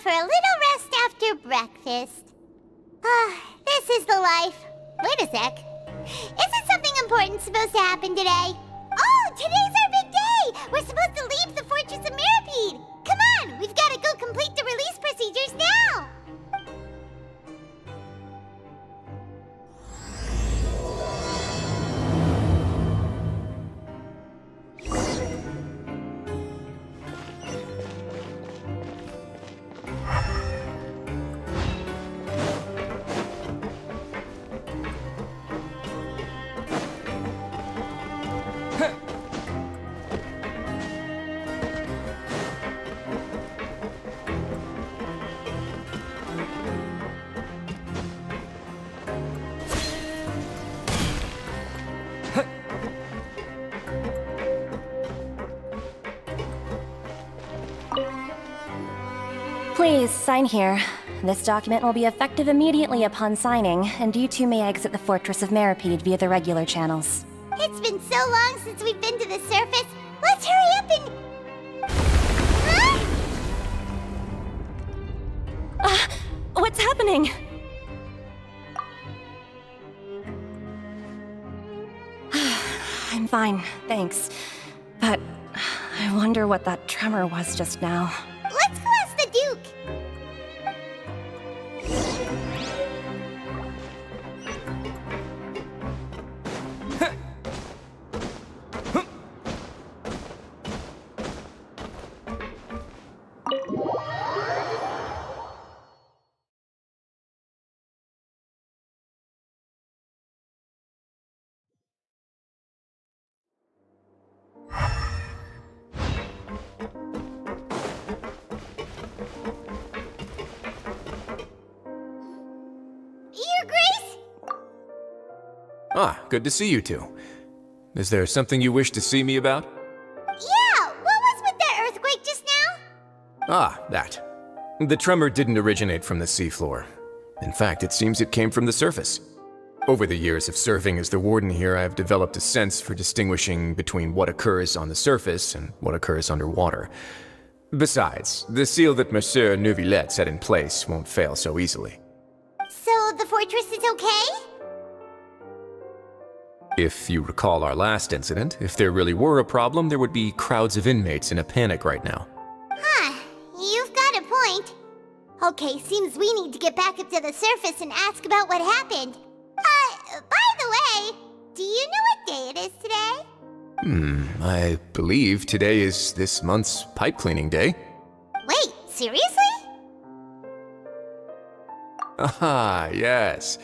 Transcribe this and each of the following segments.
For a little rest after breakfast. This is the life. Wait a sec. Isn't something important supposed to happen today? Oh, today's our big day! We're supposed to leave the Fortress of Maripede! Come on, we've got to go complete the release procedures now! Please, sign here. This document will be effective immediately upon signing, and you two may exit the Fortress of Maripede via the regular channels. It's been so long since we've been to the surface. Let's hurry up and... Huh? What's happening? I'm fine, thanks. But I wonder what that tremor was just now. Let's go ask the Duke. Your Grace? Ah, good to see you two. Is there something you wish to see me about? Yeah, what was with that earthquake just now? Ah, that. The tremor didn't originate from the seafloor. In fact, it seems it came from the surface. Over the years of serving as the warden here, I've developed a sense for distinguishing between what occurs on the surface and what occurs underwater. Besides, the seal that Monsieur Neuvillette set in place won't fail so easily. So the fortress is okay? If you recall our last incident, if there really were a problem, there would be crowds of inmates in a panic right now. Huh, you've got a point. Okay, seems we need to get back up to the surface and ask about what happened. By the way, do you know what day it is today? I believe today is this month's pipe cleaning day. Wait, seriously? Aha, yes.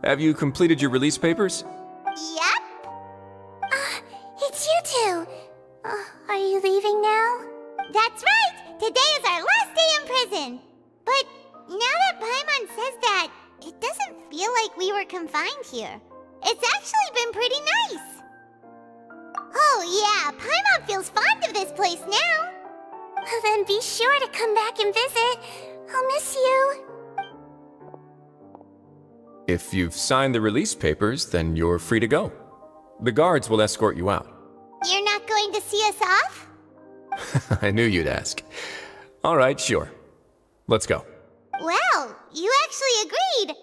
Have you completed your release papers? Yep. It's you two. Are you leaving now? That's right! Today is our last day in prison. But now that Paimon says that, it doesn't feel like we were confined here. It's actually been pretty nice. Oh yeah, Paimon feels fond of this place now. Well, then be sure to come back and visit. I'll miss you. If you've signed the release papers, then you're free to go. The guards will escort you out. You're not going to see us off? I knew you'd ask. All right, sure. Let's go. Well, you actually agreed.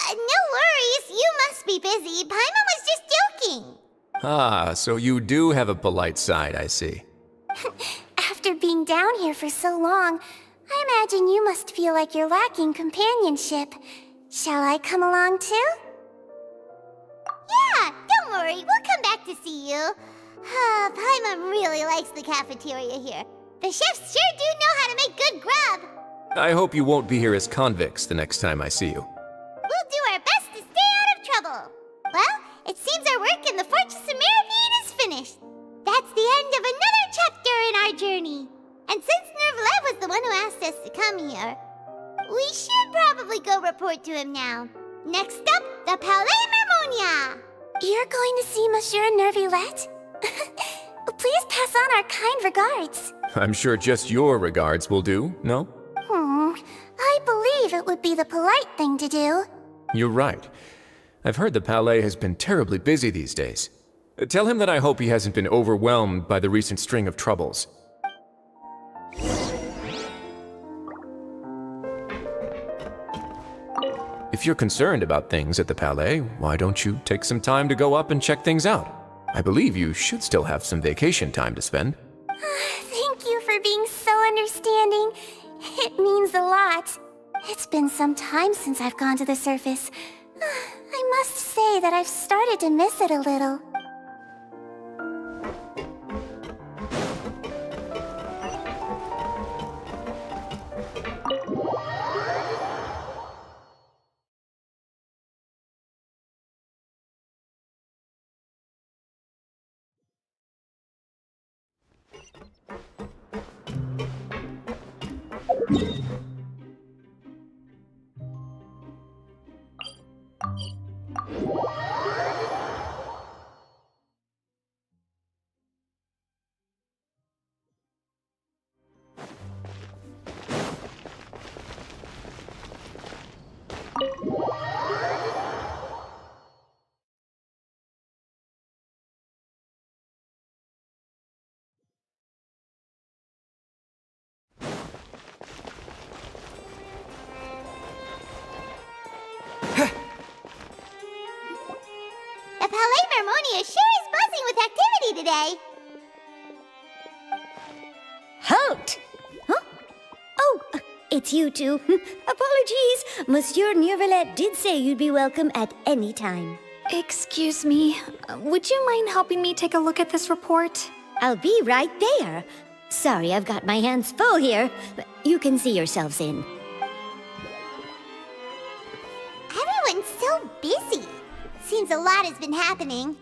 No worries, you must be busy. Paimon was just joking. Ah, so you do have a polite side, I see. After being down here for so long, I imagine you must feel like you're lacking companionship. Shall I come along too? Yeah, don't worry, we'll come back to see you. Paimon really likes the cafeteria here. The chefs sure do know how to make good grub. I hope you won't be here as convicts the next time I see you. We'll do our best to stay out of trouble. Well, it seems our work in the Fortress of Meripede is finished. That's the end of another chapter in our journey. And since Neuvillette was the one who asked us to come here, we should probably go report to him now. Next up, the Palais Mermonia. You're going to see Monsieur Neuvillette? Please pass on our kind regards. I'm sure just your regards will do, no? I believe it would be the polite thing to do. You're right. I've heard the Palais has been terribly busy these days. Tell him that I hope he hasn't been overwhelmed by the recent string of troubles. If you're concerned about things at the Palais, why don't you take some time to go up and check things out? I believe you should still have some vacation time to spend. Thank you for being so understanding. It means a lot. It's been some time since I've gone to the surface. I must say that I've started to miss it a little. The Palais Mermonia sure is buzzing with activity today. Halt! Huh? Oh, it's you two. Apologies. Monsieur Neuvillette did say you'd be welcome at any time. Excuse me, would you mind helping me take a look at this report? I'll be right there. Sorry, I've got my hands full here. You can see yourselves in. Everyone's so busy. Seems a lot has been happening.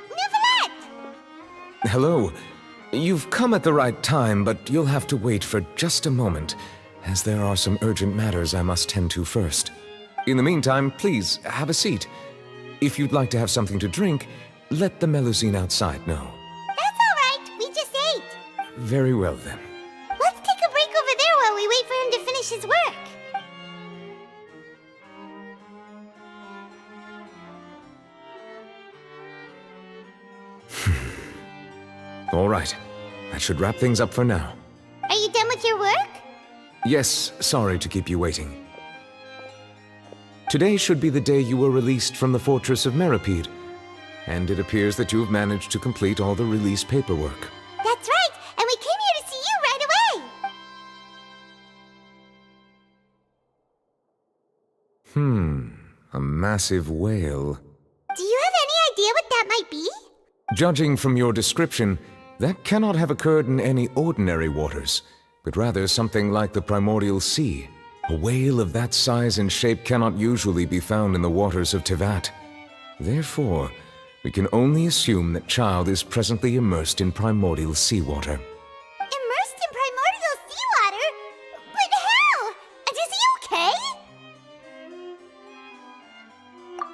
Neuvillette! Hello. You've come at the right time, but you'll have to wait for just a moment, as there are some urgent matters I must tend to first. In the meantime, please, have a seat. If you'd like to have something to drink, let the Melusine outside know. That's all right. We just ate. Very well, then. Let's take a break over there while we wait for him to finish his work. All right. That should wrap things up for now. Are you done with your work? Yes, sorry to keep you waiting. Today should be the day you were released from the Fortress of Meripede, and it appears that you have managed to complete all the release paperwork. That's right, and we came here to see you right away. A massive whale. Do you have any idea what that might be? Judging from your description, that cannot have occurred in any ordinary waters, but rather something like the primordial sea. A whale of that size and shape cannot usually be found in the waters of Tevat. Therefore, we can only assume that Child is presently immersed in primordial seawater. Immersed in primordial seawater? But how? And is he okay?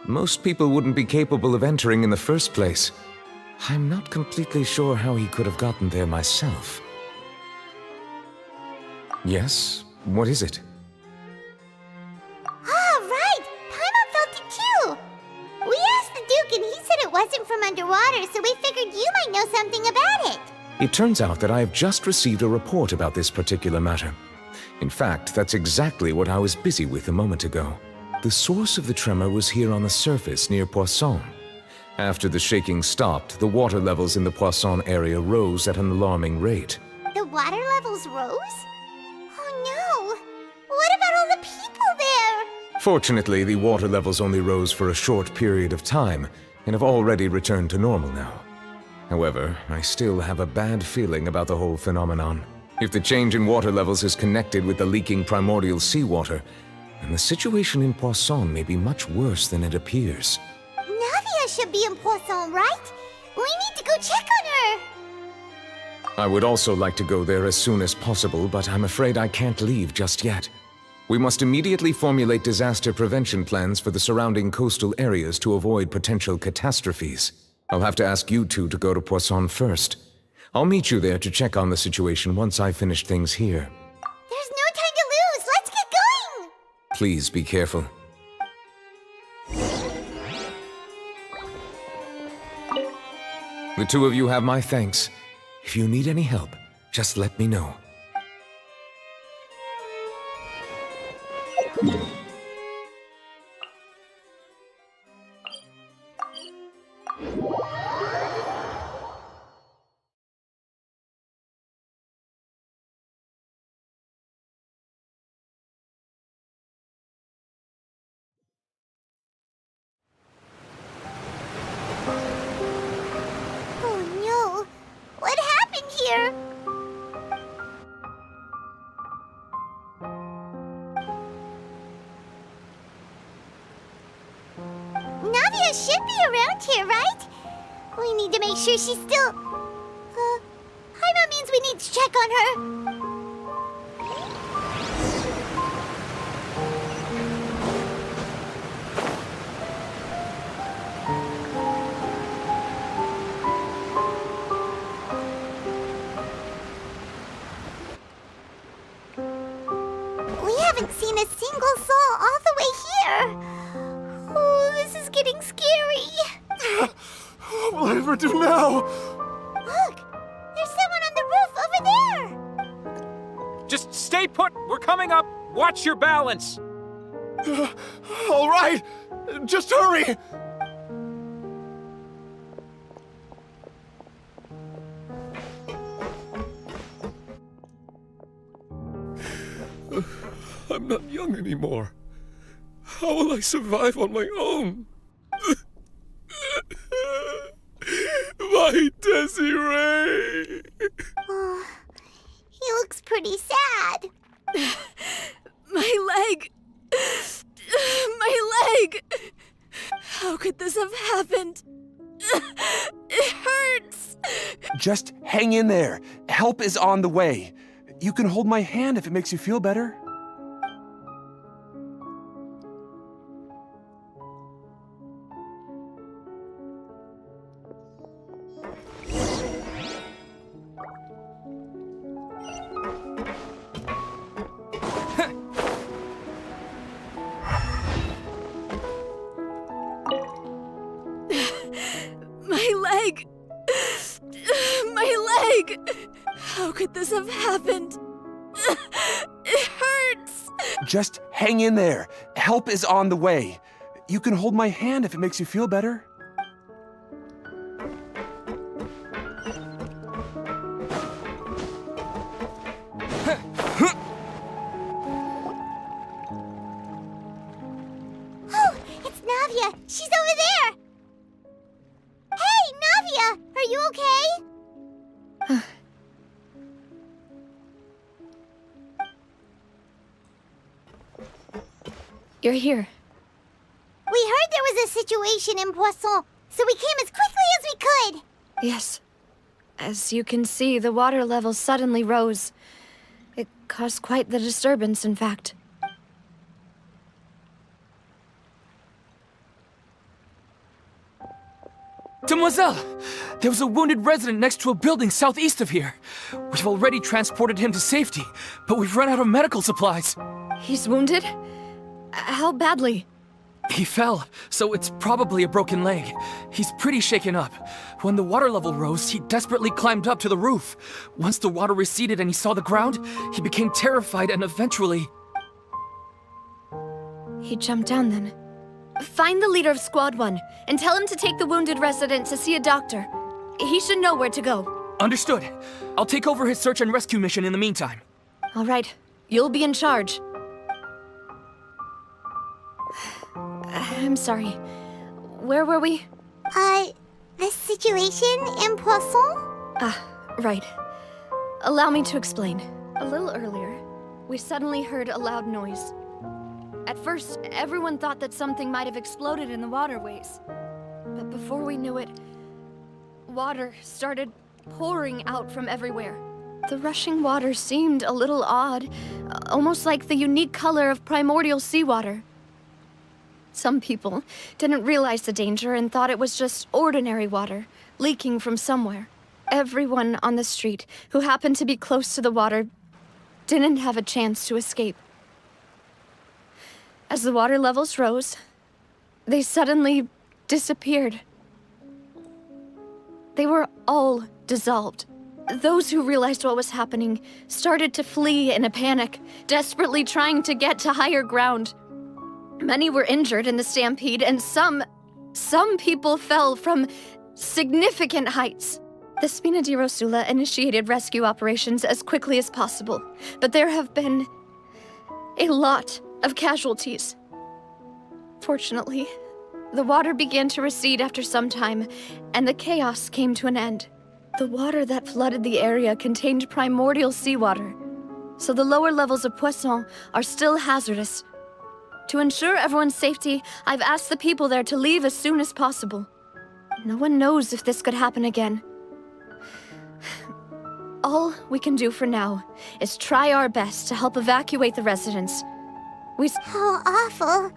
Most people wouldn't be capable of entering in the first place. I'm not completely sure how he could have gotten there myself. Yes? What is it? Ah, right! Paimon felt it too! We asked the Duke and he said it wasn't from underwater, so we figured you might know something about it. It turns out that I have just received a report about this particular matter. In fact, that's exactly what I was busy with a moment ago. The source of the tremor was here on the surface near Poisson. After the shaking stopped, the water levels in the Poisson area rose at an alarming rate. The water levels rose? Oh no! What about all the people there? Fortunately, the water levels only rose for a short period of time and have already returned to normal now. However, I still have a bad feeling about the whole phenomenon. If the change in water levels is connected with the leaking primordial seawater, then the situation in Poisson may be much worse than it appears. Navia should be in Poisson, right? We need to go check on her! I would also like to go there as soon as possible, but I'm afraid I can't leave just yet. We must immediately formulate disaster prevention plans for the surrounding coastal areas to avoid potential catastrophes. I'll have to ask you two to go to Poisson first. I'll meet you there to check on the situation once I've finished things here. There's no time to lose! Let's get going! Please be careful. The two of you have my thanks. If you need any help, just let me know. Oh no! What happened here? Navia should be around here, right? We need to make sure she's still... Paimon means we need to check on her. We haven't seen a single soul all the way here. Oh, this is getting scary. What will I ever do now? Look, there's someone on the roof over there. Just stay put! We're coming up! Watch your balance! All right, just hurry! I'm not young anymore. How will I survive on my own? My Desiree! Oh, he looks pretty sad. My leg! My leg! How could this have happened? It hurts! Just hang in there. Help is on the way. You can hold my hand if it makes you feel better. My leg! My leg! How could this have happened? It hurts! Just hang in there. Help is on the way. You can hold my hand if it makes you feel better. Oh, it's Navia. She's over there. Hey, Navia, are you okay? You're here. We heard there was a situation in Poisson, so we came as quickly as we could. Yes. As you can see, the water level suddenly rose. It caused quite the disturbance, in fact. Demoiselle! There was a wounded resident next to a building southeast of here. We've already transported him to safety, but we've run out of medical supplies. He's wounded? How badly? He fell, so it's probably a broken leg. He's pretty shaken up. When the water level rose, he desperately climbed up to the roof. Once the water receded and he saw the ground, he became terrified and eventually... He jumped down then. Find the leader of Squad 1 and tell him to take the wounded resident to see a doctor. He should know where to go. Understood. I'll take over his search and rescue mission in the meantime. All right. You'll be in charge. I'm sorry. Where were we? The situation in Poisson? Right. Allow me to explain. A little earlier, we suddenly heard a loud noise. At first, everyone thought that something might have exploded in the waterways. But before we knew it, water started pouring out from everywhere. The rushing water seemed a little odd, almost like the unique color of primordial seawater. Some people didn't realize the danger and thought it was just ordinary water, leaking from somewhere. Everyone on the street who happened to be close to the water didn't have a chance to escape. As the water levels rose, they suddenly disappeared. They were all dissolved. Those who realized what was happening started to flee in a panic, desperately trying to get to higher ground. Many were injured in the stampede, and some people fell from significant heights. The Spina di Rosula initiated rescue operations as quickly as possible, but there have been a lot of casualties. Fortunately, the water began to recede after some time, and the chaos came to an end. The water that flooded the area contained primordial seawater, so the lower levels of Poisson are still hazardous. To ensure everyone's safety, I've asked the people there to leave as soon as possible. No one knows if this could happen again. All we can do for now is try our best to help evacuate the residents. How awful.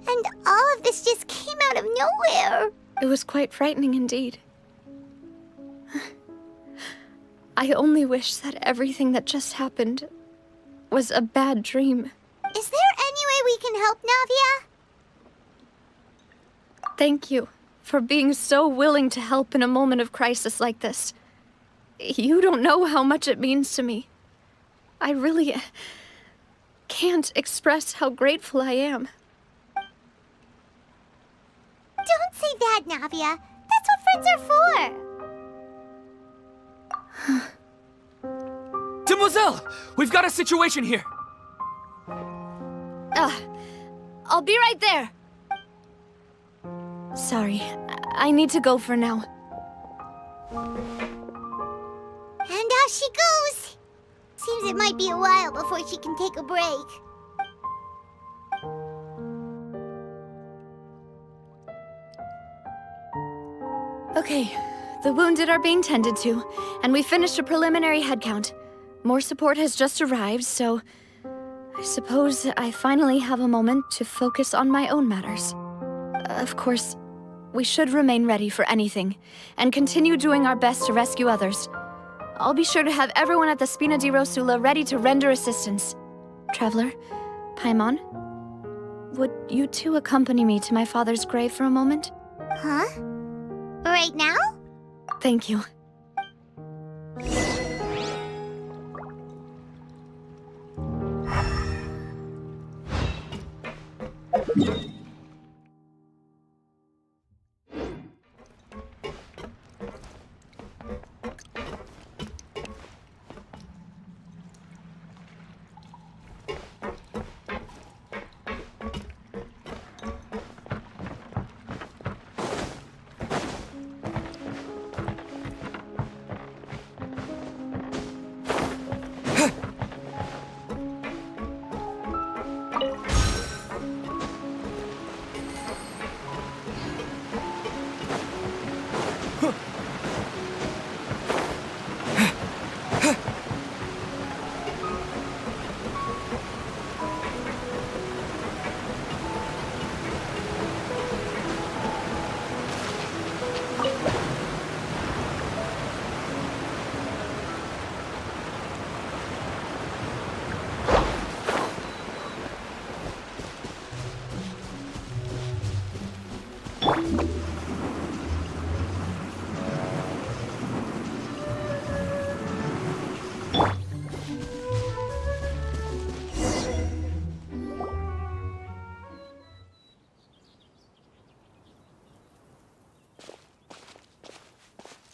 And all of this just came out of nowhere. It was quite frightening indeed. I only wish that everything that just happened was a bad dream. Is there any way we can help, Navia? Thank you for being so willing to help in a moment of crisis like this. You don't know how much it means to me. I really can't express how grateful I am. Don't say that, Navia. That's what friends are for. Demoiselle! We've got a situation here! I'll be right there. Sorry, I need to go for now. And out she goes. Seems it might be a while before she can take a break. Okay, the wounded are being tended to, and we finished a preliminary head count. More support has just arrived, so I suppose I finally have a moment to focus on my own matters. Of course, we should remain ready for anything, and continue doing our best to rescue others. I'll be sure to have everyone at the Spina di Rosula ready to render assistance. Traveler, Paimon, would you two accompany me to my father's grave for a moment? Huh? Right now? Thank you.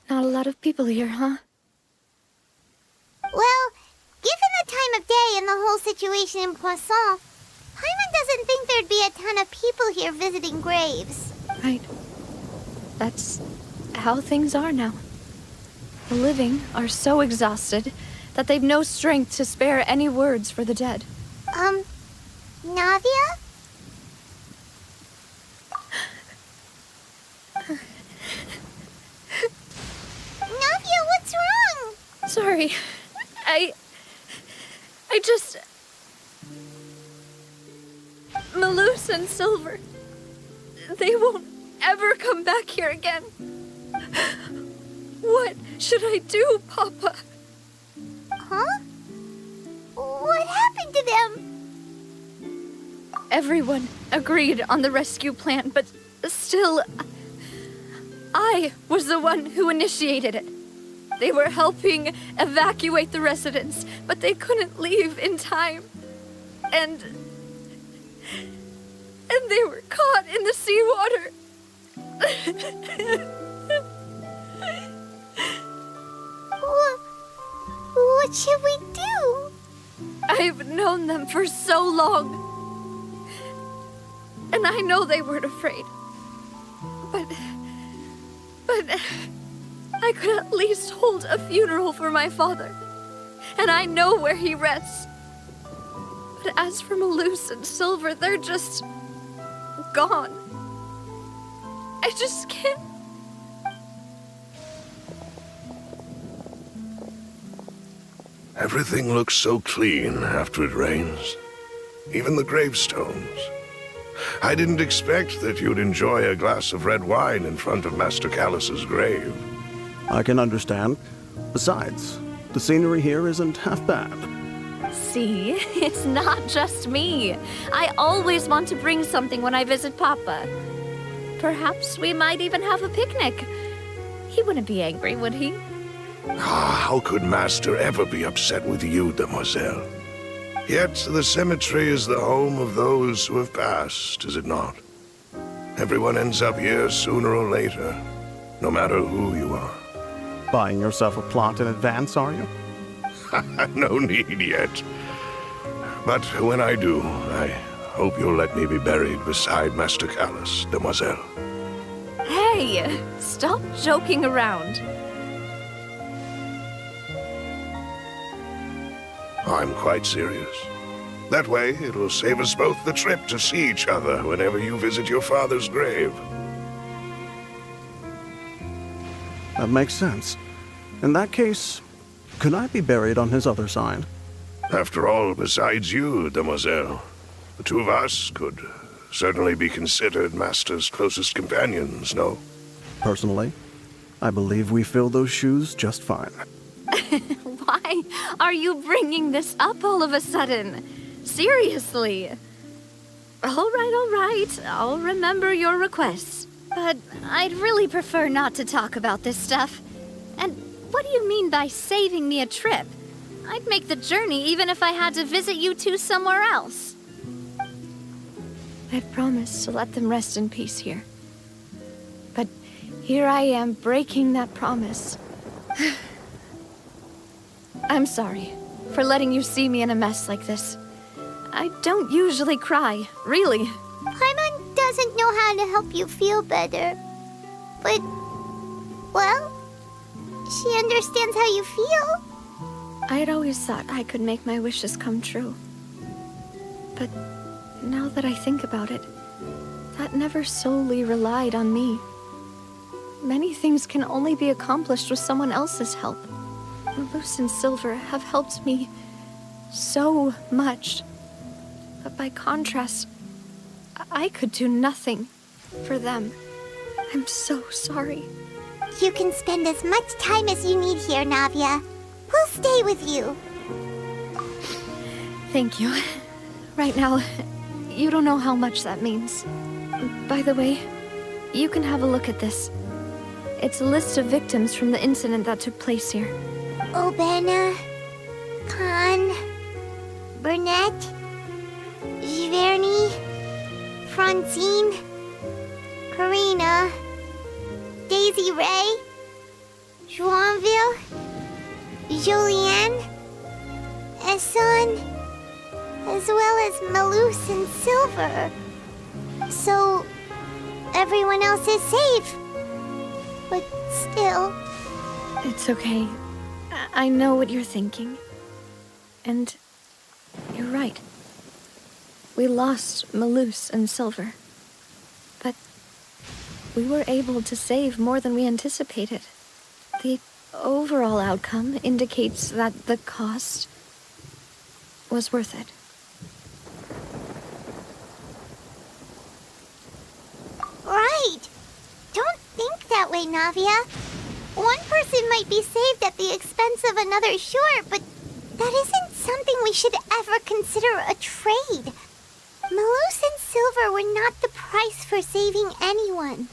Not a lot of people here, huh? Well, given the time of day and the whole situation in Poisson, Paimon doesn't think there'd be a ton of people here visiting graves. Right. That's how things are now. The living are so exhausted that they've no strength to spare any words for the dead. Navia? Navia, what's wrong? Sorry. I just... Malus and Silver, they won't ever come back here again. What should I do, Papa? Huh? What happened to them? Everyone agreed on the rescue plan, but still, I was the one who initiated it. They were helping evacuate the residents, but they couldn't leave in time. And they were caught in the seawater. What should we do? I've known them for so long. And I know they weren't afraid. But I could at least hold a funeral for my father. And I know where he rests. But as for Malus and Silver, they're just gone. I just can't. Everything looks so clean after it rains. Even the gravestones. I didn't expect that you'd enjoy a glass of red wine in front of Master Callus's grave. I can understand. Besides, the scenery here isn't half bad. See, it's not just me. I always want to bring something when I visit Papa. Perhaps we might even have a picnic. He wouldn't be angry, would he? How could Master ever be upset with you, Demoiselle? Yet the cemetery is the home of those who have passed, is it not? Everyone ends up here sooner or later, no matter who you are. Buying yourself a plot in advance, are you? No need yet. But when I do, I hope you'll let me be buried beside Master Callus, Demoiselle. Hey, stop joking around. I'm quite serious. That way, it'll save us both the trip to see each other whenever you visit your father's grave. That makes sense. In that case, could I be buried on his other side? After all, besides you, Demoiselle, the two of us could certainly be considered Master's closest companions, no? Personally, I believe we fill those shoes just fine. Why are you bringing this up all of a sudden? Seriously. All right. I'll remember your requests. But I'd really prefer not to talk about this stuff. And what do you mean by saving me a trip? I'd make the journey even if I had to visit you two somewhere else. I've promised to let them rest in peace here. But here I am breaking that promise. I'm sorry for letting you see me in a mess like this. I don't usually cry, really. Paimon doesn't know how to help you feel better. But, well, she understands how you feel. I'd always thought I could make my wishes come true. But now that I think about it, that never solely relied on me. Many things can only be accomplished with someone else's help. Malus and Silver have helped me so much. But by contrast, I could do nothing for them. I'm so sorry. You can spend as much time as you need here, Navia. We'll stay with you. Thank you. Right now, you don't know how much that means. By the way, you can have a look at this. It's a list of victims from the incident that took place here. Obena, Khan, Burnett, Giverny, Francine, Karina, Daisy Ray, Joinville, Julianne, Esson, as well as Malus and Silver. So, everyone else is safe. But still... It's okay. I know what you're thinking. And you're right. We lost Malus and Silver. But we were able to save more than we anticipated. The overall outcome indicates that the cost was worth it. Right! Don't think that way, Navia. One person might be saved at the expense of another, sure, but that isn't something we should ever consider a trade. Malus and Silver were not the price for saving anyone.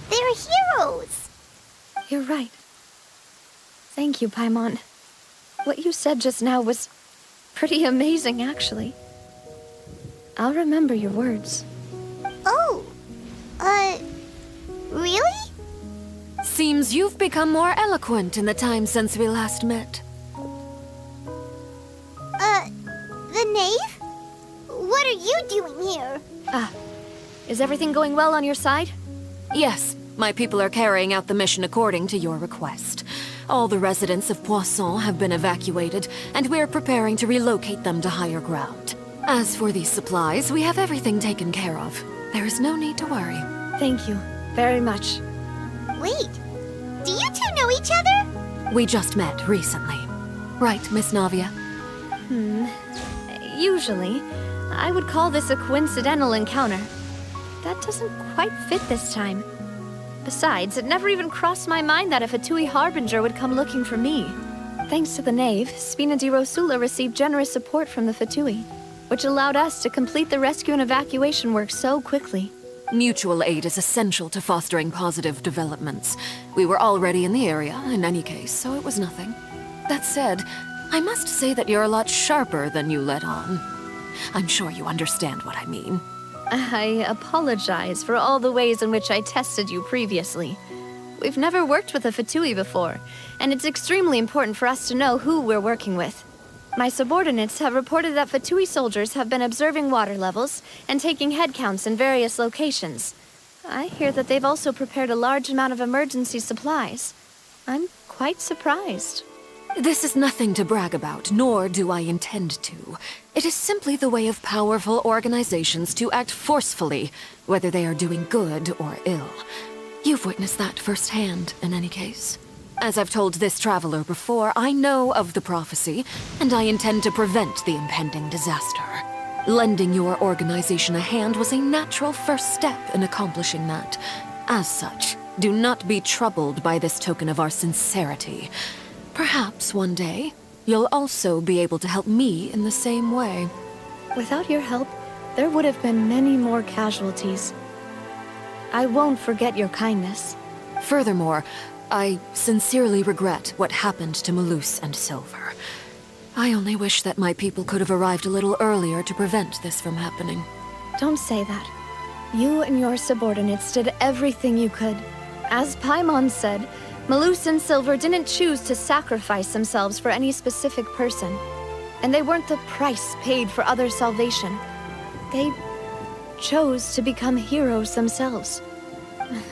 They're heroes. You're right. Thank you, Paimon. What you said just now was pretty amazing, actually. I'll remember your words. Oh, really? Seems you've become more eloquent in the time since we last met. The knave? What are you doing here? Is everything going well on your side? Yes, my people are carrying out the mission according to your request. All the residents of Poisson have been evacuated, and we're preparing to relocate them to higher ground. As for these supplies, we have everything taken care of. There is no need to worry. Thank you very much. Wait, do you two know each other? We just met recently. Right, Miss Navia? Usually, I would call this a coincidental encounter. That doesn't quite fit this time. Besides, it never even crossed my mind that a Fatui Harbinger would come looking for me. Thanks to the Knave, Spina di Rosula received generous support from the Fatui, which allowed us to complete the rescue and evacuation work so quickly. Mutual aid is essential to fostering positive developments. We were already in the area, in any case, so it was nothing. That said, I must say that you're a lot sharper than you let on. I'm sure you understand what I mean. I apologize for all the ways in which I tested you previously. We've never worked with a Fatui before, and it's extremely important for us to know who we're working with. My subordinates have reported that Fatui soldiers have been observing water levels and taking head counts in various locations. I hear that they've also prepared a large amount of emergency supplies. I'm quite surprised. This is nothing to brag about, nor do I intend to. It is simply the way of powerful organizations to act forcefully, whether they are doing good or ill. You've witnessed that firsthand, in any case. As I've told this traveler before, I know of the prophecy, and I intend to prevent the impending disaster. Lending your organization a hand was a natural first step in accomplishing that. As such, do not be troubled by this token of our sincerity. Perhaps one day, you'll also be able to help me in the same way. Without your help, there would have been many more casualties. I won't forget your kindness. Furthermore, I sincerely regret what happened to Malus and Silver. I only wish that my people could have arrived a little earlier to prevent this from happening. Don't say that. You and your subordinates did everything you could. As Paimon said, Malus and Silver didn't choose to sacrifice themselves for any specific person. And they weren't the price paid for others' salvation. They chose to become heroes themselves.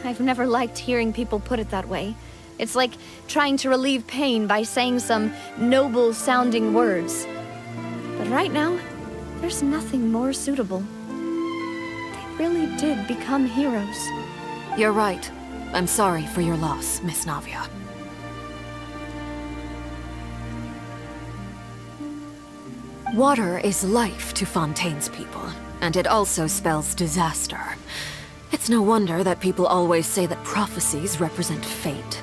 I've never liked hearing people put it that way. It's like trying to relieve pain by saying some noble-sounding words. But right now, there's nothing more suitable. They really did become heroes. You're right. I'm sorry for your loss, Miss Navia. Water is life to Fontaine's people, and it also spells disaster. It's no wonder that people always say that prophecies represent fate.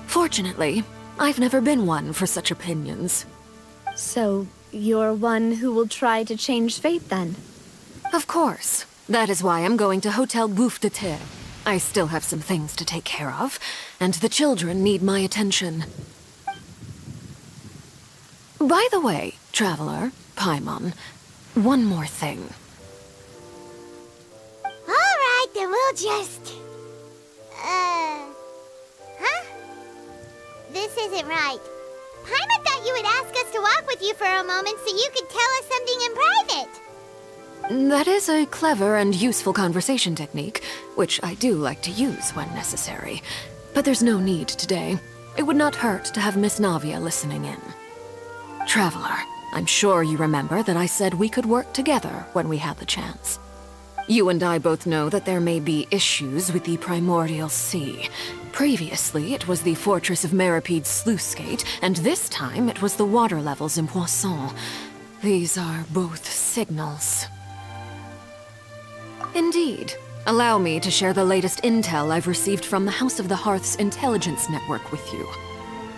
Fortunately, I've never been one for such opinions. So, you're one who will try to change fate, then? Of course. That is why I'm going to Hotel Bouffe de Terre. I still have some things to take care of, and the children need my attention. By the way, Traveler, Paimon, one more thing. Alright, then we'll just... Huh? This isn't right. Paimon thought you would ask us to walk with you for a moment so you could tell us something in private. That is a clever and useful conversation technique, which I do like to use when necessary. But there's no need today. It would not hurt to have Miss Navia listening in. Traveler, I'm sure you remember that I said we could work together when we had the chance. You and I both know that there may be issues with the Primordial Sea. Previously, it was the Fortress of Meripede's sluice gate, and this time it was the water levels in Poisson. These are both signals. Indeed. Allow me to share the latest intel I've received from the House of the Hearth's intelligence network with you.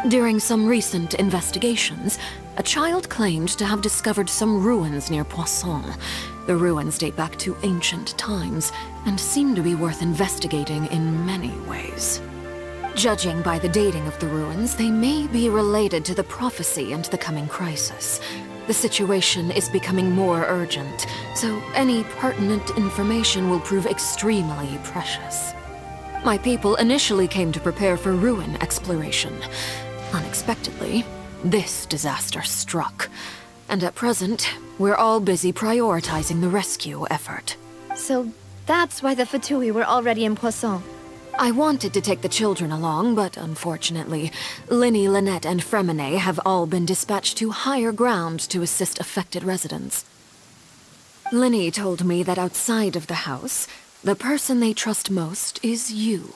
During some recent investigations, a child claimed to have discovered some ruins near Poisson. The ruins date back to ancient times, and seem to be worth investigating in many ways. Judging by the dating of the ruins, they may be related to the prophecy and the coming crisis. The situation is becoming more urgent, so any pertinent information will prove extremely precious. My people initially came to prepare for ruin exploration. Unexpectedly, this disaster struck, and at present, we're all busy prioritizing the rescue effort. So that's why the Fatui were already in Poisson. I wanted to take the children along, but unfortunately, Linny, Lynette, and Fremine have all been dispatched to higher ground to assist affected residents. Linny told me that outside of the house, the person they trust most is you,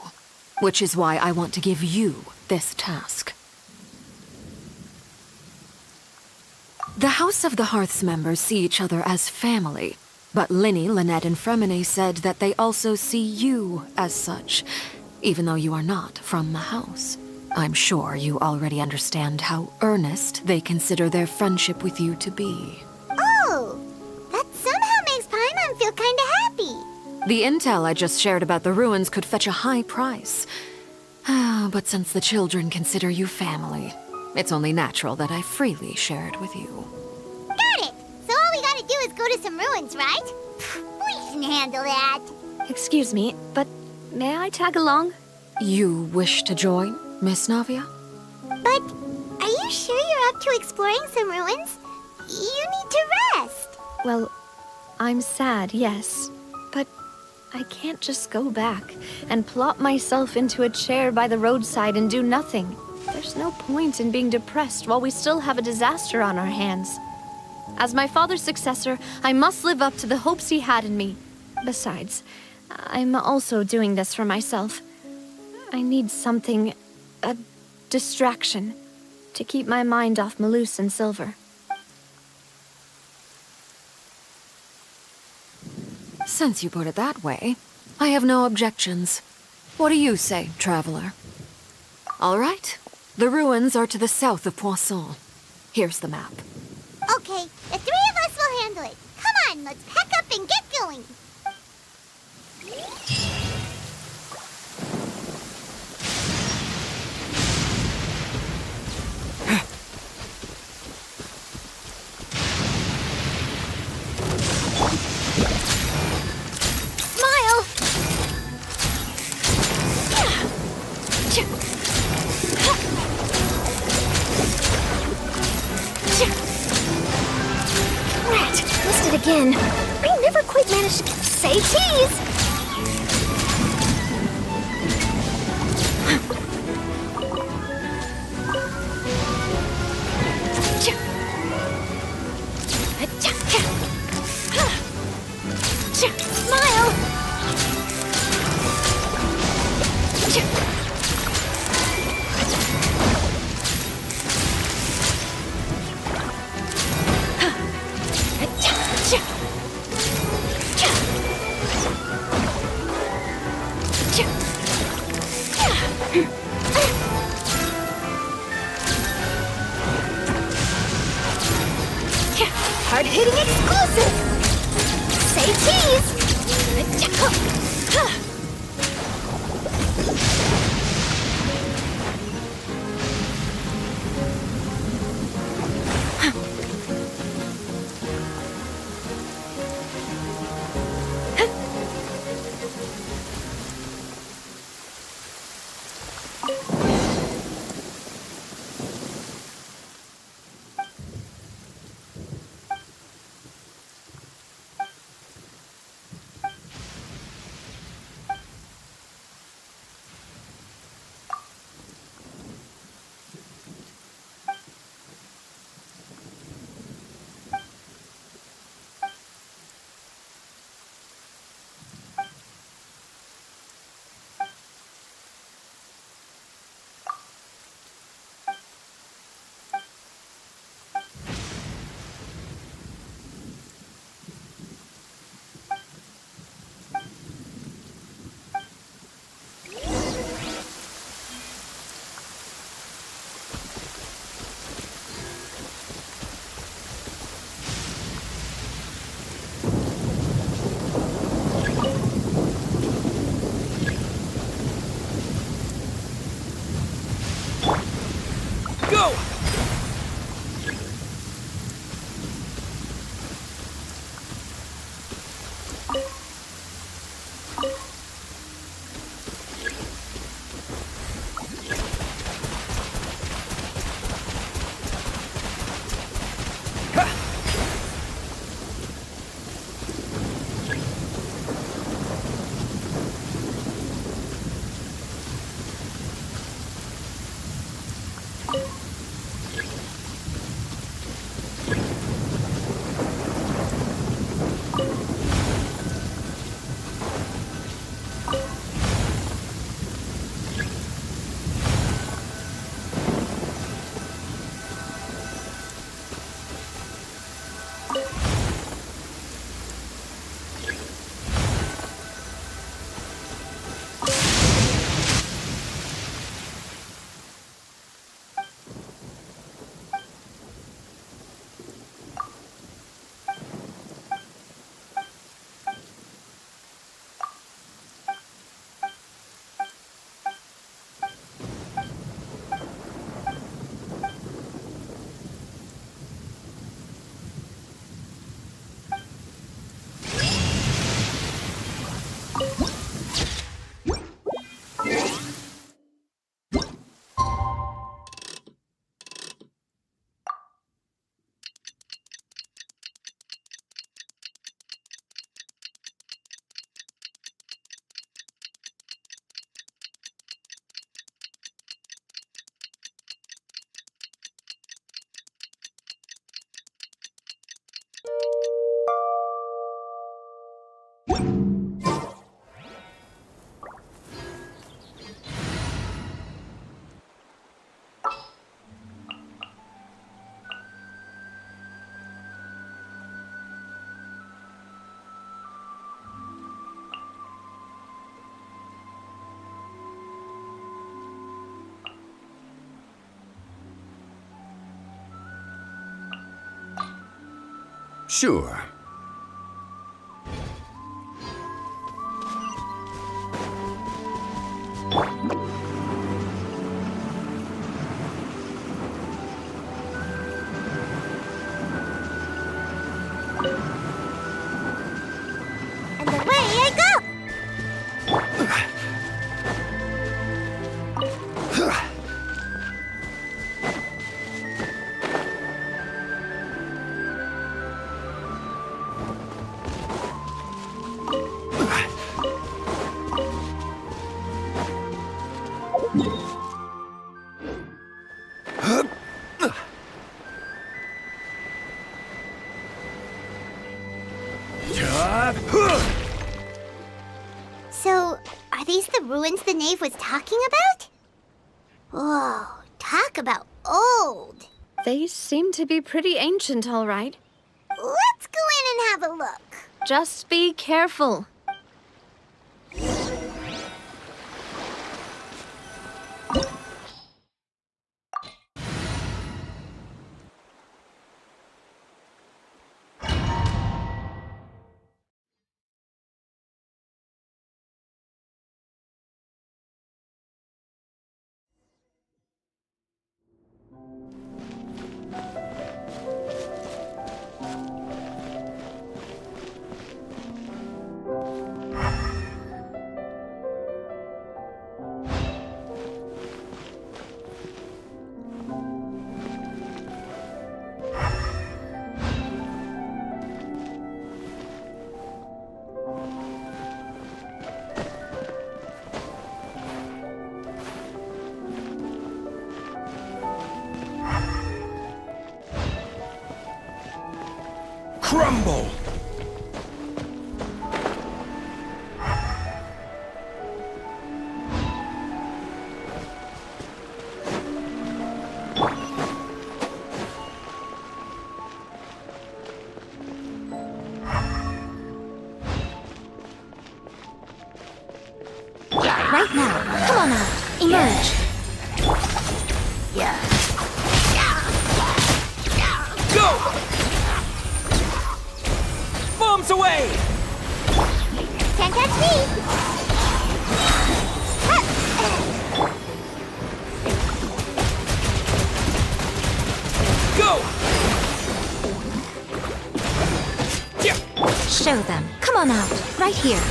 which is why I want to give you this task. The House of the Hearth's members see each other as family, but Linny, Lynette, and Fremine said that they also see you as such, even though you are not from the house. I'm sure you already understand how earnest they consider their friendship with you to be. Oh, that somehow makes Paimon feel kinda happy. The intel I just shared about the ruins could fetch a high price. But since the children consider you family, it's only natural that I freely share it with you. Got it! So all we gotta do is go to some ruins, right? We can handle that. Excuse me, but may I tag along? You wish to join, Miss Navia? But are you sure you're up to exploring some ruins? You need to rest. Well, I'm sad, yes. But I can't just go back and plop myself into a chair by the roadside and do nothing. There's no point in being depressed while we still have a disaster on our hands. As my father's successor, I must live up to the hopes he had in me. Besides, I'm also doing this for myself. I need something, a distraction, to keep my mind off Malus and Silver. Since you put it that way, I have no objections. What do you say, Traveler? All right. The ruins are to the south of Poisson. Here's the map. Okay, the three of us will handle it. Come on, let's pack up and get going. begin? I never quite managed to say cheese! Smile! Hard-hitting exclusive! Say cheese! Sure. And away I go! ruins the nave was talking about? Whoa, talk about old. They seem to be pretty ancient, all right. Let's go in and have a look. Just be careful. Crumble! Right now. Come on out. Emerge. Go! Bombs away! Can't touch me! Go! Show them. Come on out. Right here.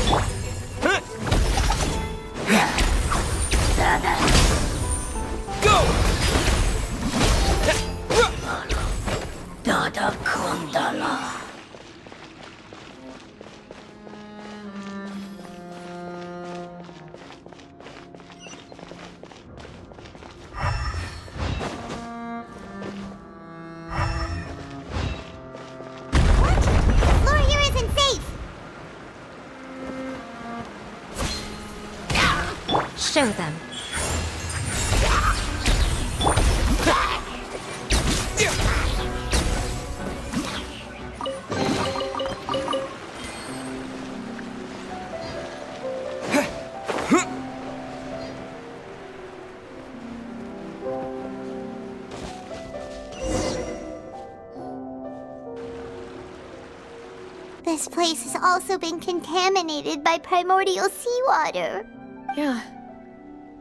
Go! Floor here isn't safe! Show them. This place has also been contaminated by primordial seawater. Yeah.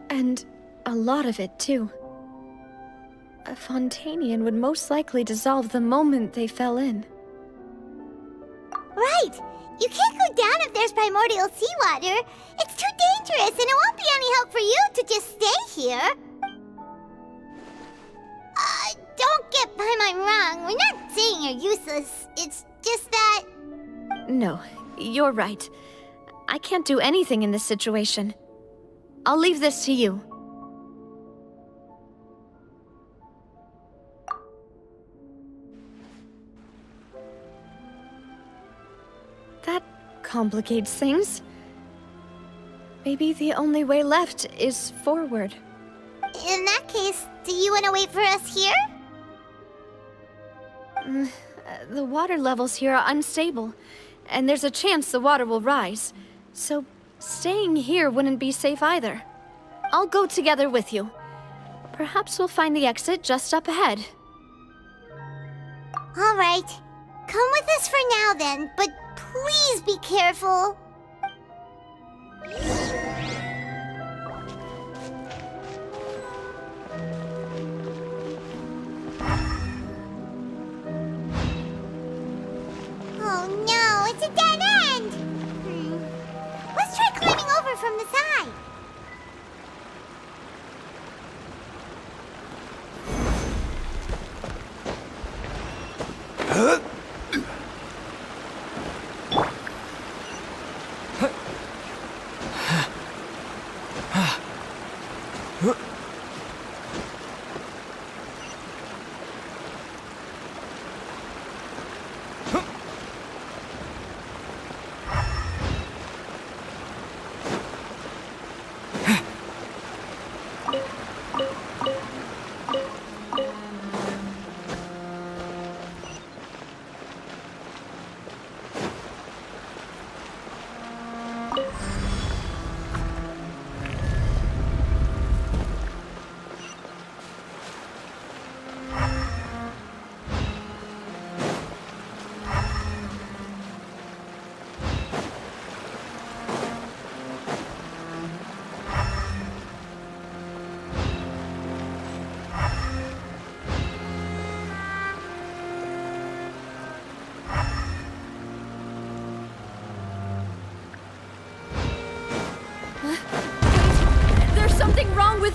And a lot of it, too. A Fontanian would most likely dissolve the moment they fell in. Right! You can't go down if there's primordial seawater. It's too dangerous, and it won't be any help for you to just stay here. Don't get my mind wrong. We're not saying you're useless. It's just that... No, you're right. I can't do anything in this situation. I'll leave this to you. That complicates things. Maybe the only way left is forward. In that case, do you want to wait for us here? The water levels here are unstable, and there's a chance the water will rise. So staying here wouldn't be safe either. I'll go together with you. Perhaps we'll find the exit just up ahead. All right. Come with us for now then, but please be careful. Oh no, it's a dead end! Let's try climbing over from the side.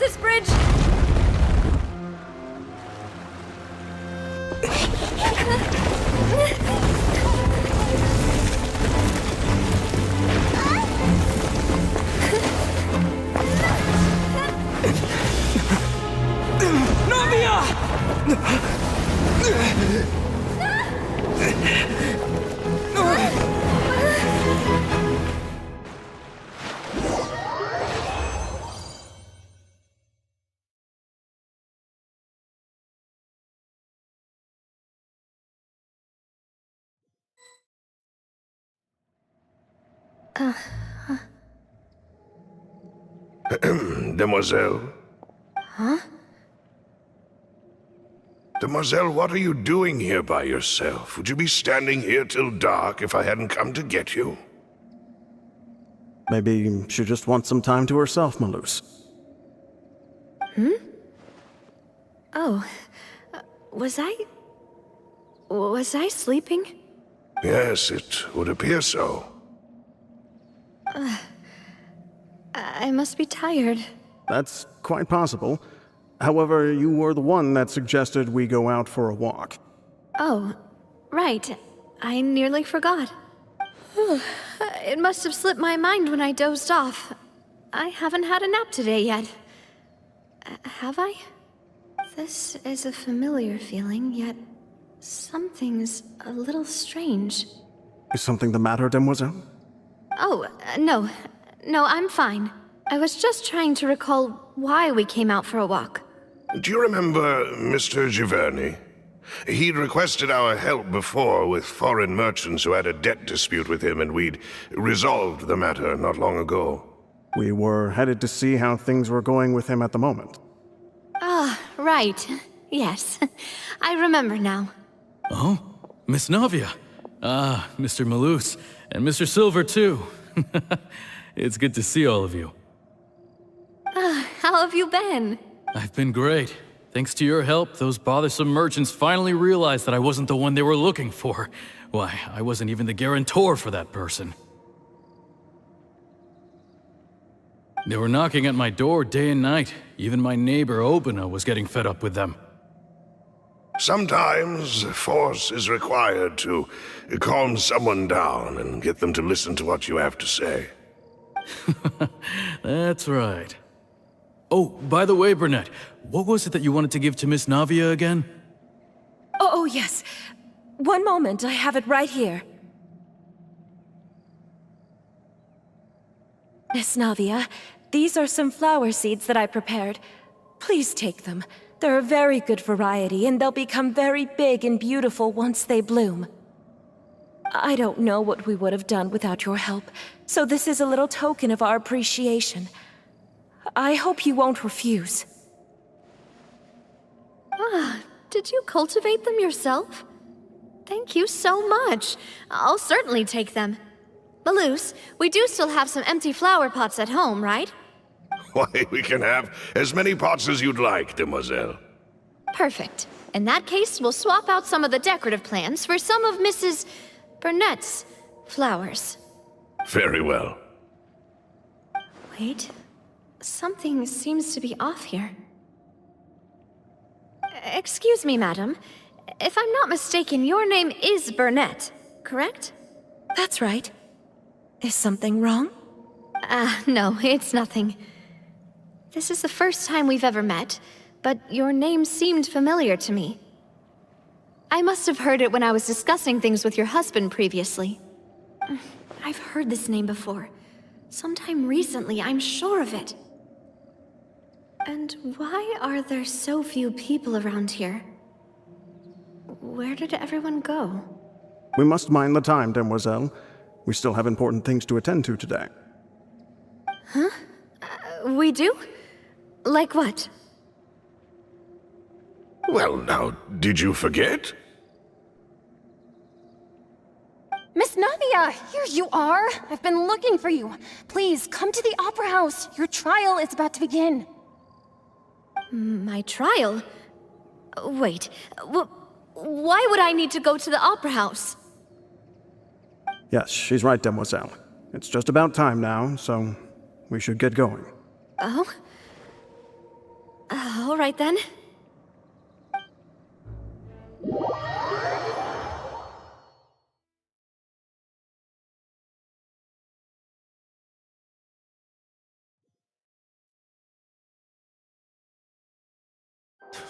this bridge! Demoiselle? Huh? Demoiselle, what are you doing here by yourself? Would you be standing here till dark if I hadn't come to get you? Maybe she just wants some time to herself, Malus. Oh, was I sleeping? Yes, it would appear so. I must be tired. That's quite possible. However, you were the one that suggested we go out for a walk. Oh, right. I nearly forgot. It must have slipped my mind when I dozed off. I haven't had a nap today yet. Have I? This is a familiar feeling, yet something's a little strange. Is something the matter, Demoiselle? Oh, no. No, I'm fine. I was just trying to recall why we came out for a walk. Do you remember Mr. Giverny? He'd requested our help before with foreign merchants who had a debt dispute with him, and we'd resolved the matter not long ago. We were headed to see how things were going with him at the moment. Ah, right. Yes. I remember now. Oh, Miss Navia. Ah, Mr. Malus. And Mr. Silver, too. It's good to see all of you. How have you been? I've been great. Thanks to your help, those bothersome merchants finally realized that I wasn't the one they were looking for. Why, I wasn't even the guarantor for that person. They were knocking at my door day and night. Even my neighbor, Obina, was getting fed up with them. Sometimes force is required to calm someone down and get them to listen to what you have to say. That's right. Oh, by the way, Burnett, what was it that you wanted to give to Miss Navia again? Oh, yes. One moment, I have it right here. Miss Navia, these are some flower seeds that I prepared. Please take them. They're a very good variety, and they'll become very big and beautiful once they bloom. I don't know what we would have done without your help, so this is a little token of our appreciation. I hope you won't refuse. Ah, did you cultivate them yourself? Thank you so much. I'll certainly take them. Malus, we do still have some empty flower pots at home, right? Why, we can have as many pots as you'd like, Demoiselle. Perfect. In that case, we'll swap out some of the decorative plants for some of Mrs. Burnett's flowers. Very well. Wait. Something seems to be off here. Excuse me, madam. If I'm not mistaken, your name is Burnett, correct? That's right. Is something wrong? No, it's nothing. This is the first time we've ever met, but your name seemed familiar to me. I must have heard it when I was discussing things with your husband previously. I've heard this name before. Sometime recently, I'm sure of it. And why are there so few people around here? Where did everyone go? We must mind the time, Demoiselle. We still have important things to attend to today. Huh? We do? Like what? Well, now, did you forget? Miss Navia, here you are. I've been looking for you. Please, come to the Opera House. Your trial is about to begin. My trial? Wait, why would I need to go to the Opera House? Yes, she's right, Demoiselle. It's just about time now, so we should get going. Oh? All right then.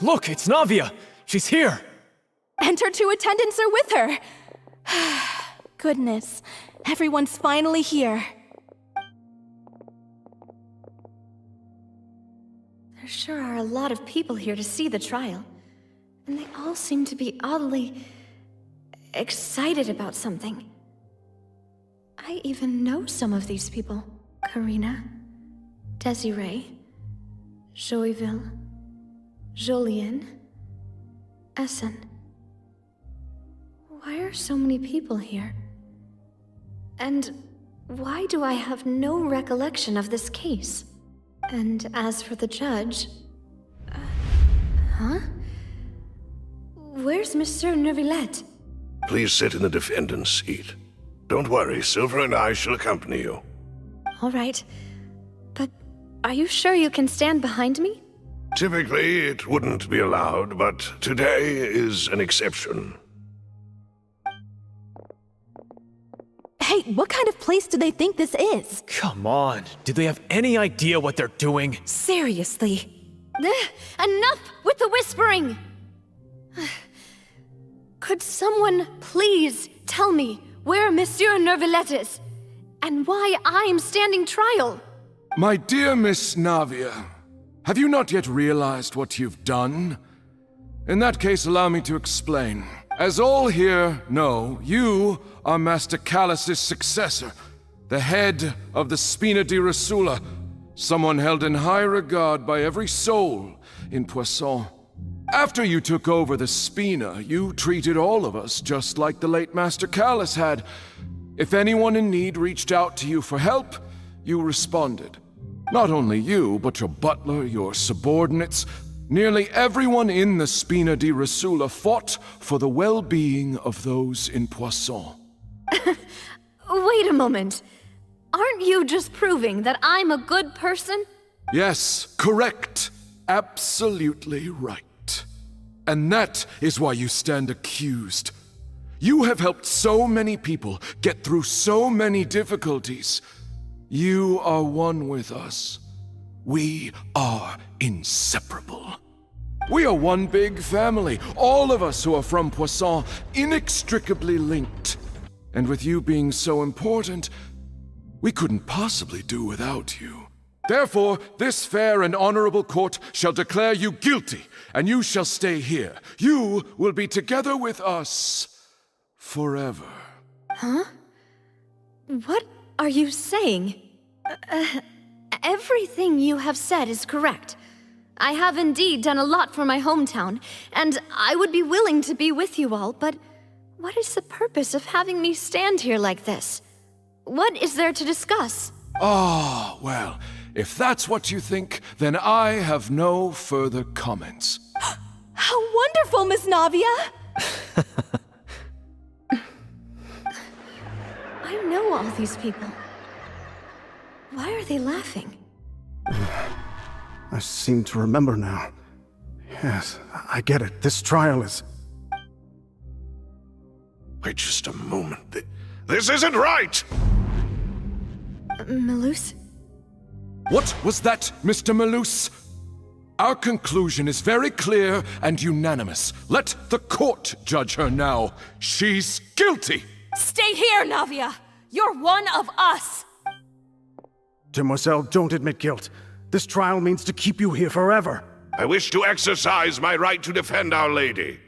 Look, it's Navia! She's here! And her 2 attendants are with her. Goodness, everyone's finally here. There sure are a lot of people here to see the trial. And they all seem to be oddly excited about something. I even know some of these people. Karina, Desiree, Joyville, Julien, Essen. Why are so many people here? And why do I have no recollection of this case? And as for the judge... huh? Where's Monsieur Neuvillette? Please sit in the defendant's seat. Don't worry, Silver and I shall accompany you. All right. But are you sure you can stand behind me? Typically, it wouldn't be allowed, but today is an exception. Hey, what kind of place do they think this is? Come on, do they have any idea what they're doing? Seriously. Enough with the whispering! Could someone please tell me where Monsieur Neuvillette is? And why I'm standing trial? My dear Miss Navia, have you not yet realized what you've done? In that case, allow me to explain. As all here know, you are Master Callus's successor, the head of the Spina di Rosula, someone held in high regard by every soul in Poisson. After you took over the Spina, you treated all of us just like the late Master Callus had. If anyone in need reached out to you for help, you responded. Not only you, but your butler, your subordinates, nearly everyone in the Spina di Rosula fought for the well-being of those in Poisson. Wait a moment. Aren't you just proving that I'm a good person? Yes, correct. Absolutely right. And that is why you stand accused. You have helped so many people get through so many difficulties. You are one with us. We are inseparable. We are one big family, all of us who are from Poisson, inextricably linked. And with you being so important, we couldn't possibly do without you. Therefore, this fair and honorable court shall declare you guilty, and you shall stay here. You will be together with us forever. Huh? What are you saying? Everything you have said is correct. I have indeed done a lot for my hometown, and I would be willing to be with you all, but what is the purpose of having me stand here like this? What is there to discuss? Ah, well, if that's what you think, then I have no further comments. How wonderful, Miss Navia! I know all these people. Why are they laughing? I seem to remember now. Yes, I get it. This trial is... Wait just a moment. This isn't right! Malus? What was that, Mr. Malus? Our conclusion is very clear and unanimous. Let the court judge her now. She's guilty! Stay here, Navia! You're one of us! Demoiselle, don't admit guilt. This trial means to keep you here forever. I wish to exercise my right to defend Our Lady.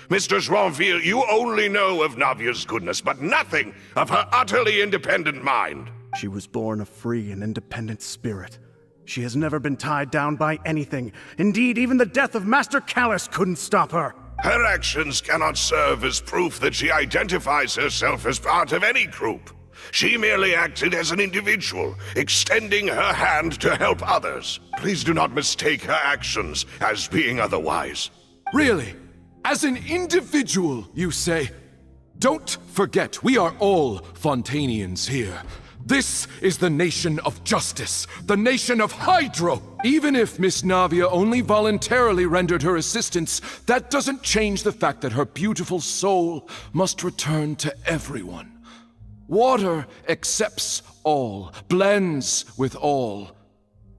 Mr. Joinville, you only know of Navia's goodness, but nothing of her utterly independent mind. She was born a free and independent spirit. She has never been tied down by anything. Indeed, even the death of Master Callus couldn't stop her. Her actions cannot serve as proof that she identifies herself as part of any group. She merely acted as an individual, extending her hand to help others. Please do not mistake her actions as being otherwise. Really? As an individual, you say? Don't forget, we are all Fontanians here. This is the nation of justice, the nation of Hydro! Even if Miss Navia only voluntarily rendered her assistance, that doesn't change the fact that her beautiful soul must return to everyone. Water accepts all, blends with all.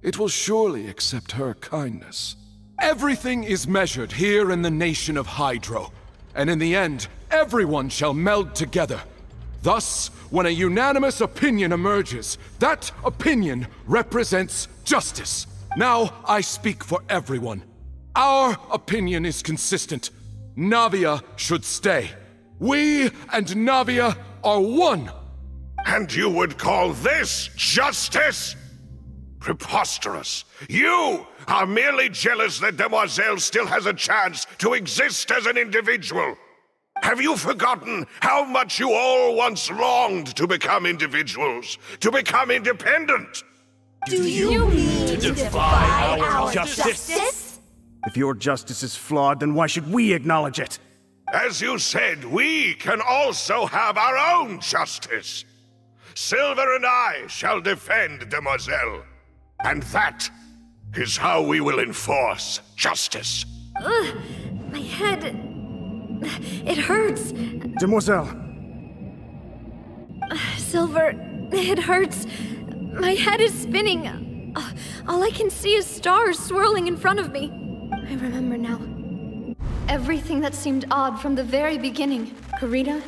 It will surely accept her kindness. Everything is measured here in the nation of Hydro, and in the end, everyone shall meld together. Thus, when a unanimous opinion emerges, that opinion represents justice. Now I speak for everyone. Our opinion is consistent. Navia should stay. We and Navia are one. And you would call this justice? Preposterous. You are merely jealous that Demoiselle still has a chance to exist as an individual. Have you forgotten how much you all once longed to become individuals, to become independent? Do you mean to defy our justice? If your justice is flawed, then why should we acknowledge it? As you said, we can also have our own justice. Silver and I shall defend Demoiselle. And that is how we will enforce justice. Ugh, my head... It hurts. Demoiselle. Silver, it hurts. My head is spinning. All I can see is stars swirling in front of me. I remember now. Everything that seemed odd from the very beginning. Karina,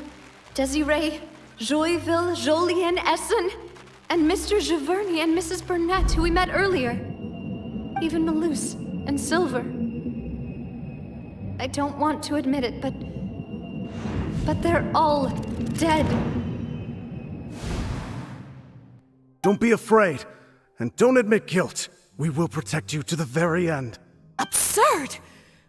Desiree, Joyville, Jolien, Essen, and Mr. Giverny and Mrs. Burnett, who we met earlier. Even Malus and Silver. I don't want to admit it, but they're all dead. Don't be afraid, and don't admit guilt. We will protect you to the very end. Absurd!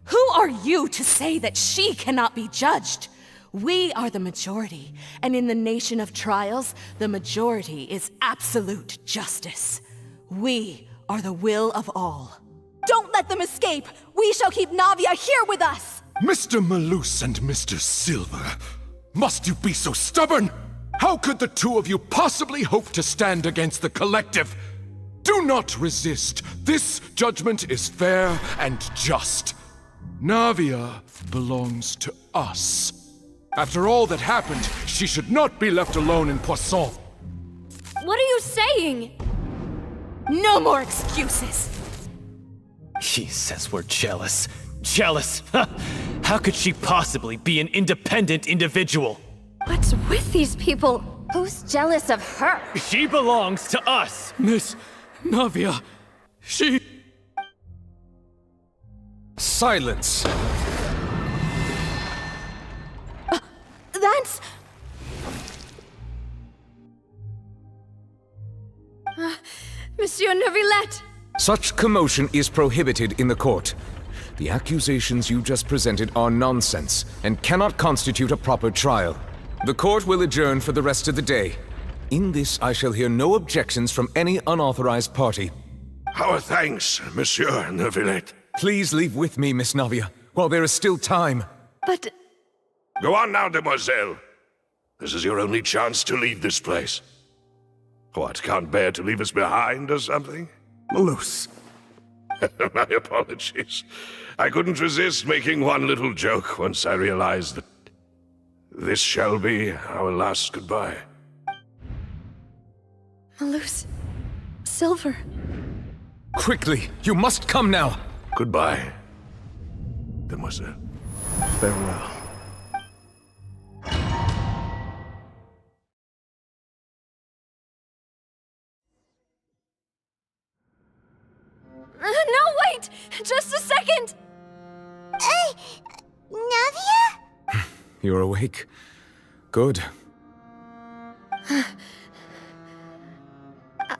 Who are you to say that she cannot be judged? We are the majority, and in the nation of trials, the majority is absolute justice. We are the will of all. Don't let them escape! We shall keep Navia here with us! Mr. Malus and Mr. Silver, must you be so stubborn? How could the two of you possibly hope to stand against the collective? Do not resist. This judgment is fair and just. Navia belongs to us. After all that happened, she should not be left alone in Poisson. What are you saying? No more excuses! She says we're jealous. Jealous? How could she possibly be an independent individual? What's with these people? Who's jealous of her? She belongs to us! Miss Navia, she... Silence! That's... Monsieur Neuvillette! Such commotion is prohibited in the court. The accusations you just presented are nonsense and cannot constitute a proper trial. The court will adjourn for the rest of the day. In this, I shall hear no objections from any unauthorized party. Our thanks, Monsieur Neuvillette. Please leave with me, Miss Navia, while there is still time. But... Go on now, Demoiselle. This is your only chance to leave this place. What, can't bear to leave us behind or something? Malus. My apologies. I couldn't resist making one little joke once I realized that this shall be our last goodbye. Malus... Silver... Quickly, you must come now! Goodbye, Demoiselle. Farewell. No, wait! Just a second! Navia? You're awake. Good.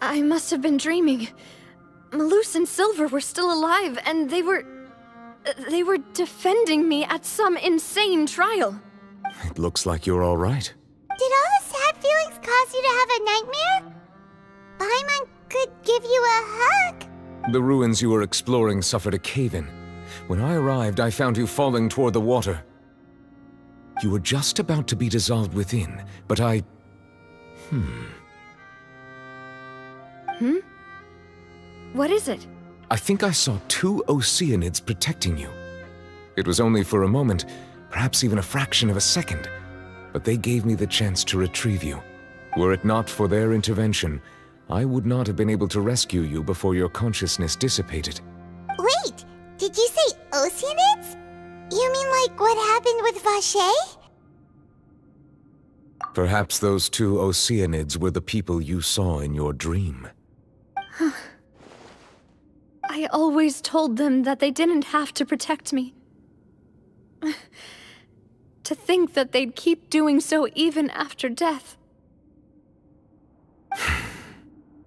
I must have been dreaming. Malus and Silver were still alive, and they were defending me at some insane trial. It looks like you're all right. Did all the sad feelings cause you to have a nightmare? Paimon could give you a hug. The ruins you were exploring suffered a cave-in. When I arrived, I found you falling toward the water. You were just about to be dissolved within, but I... What is it? I think I saw 2 Oceanids protecting you. It was only for a moment, perhaps even a fraction of a second, but they gave me the chance to retrieve you. Were it not for their intervention, I would not have been able to rescue you before your consciousness dissipated. Wait, did you say Oceanids? You mean like what happened with Vache? Perhaps those 2 Oceanids were the people you saw in your dream. I always told them that they didn't have to protect me. To think that they'd keep doing so even after death.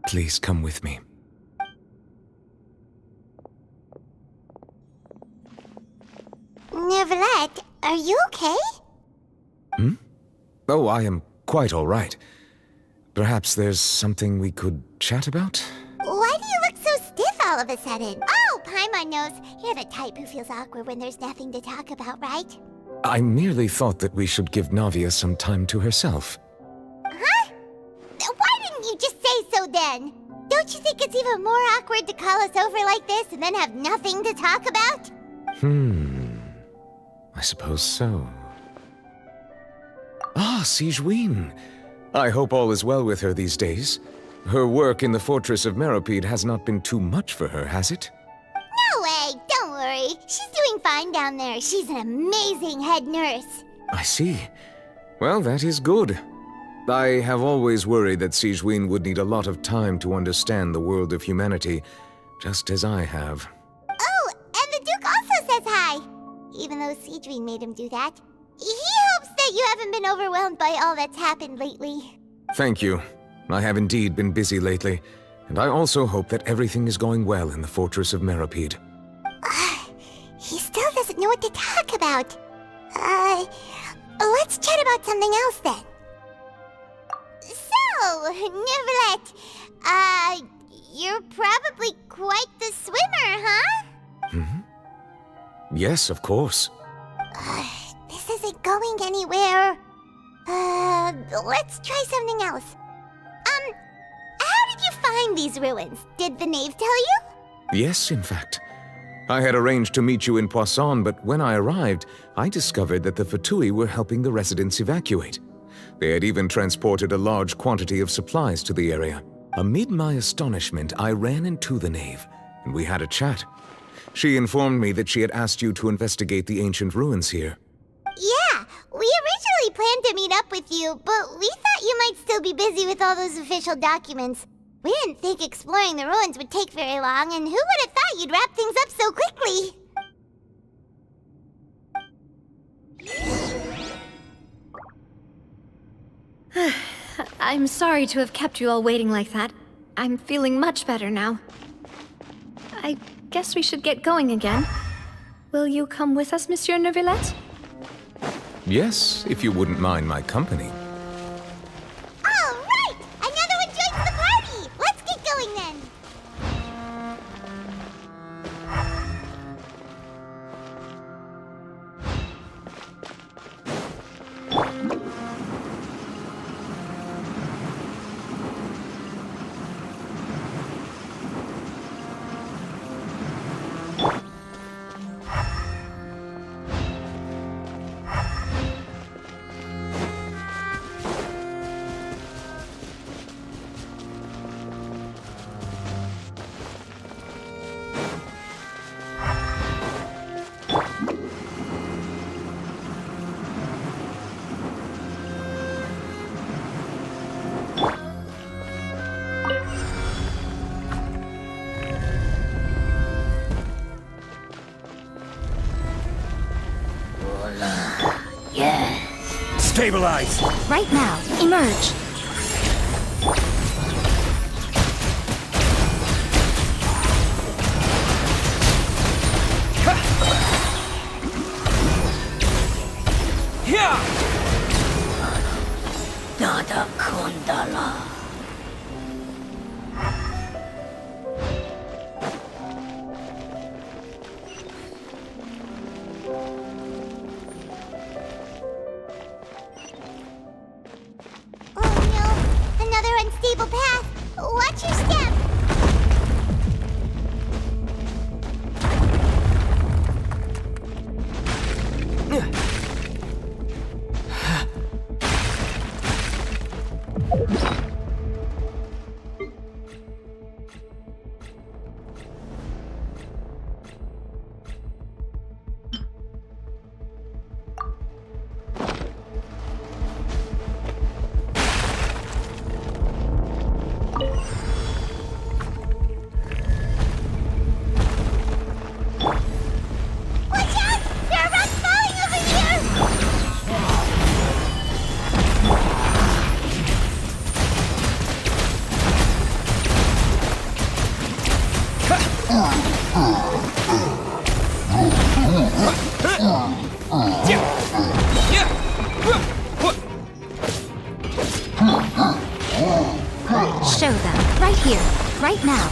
Please come with me. Neuvillette, are you okay? Oh, I am quite all right. Perhaps there's something we could chat about? Why do you look so stiff all of a sudden? Oh, Paimon knows. You're the type who feels awkward when there's nothing to talk about, right? I merely thought that we should give Navia some time to herself. Huh? Why didn't you just say so then? Don't you think it's even more awkward to call us over like this and then have nothing to talk about? I suppose so. Ah, Sigewinne. I hope all is well with her these days. Her work in the Fortress of Meropide has not been too much for her, has it? No way, don't worry. She's doing fine down there. She's an amazing head nurse. I see. Well, that is good. I have always worried that Sigewinne would need a lot of time to understand the world of humanity, just as I have. Oh, and the Duke also says hi. Even though Sigewinne made him do that. He hopes that you haven't been overwhelmed by all that's happened lately. Thank you. I have indeed been busy lately, and I also hope that everything is going well in the Fortress of Meropide. He still doesn't know what to talk about. Let's chat about something else then. So, Neuvillette, you're probably quite the swimmer, huh? Yes, of course. This isn't going anywhere. Let's try something else. How did you find these ruins? Did the knave tell you? Yes, in fact. I had arranged to meet you in Poisson, but when I arrived, I discovered that the Fatui were helping the residents evacuate. They had even transported a large quantity of supplies to the area. Amid my astonishment, I ran into the knave, and we had a chat. She informed me that she had asked you to investigate the ancient ruins here. Yeah, we originally planned to meet up with you, but we thought you might still be busy with all those official documents. We didn't think exploring the ruins would take very long, and who would have thought you'd wrap things up so quickly? I'm sorry to have kept you all waiting like that. I'm feeling much better now. I guess we should get going again. Will you come with us, Monsieur Neuvillette? Yes, if you wouldn't mind my company. All right! Another one joins the party! Let's get going then! Stabilize! Right now, emerge. Nada Kundala. Oh no, another unstable path. Watch your step. Show them. Right here. Right now.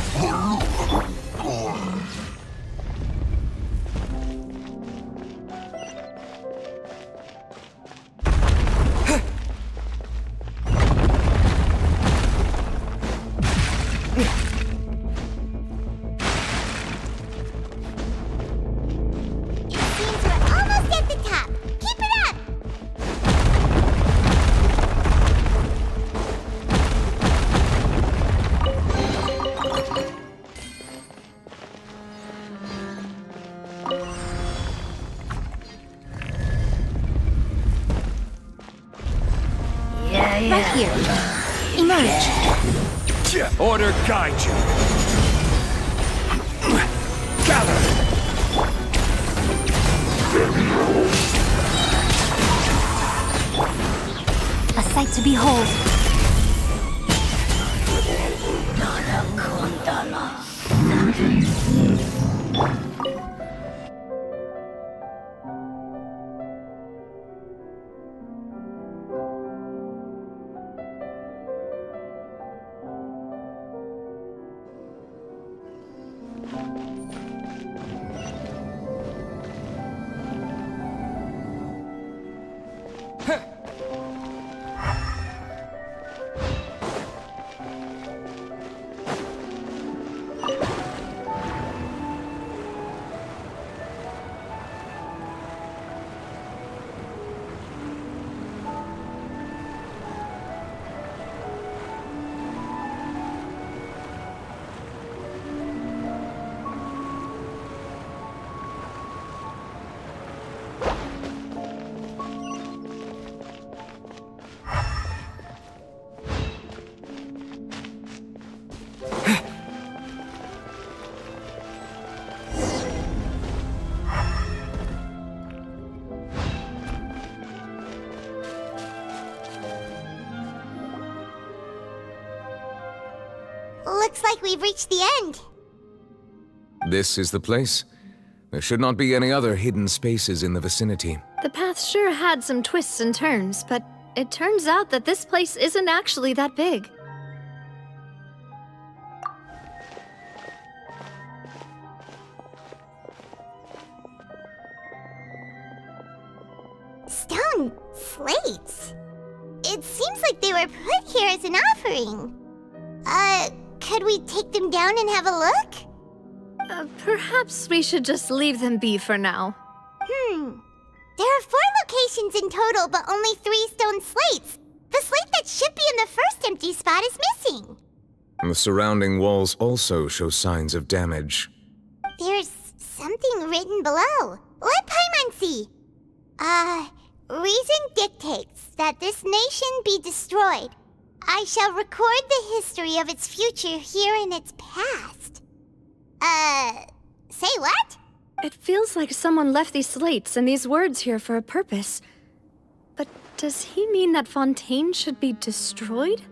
Right here. Emerge. Order guide you. Gather. A sight to behold. Looks like we've reached the end. This is the place? There should not be any other hidden spaces in the vicinity. The path sure had some twists and turns, but it turns out that this place isn't actually that big. Stone slates. It seems like they were put here as an offering. Could we take them down and have a look? Perhaps we should just leave them be for now. There are 4 locations in total, but only 3 stone slates. The slate that should be in the first empty spot is missing. The surrounding walls also show signs of damage. There's something written below. Let Paimon see. Reason dictates that this nation be destroyed. I shall record the history of its future here in its past. Say what? It feels like someone left these slates and these words here for a purpose. But does he mean that Fontaine should be destroyed?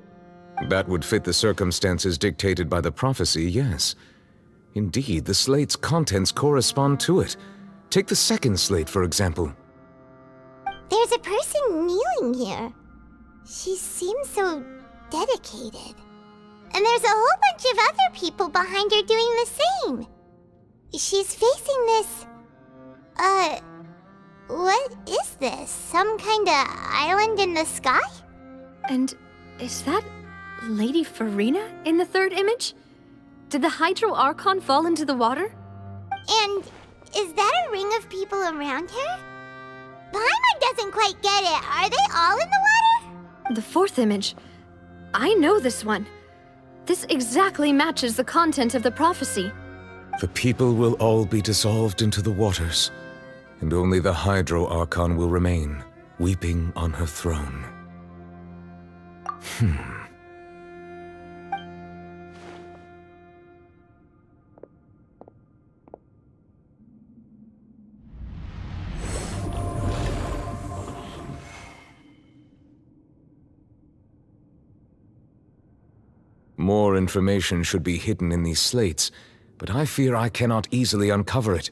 That would fit the circumstances dictated by the prophecy, yes. Indeed, the slate's contents correspond to it. Take the second slate, for example. There's a person kneeling here. She seems so dedicated. And there's a whole bunch of other people behind her doing the same. She's facing this... what is this? Some kind of island in the sky? And is that Lady Farina in the third image? Did the Hydro Archon fall into the water? And is that a ring of people around her? Paimon doesn't quite get it. Are they all in the water? The fourth image. I know this one. This exactly matches the content of the prophecy. The people will all be dissolved into the waters, and only the Hydro Archon will remain, weeping on her throne. More information should be hidden in these slates, but I fear I cannot easily uncover it,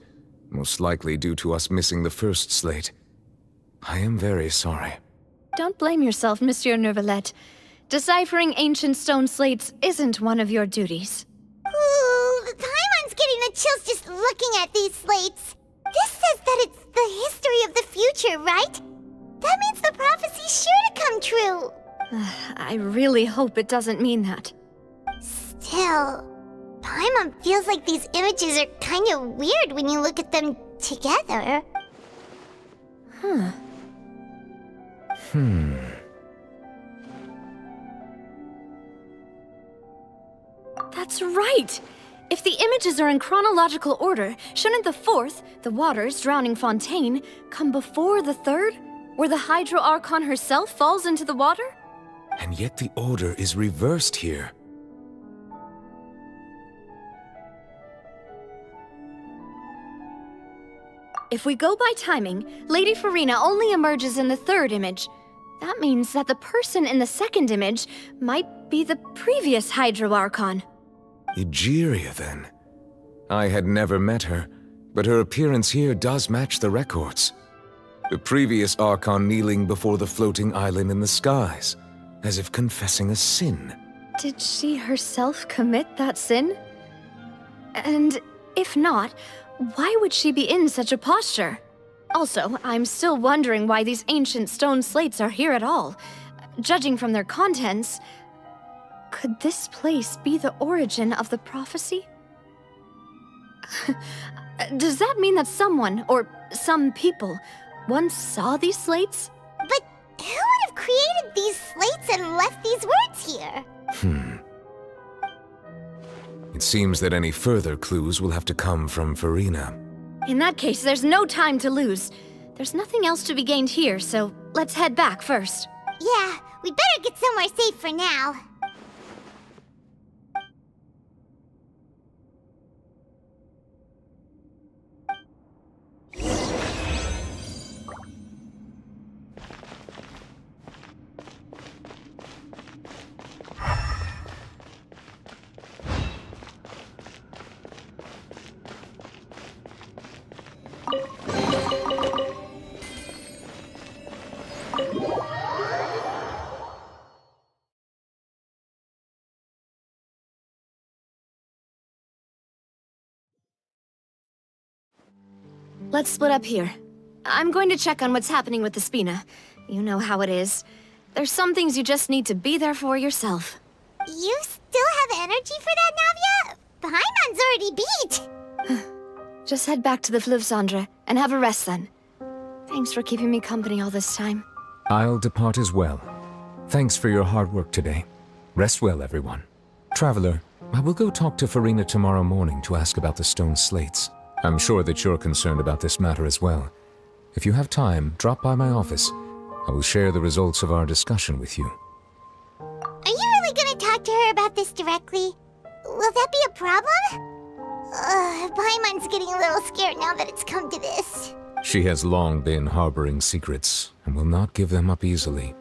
most likely due to us missing the first slate. I am very sorry. Don't blame yourself, Monsieur Neuvillette. Deciphering ancient stone slates isn't one of your duties. Ooh, Paimon's getting the chills just looking at these slates. This says that it's the history of the future, right? That means the prophecy's sure to come true. I really hope it doesn't mean that. Still, Paimon feels like these images are kind of weird when you look at them together. Huh. That's right! If the images are in chronological order, shouldn't the fourth, the water's drowning fontaine, come before the third, where the Hydro Archon herself falls into the water? And yet the order is reversed here. If we go by timing, Lady Farina only emerges in the third image. That means that the person in the second image might be the previous Hydro Archon. Egeria, then. I had never met her, but her appearance here does match the records. The previous Archon kneeling before the floating island in the skies, as if confessing a sin. Did she herself commit that sin? And if not, why would she be in such a posture? Also, I'm still wondering why these ancient stone slates are here at all. Judging from their contents, could this place be the origin of the prophecy? Does that mean that someone, or some people, once saw these slates? But who would have created these slates and left these words here? It seems that any further clues will have to come from Farina. In that case, there's no time to lose. There's nothing else to be gained here, so let's head back first. Yeah, we better get somewhere safe for now. Let's split up here. I'm going to check on what's happening with the Spina. You know how it is. There's some things you just need to be there for yourself. You still have energy for that, Navia? Paimon's already beat. Just head back to the Fleuve Cendre and have a rest then. Thanks for keeping me company all this time. I'll depart as well. Thanks for your hard work today. Rest well, everyone. Traveler, I will go talk to Farina tomorrow morning to ask about the stone slates. I'm sure that you're concerned about this matter as well. If you have time, drop by my office. I will share the results of our discussion with you. Are you really gonna talk to her about this directly? Will that be a problem? Paimon's getting a little scared now that it's come to this. She has long been harboring secrets, and will not give them up easily,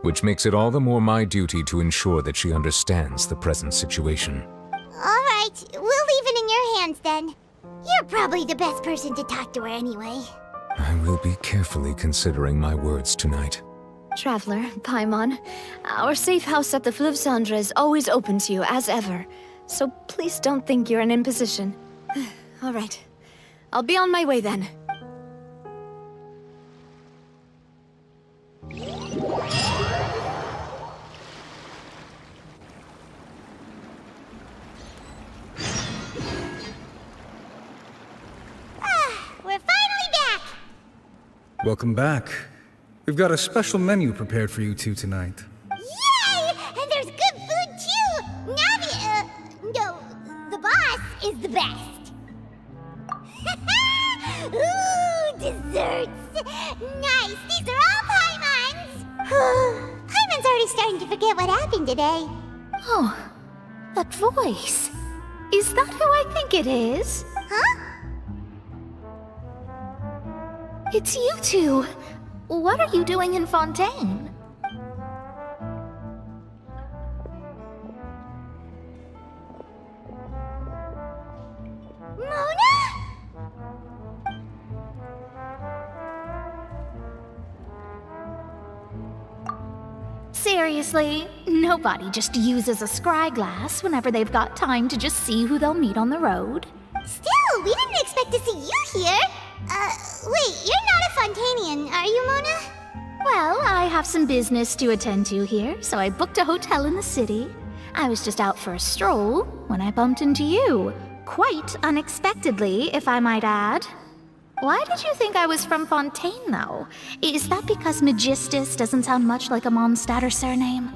which makes it all the more my duty to ensure that she understands the present situation. Alright, we'll leave it in your hands then. You're probably the best person to talk to her anyway. I will be carefully considering my words tonight. Traveler, Paimon, our safe house at the Fleuve Cendre is always open to you as ever, so please don't think you're an imposition. All right, I'll be on my way then. We're finally back! Welcome back. We've got a special menu prepared for you two tonight. Yay! And there's good food too! Navi, no, the boss is the best. Ooh, desserts! Nice! These are all Paimon's! Paimon's already starting to forget what happened today. Oh, that voice. Is that who I think it is? Huh? It's you two. What are you doing in Fontaine? Mona? Seriously, nobody just uses a scry glass whenever they've got time to just see who they'll meet on the road. Still, we didn't expect to see you here. Wait, you're not a Fontanian, are you, Mona? Well, I have some business to attend to here, so I booked a hotel in the city. I was just out for a stroll when I bumped into you. Quite unexpectedly, if I might add. Why did you think I was from Fontaine, though? Is that because Magistus doesn't sound much like a Mondstadter surname?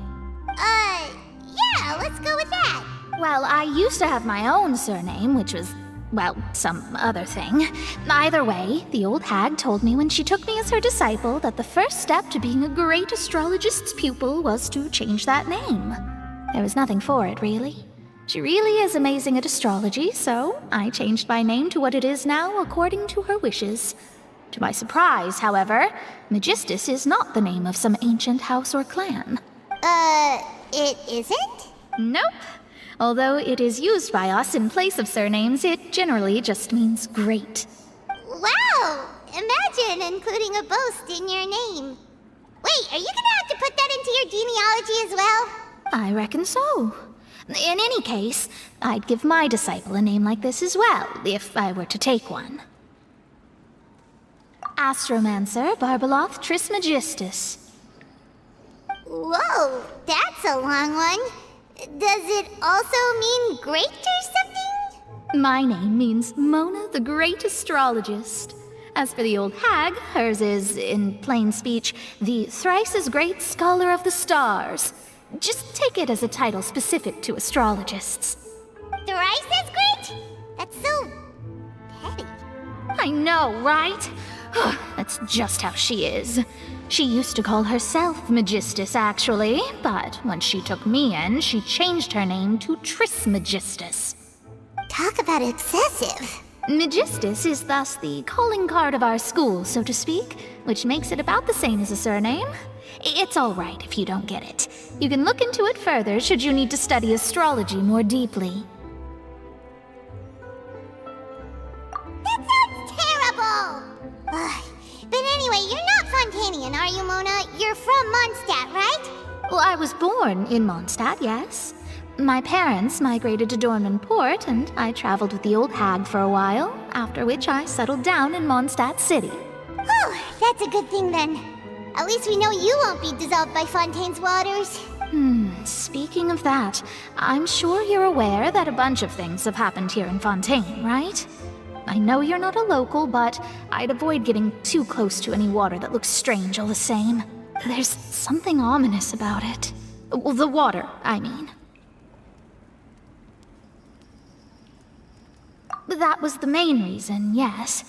Yeah, let's go with that. Well, I used to have my own surname, which was, well, some other thing. Either way, the old hag told me when she took me as her disciple that the first step to being a great astrologist's pupil was to change that name. There was nothing for it, really. She really is amazing at astrology, so I changed my name to what it is now according to her wishes. To my surprise, however, Magistus is not the name of some ancient house or clan. It isn't? Nope. Although it is used by us in place of surnames, it generally just means great. Wow! Imagine including a boast in your name. Wait, are you gonna have to put that into your genealogy as well? I reckon so. In any case, I'd give my disciple a name like this as well, if I were to take one. Astromancer Barbeloth Trismegistus. Whoa, that's a long one. Does it also mean great or something? My name means Mona the Great Astrologist. As for the old hag, hers is, in plain speech, the thrice as great Scholar of the Stars. Just take it as a title specific to astrologists. Thrice as great? That's so petty. I know, right? That's just how she is. She used to call herself Magistus, actually, but when she took me in, she changed her name to Trismegistus. Talk about excessive. Magistus is thus the calling card of our school, so to speak, which makes it about the same as a surname. It's all right if you don't get it. You can look into it further should you need to study astrology more deeply. That sounds terrible! But anyway, you're not Fontanian, are you, Mona? You're from Mondstadt, right? Well, I was born in Mondstadt, yes. My parents migrated to Dornman Port, and I traveled with the old hag for a while, after which I settled down in Mondstadt City. Oh, that's a good thing then. At least we know you won't be dissolved by Fontaine's waters. Speaking of that, I'm sure you're aware that a bunch of things have happened here in Fontaine, right? I know you're not a local, but I'd avoid getting too close to any water that looks strange all the same. There's something ominous about it. Well, the water, I mean. That was the main reason, yes.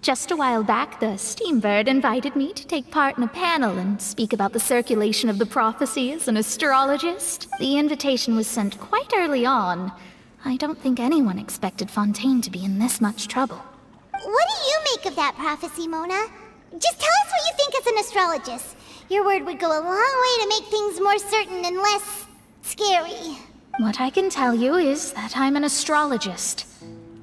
Just a while back, the Steambird invited me to take part in a panel and speak about the circulation of the prophecy as an astrologist. The invitation was sent quite early on. I don't think anyone expected Fontaine to be in this much trouble. What do you make of that prophecy, Mona? Just tell us what you think as an astrologist. Your word would go a long way to make things more certain and less scary. What I can tell you is that I'm an astrologist,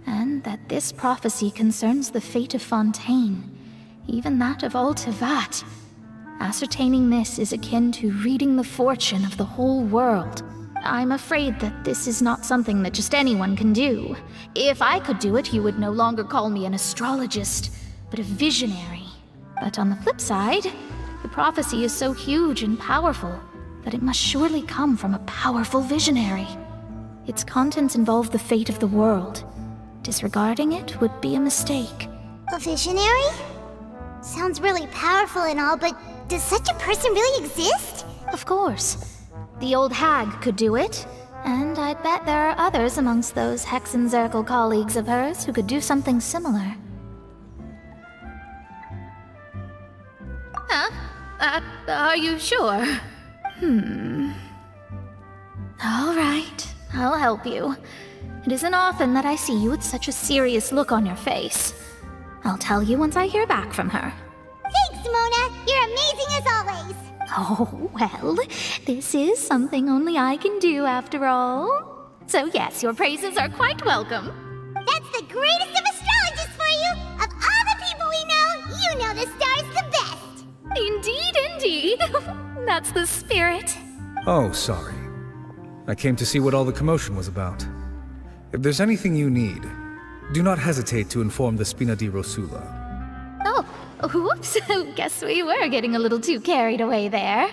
and that this prophecy concerns the fate of Fontaine, even that of all Tevat. Ascertaining this is akin to reading the fortune of the whole world. I'm afraid that this is not something that just anyone can do. If I could do it, you would no longer call me an astrologist, but a visionary. But on the flip side, the prophecy is so huge and powerful that it must surely come from a powerful visionary. Its contents involve the fate of the world. Disregarding it would be a mistake. A visionary? Sounds really powerful and all, but does such a person really exist? Of course. The old hag could do it, and I'd bet there are others amongst those Hexenzirkel colleagues of hers who could do something similar. Are you sure? All right, I'll help you. It isn't often that I see you with such a serious look on your face. I'll tell you once I hear back from her. Thanks, Mona! You're amazing as always! Oh, well, this is something only I can do after all. So yes, your praises are quite welcome. That's the greatest of astrologists for you! Of all the people we know, you know the stars the best! Indeed, indeed. That's the spirit. Oh, sorry. I came to see what all the commotion was about. If there's anything you need, do not hesitate to inform the Spina di Rosula. Oh, whoops. Guess we were getting a little too carried away there.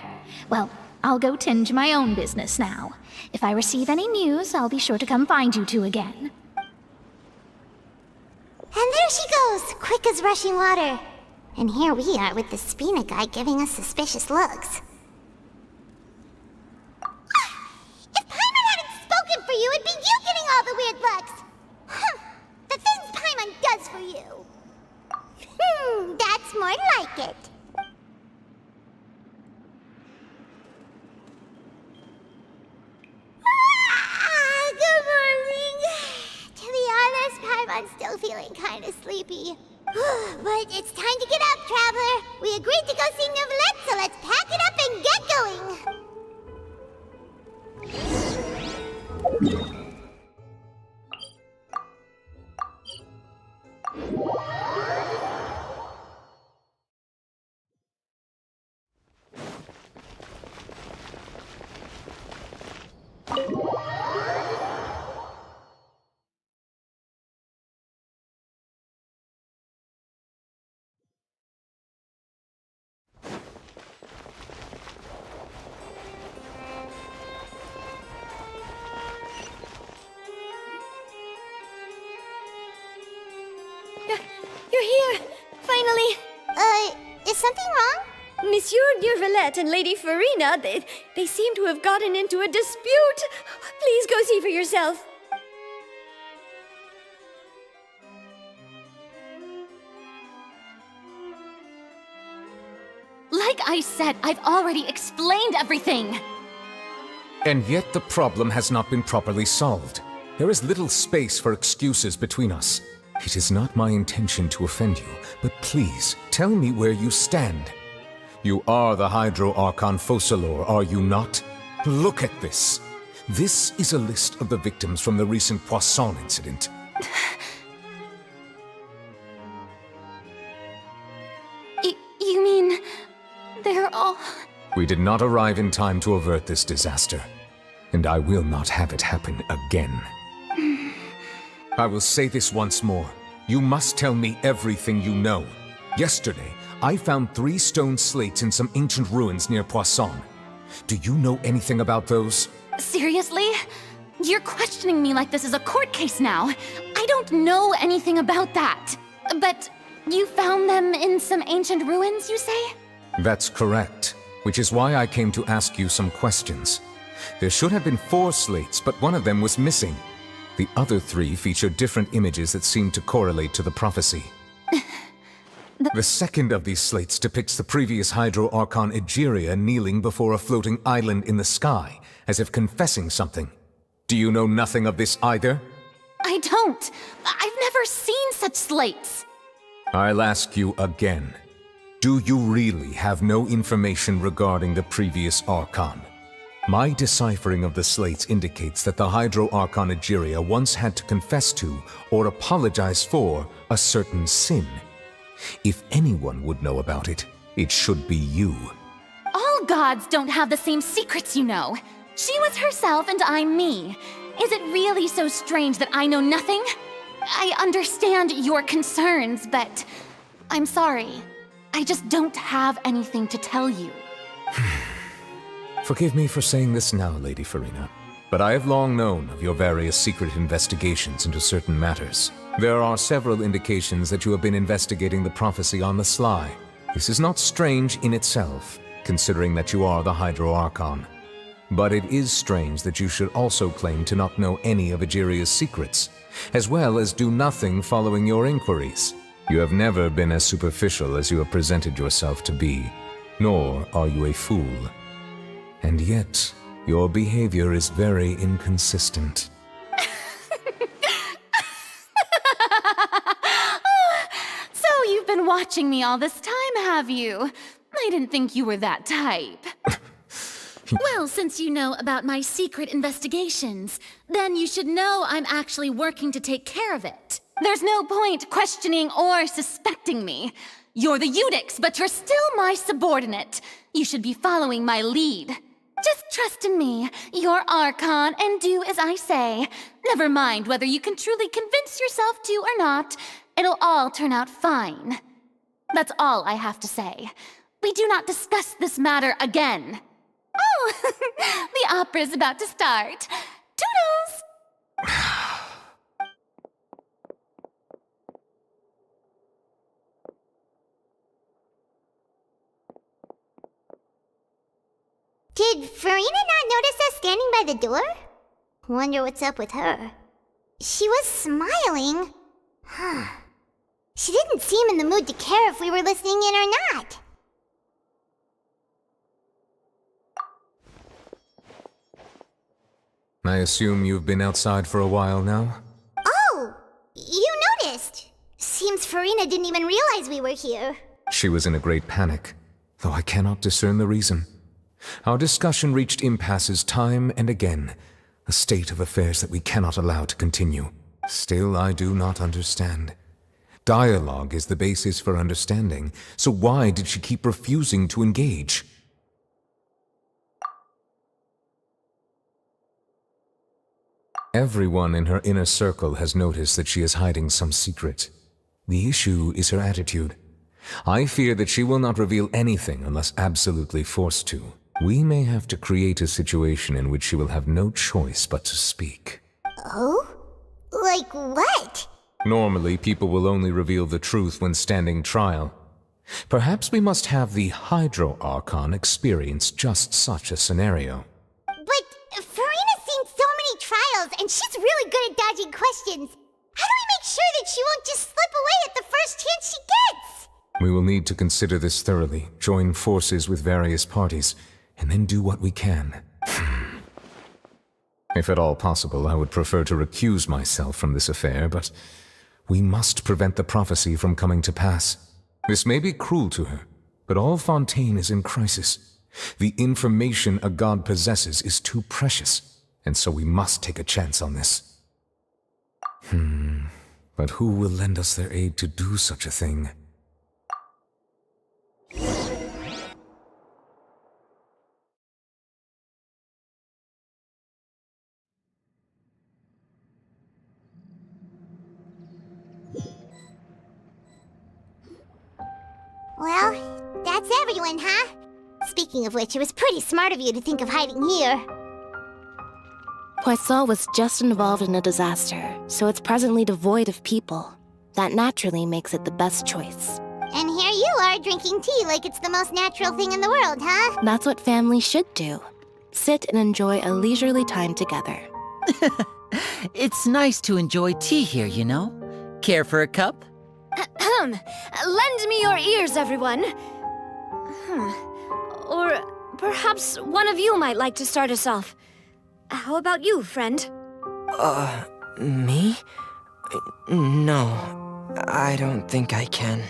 Well, I'll go tend to my own business now. If I receive any news, I'll be sure to come find you two again. And there she goes, quick as rushing water. And here we are with the Spina guy giving us suspicious looks. If Paimon hadn't spoken for you, it'd be you getting all the weird looks. The things Paimon does for you. That's more like it. Good morning. To be honest, Paimon's still feeling kind of sleepy. But it's time to get up, Traveler. We agreed to go see Neuvillette, so let's pack it up and get going. You're here! Finally! Is something wrong? Monsieur Neuvillette and Lady Farina, they seem to have gotten into a dispute. Please go see for yourself. Like I said, I've already explained everything! And yet the problem has not been properly solved. There is little space for excuses between us. It is not my intention to offend you, but please, tell me where you stand. You are the Hydro Archon Focalor, are you not? Look at this. This is a list of the victims from the recent Poisson incident. You mean... they're all... We did not arrive in time to avert this disaster, and I will not have it happen again. I will say this once more. You must tell me everything you know. Yesterday, I found 3 stone slates in some ancient ruins near Poisson. Do you know anything about those? Seriously? You're questioning me like this is a court case now. I don't know anything about that. But you found them in some ancient ruins, you say? That's correct, which is why I came to ask you some questions. There should have been 4 slates, but one of them was missing. The other 3 feature different images that seem to correlate to the prophecy. The second of these slates depicts the previous Hydro Archon Egeria kneeling before a floating island in the sky, as if confessing something. Do you know nothing of this either? I don't. I've never seen such slates. I'll ask you again. Do you really have no information regarding the previous Archon? My deciphering of the slates indicates that the Hydro Archon Egeria once had to confess to, or apologize for, a certain sin. If anyone would know about it, it should be you. All gods don't have the same secrets, you know. She was herself and I'm me. Is it really so strange that I know nothing? I understand your concerns, but I'm sorry. I just don't have anything to tell you. Forgive me for saying this now, Lady Farina, but I have long known of your various secret investigations into certain matters. There are several indications that you have been investigating the prophecy on the sly. This is not strange in itself, considering that you are the Hydro Archon. But it is strange that you should also claim to not know any of Egeria's secrets, as well as do nothing following your inquiries. You have never been as superficial as you have presented yourself to be, nor are you a fool. And yet, your behavior is very inconsistent. So you've been watching me all this time, have you? I didn't think you were that type. Well, since you know about my secret investigations, then you should know I'm actually working to take care of it. There's no point questioning or suspecting me. You're the Eudex, but you're still my subordinate. You should be following my lead. Just trust in me, you're Archon, and do as I say. Never mind whether you can truly convince yourself to or not. It'll all turn out fine. That's all I have to say. We do not discuss this matter again. Oh, the opera's about to start. Toodles! Did Farina not notice us standing by the door? Wonder what's up with her. She was smiling. Huh. She didn't seem in the mood to care if we were listening in or not. I assume you've been outside for a while now? Oh! You noticed! Seems Farina didn't even realize we were here. She was in a great panic, though I cannot discern the reason. Our discussion reached impasses time and again, a state of affairs that we cannot allow to continue. Still, I do not understand. Dialogue is the basis for understanding, so why did she keep refusing to engage? Everyone in her inner circle has noticed that she is hiding some secret. The issue is her attitude. I fear that she will not reveal anything unless absolutely forced to. We may have to create a situation in which she will have no choice but to speak. Oh? Like what? Normally, people will only reveal the truth when standing trial. Perhaps we must have the Hydro Archon experience just such a scenario. But Farina's seen so many trials, and she's really good at dodging questions. How do we make sure that she won't just slip away at the first chance she gets? We will need to consider this thoroughly, join forces with various parties, and then do what we can. If at all possible, I would prefer to recuse myself from this affair, but we must prevent the prophecy from coming to pass. This may be cruel to her, but all Fontaine is in crisis. The information a god possesses is too precious, and so we must take a chance on this. But who will lend us their aid to do such a thing? Well, that's everyone, huh? Speaking of which, it was pretty smart of you to think of hiding here. Poisson was just involved in a disaster, so it's presently devoid of people. That naturally makes it the best choice. And here you are drinking tea like it's the most natural thing in the world, huh? That's what family should do. Sit and enjoy a leisurely time together. It's nice to enjoy tea here, you know? Care for a cup? Lend me your ears, everyone. Or perhaps one of you might like to start us off. How about you, friend? Me? No, I don't think I can.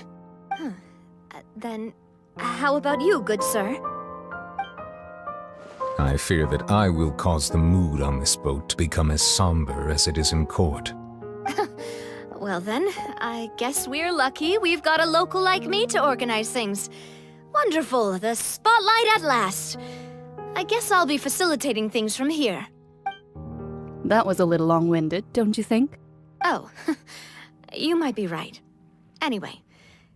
Then, how about you, good sir? I fear that I will cause the mood on this boat to become as somber as it is in court. Well then, I guess we're lucky we've got a local like me to organize things. Wonderful, the spotlight at last. I guess I'll be facilitating things from here. That was a little long-winded, don't you think? Oh, you might be right. Anyway,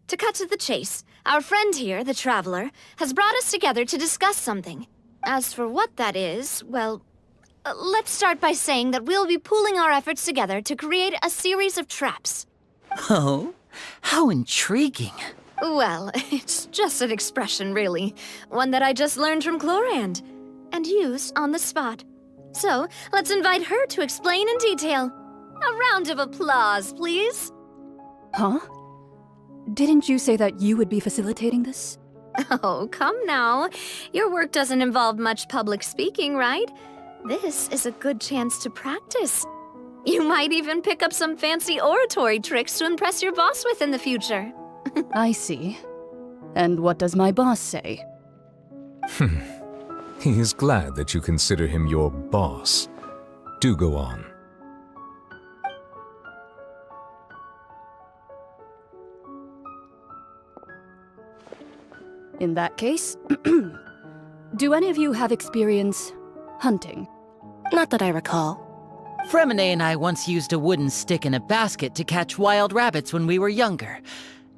to cut to the chase, our friend here, the Traveler, has brought us together to discuss something. As for what that is, well, let's start by saying that we'll be pooling our efforts together to create a series of traps. Oh, how intriguing. Well, it's just an expression, really. One that I just learned from Chlorand, and used on the spot. So, let's invite her to explain in detail. A round of applause, please. Huh? Didn't you say that you would be facilitating this? Oh, come now. Your work doesn't involve much public speaking, right? This is a good chance to practice. You might even pick up some fancy oratory tricks to impress your boss with in the future. I see. And what does my boss say? He is glad that you consider him your boss. Do go on. In that case, do any of you have experience hunting? Not that I recall. Fremine and I once used a wooden stick in a basket to catch wild rabbits when we were younger.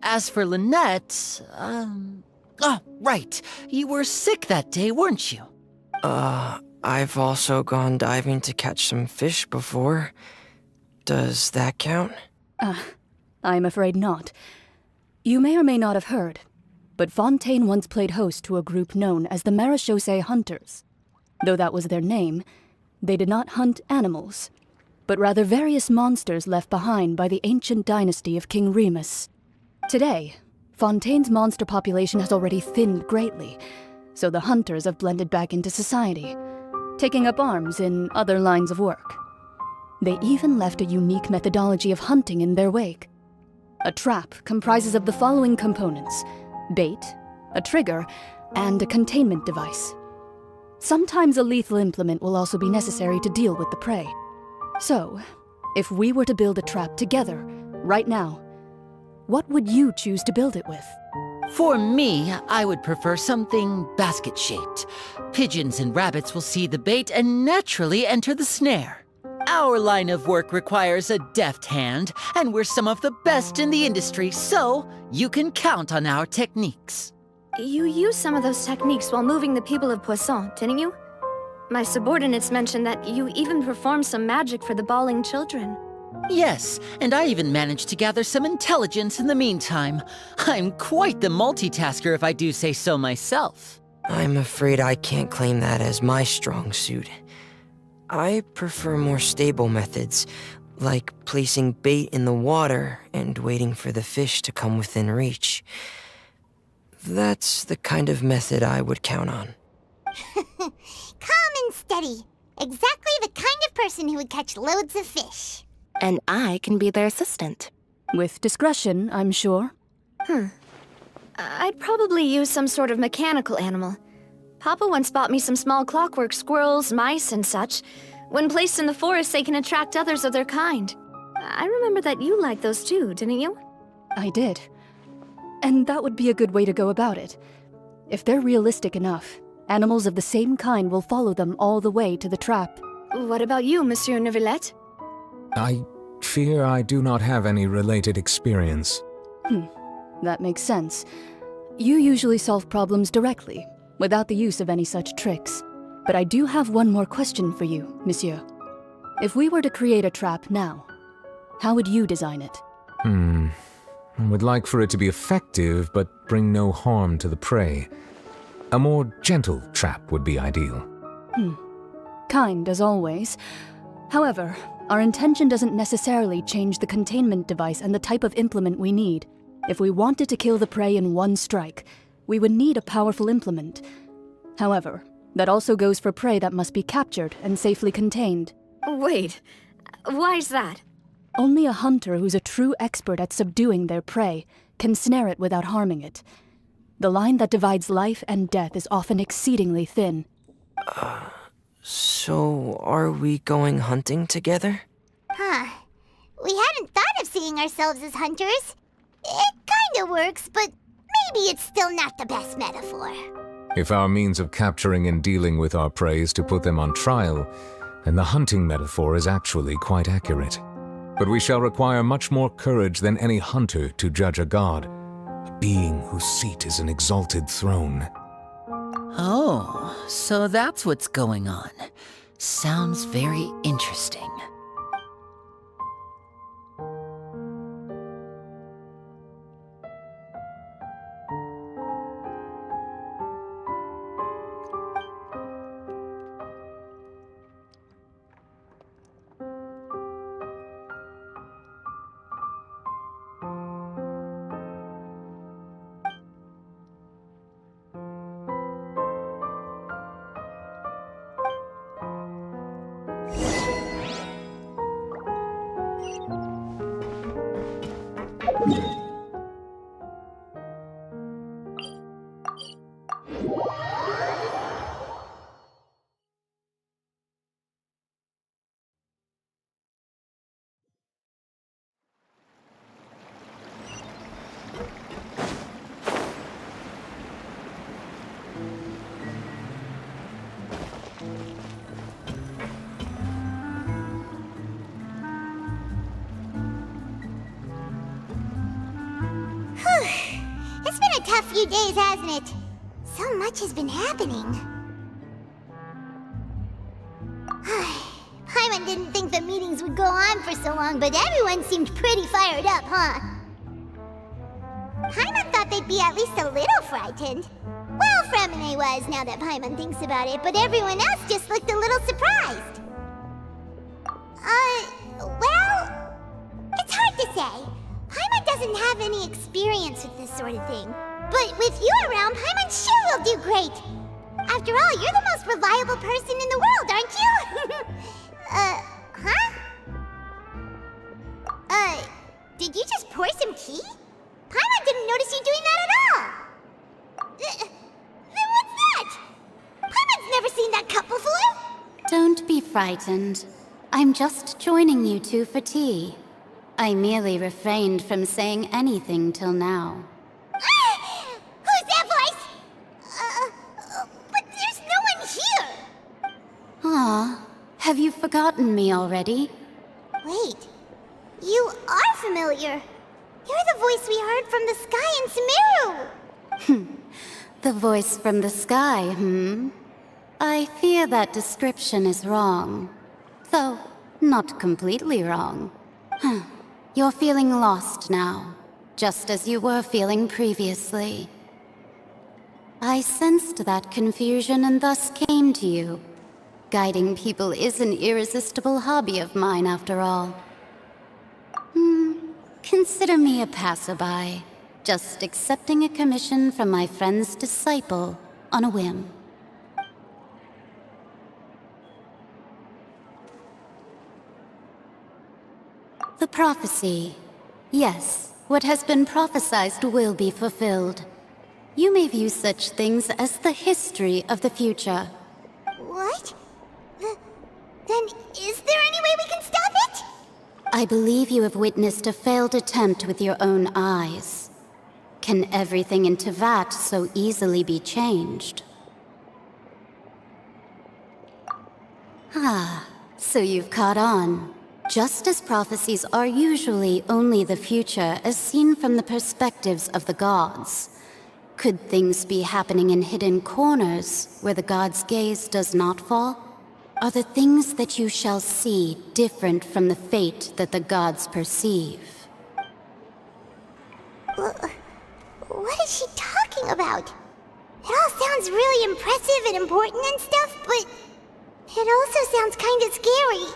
As for Lynette, oh, right. You were sick that day, weren't you? I've also gone diving to catch some fish before. Does that count? I'm afraid not. You may or may not have heard, but Fontaine once played host to a group known as the Marechaussee Hunters. Though that was their name, they did not hunt animals, but rather various monsters left behind by the ancient dynasty of King Remus. Today, Fontaine's monster population has already thinned greatly, so the hunters have blended back into society, taking up arms in other lines of work. They even left a unique methodology of hunting in their wake. A trap comprises of the following components: bait, a trigger, and a containment device. Sometimes a lethal implement will also be necessary to deal with the prey. So, if we were to build a trap together, right now, what would you choose to build it with? For me, I would prefer something basket-shaped. Pigeons and rabbits will see the bait and naturally enter the snare. Our line of work requires a deft hand, and we're some of the best in the industry, so you can count on our techniques. You used some of those techniques while moving the people of Poisson, didn't you? My subordinates mentioned that you even performed some magic for the bawling children. Yes, and I even managed to gather some intelligence in the meantime. I'm quite the multitasker if I do say so myself. I'm afraid I can't claim that as my strong suit. I prefer more stable methods, like placing bait in the water and waiting for the fish to come within reach. That's the kind of method I would count on. Calm and steady. Exactly the kind of person who would catch loads of fish. And I can be their assistant. With discretion, I'm sure. I'd probably use some sort of mechanical animal. Papa once bought me some small clockwork squirrels, mice, and such. When placed in the forest, they can attract others of their kind. I remember that you liked those too, didn't you? I did. And that would be a good way to go about it. If they're realistic enough, animals of the same kind will follow them all the way to the trap. What about you, Monsieur Neuvillette? I fear I do not have any related experience. That makes sense. You usually solve problems directly, without the use of any such tricks. But I do have one more question for you, monsieur. If we were to create a trap now, how would you design it? I would like for it to be effective, but bring no harm to the prey. A more gentle trap would be ideal. Kind, as always. However, our intention doesn't necessarily change the containment device and the type of implement we need. If we wanted to kill the prey in one strike, we would need a powerful implement. However, that also goes for prey that must be captured and safely contained. Wait, why's that? Only a hunter who's a true expert at subduing their prey can snare it without harming it. The line that divides life and death is often exceedingly thin. So are we going hunting together? We hadn't thought of seeing ourselves as hunters. It kinda works, but maybe it's still not the best metaphor. If our means of capturing and dealing with our prey is to put them on trial, then the hunting metaphor is actually quite accurate. But we shall require much more courage than any hunter to judge a god, a being whose seat is an exalted throne. Oh, so that's what's going on. Sounds very interesting. few days, hasn't it? So much has bin happening. Paimon didn't think the meetings would go on for so long, but everyone seemed pretty fired up, huh? Paimon thought they'd be at least a little frightened. Well, Fremine was, now that Paimon thinks about it, but everyone else just looked a little surprised. Well, it's hard to say. Paimon doesn't have any experience with this sort of thing. But with you around, Paimon sure will do great. After all, you're the most reliable person in the world, aren't you? Did you just pour some tea? Paimon didn't notice you doing that at all. Then what's that? Paimon's never seen that cup before. Don't be frightened. I'm just joining you two for tea. I merely refrained from saying anything till now. Who's that voice? But there's no one here. Ah, have you forgotten me already? Wait, you are familiar. You're the voice we heard from the sky in Sumeru. The voice from the sky, I fear that description is wrong. Though, not completely wrong. You're feeling lost now, just as you were feeling previously. I sensed that confusion and thus came to you. Guiding people is an irresistible hobby of mine, after all. Consider me a passerby, just accepting a commission from my friend's disciple on a whim. The prophecy. Yes, what has been prophesied will be fulfilled. You may view such things as the history of the future. What? Then is there any way we can stop it? I believe you have witnessed a failed attempt with your own eyes. Can everything in Teyvat so easily be changed? Ah, so you've caught on. Just as prophecies are usually only the future as seen from the perspectives of the gods, could things be happening in hidden corners where the gods' gaze does not fall? Are the things that you shall see different from the fate that the gods perceive? What is she talking about? It all sounds really impressive and important and stuff, but it also sounds kind of scary.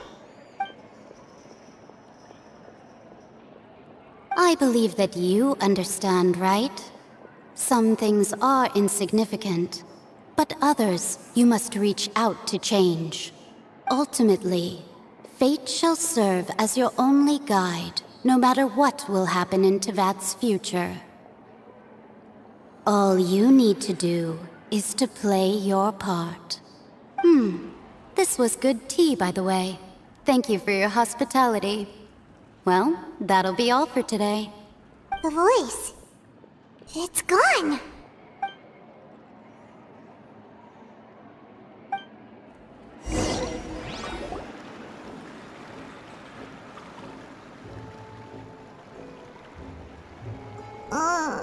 I believe that you understand, right? Some things are insignificant, but others you must reach out to change. Ultimately, fate shall serve as your only guide, no matter what will happen in Teyvat's future. All you need to do is to play your part. This was good tea, by the way. Thank you for your hospitality. Well, that'll be all for today. The voice. It's gone. What?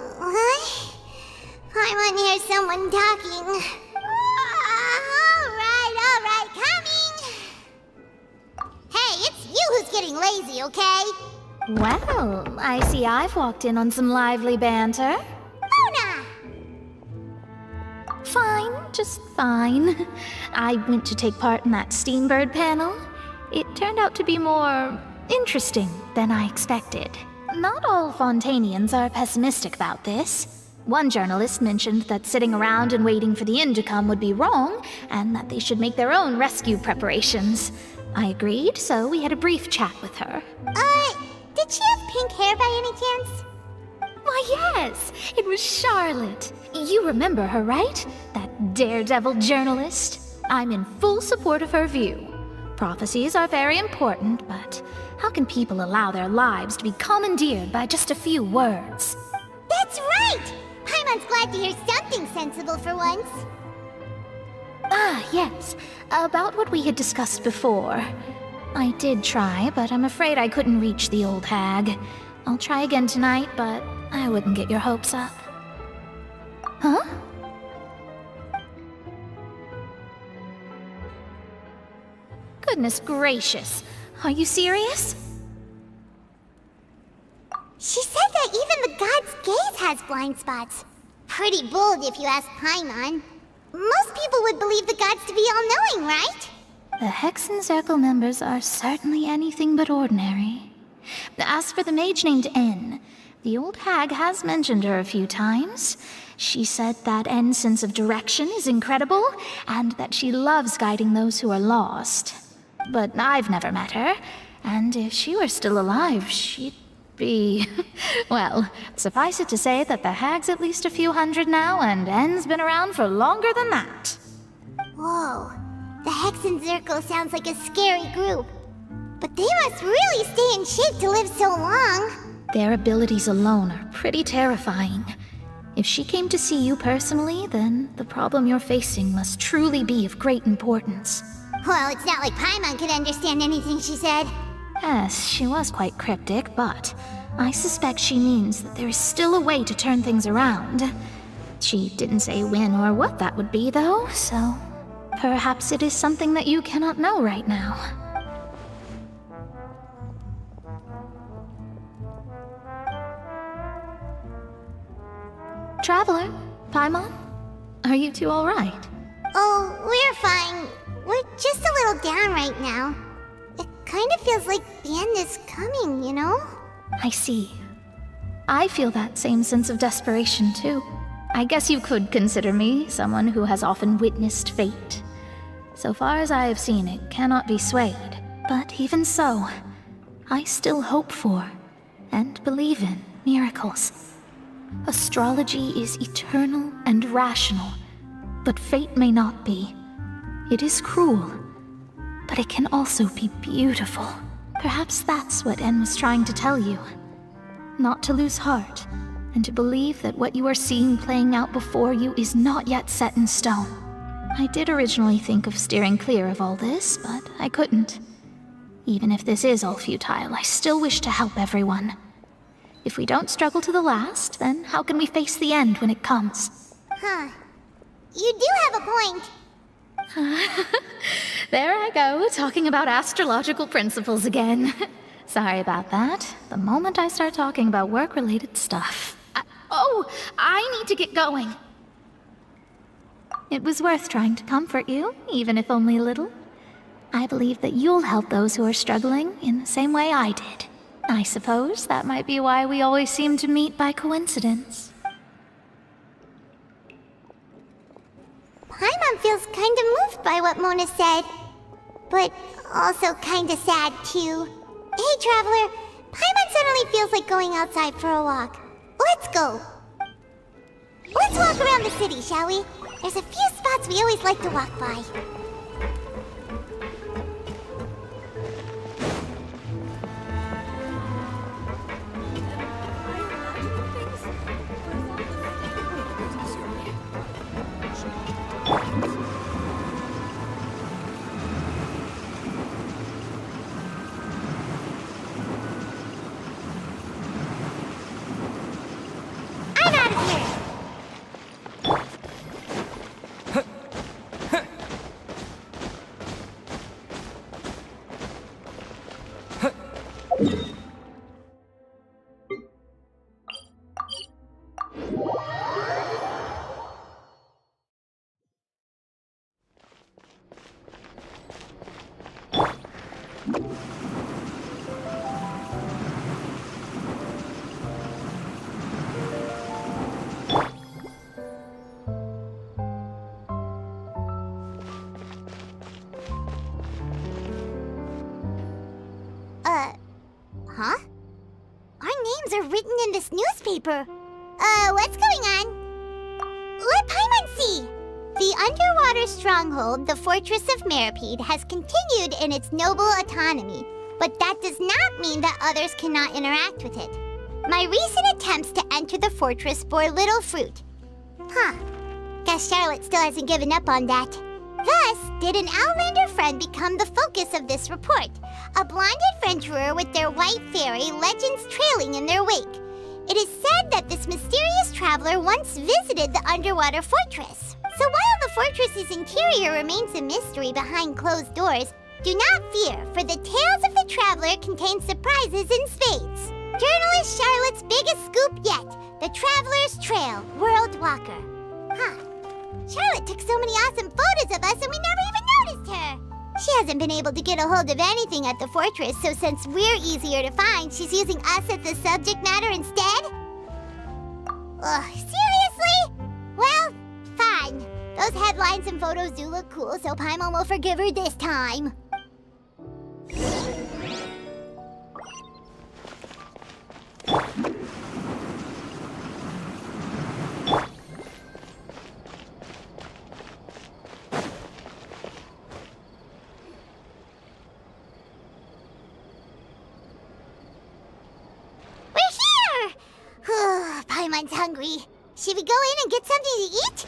I want to hear someone talking. All right, coming. Hey, it's you who's getting lazy, okay? Well, I see I've walked in on some lively banter. Mona! Fine, just fine. I went to take part in that Steambird panel. It turned out to be more interesting than I expected. Not all Fontainians are pessimistic about this. One journalist mentioned that sitting around and waiting for the end to come would be wrong, and that they should make their own rescue preparations. I agreed, so we had a brief chat with her. Did she have pink hair by any chance? Why, yes! It was Charlotte. You remember her, right? That daredevil journalist? I'm in full support of her view. Prophecies are very important, but how can people allow their lives to be commandeered by just a few words? That's right! Paimon's glad to hear something sensible for once. Ah, yes. About what we had discussed before. I did try, but I'm afraid I couldn't reach the old hag. I'll try again tonight, but I wouldn't get your hopes up. Huh? Goodness gracious. Are you serious? She said that even the god's gaze has blind spots. Pretty bold if you ask Paimon. Most people would believe the gods to be all-knowing, right? The Hexen Circle members are certainly anything but ordinary. As for the mage named N, the old hag has mentioned her a few times. She said that N's sense of direction is incredible, and that she loves guiding those who are lost. But I've never met her, and if she were still alive, she'd be... well, suffice it to say that the hag's at least a few hundred now, and N's been around for longer than that. Whoa, the Hexen Circle sounds like a scary group. But they must really stay in shape to live so long. Their abilities alone are pretty terrifying. If she came to see you personally, then the problem you're facing must truly be of great importance. Well, it's not like Paimon could understand anything she said. Yes, she was quite cryptic, but I suspect she means that there is still a way to turn things around. She didn't say when or what that would be, though, so perhaps it is something that you cannot know right now. Traveler, Paimon, are you two all right? Oh, we're fine. We're just a little down right now. It kind of feels like the end is coming, you know? I see. I feel that same sense of desperation, too. I guess you could consider me someone who has often witnessed fate. So far as I have seen, it cannot be swayed. But even so, I still hope for, and believe in, miracles. Astrology is eternal and rational, but fate may not be. It is cruel, but it can also be beautiful. Perhaps that's what En was trying to tell you. Not to lose heart, and to believe that what you are seeing playing out before you is not yet set in stone. I did originally think of steering clear of all this, but I couldn't. Even if this is all futile, I still wish to help everyone. If we don't struggle to the last, then how can we face the end when it comes? Huh. You do have a point. There I go, talking about astrological principles again. Sorry about that. The moment I start talking about work-related stuff... I need to get going. It was worth trying to comfort you, even if only a little. I believe that you'll help those who are struggling in the same way I did. I suppose that might be why we always seem to meet by coincidence. Paimon feels kind of moved by what Mona said. But also kind of sad, too. Hey, Traveler. Paimon suddenly feels like going outside for a walk. Let's go. Let's walk around the city, shall we? There's a few spots we always like to walk by. I'm out of here! Huh? Our names are written in this newspaper. What's going on? Let Paimon see! The underwater stronghold, the Fortress of Meripede, has continued in its noble autonomy, but that does not mean that others cannot interact with it. My recent attempts to enter the fortress bore little fruit. Huh. Guess Charlotte still hasn't given up on that. Thus, did an Outlander friend become the focus of this report, a blonde adventurer with their white fairy legends trailing in their wake. It is said that this mysterious traveler once visited the underwater fortress. So while the fortress's interior remains a mystery behind closed doors, do not fear, for the tales of the traveler contain surprises in spades. Journalist Charlotte's biggest scoop yet, the Traveler's Trail, World Walker. Huh. Charlotte took so many awesome photos of us and we never even noticed her. She hasn't been able to get a hold of anything at the fortress, so since we're easier to find, she's using us as the subject matter instead? Ugh, seriously? Well, fine. Those headlines and photos do look cool, so Paimon will forgive her this time. Paimon's hungry. Should we go in and get something to eat?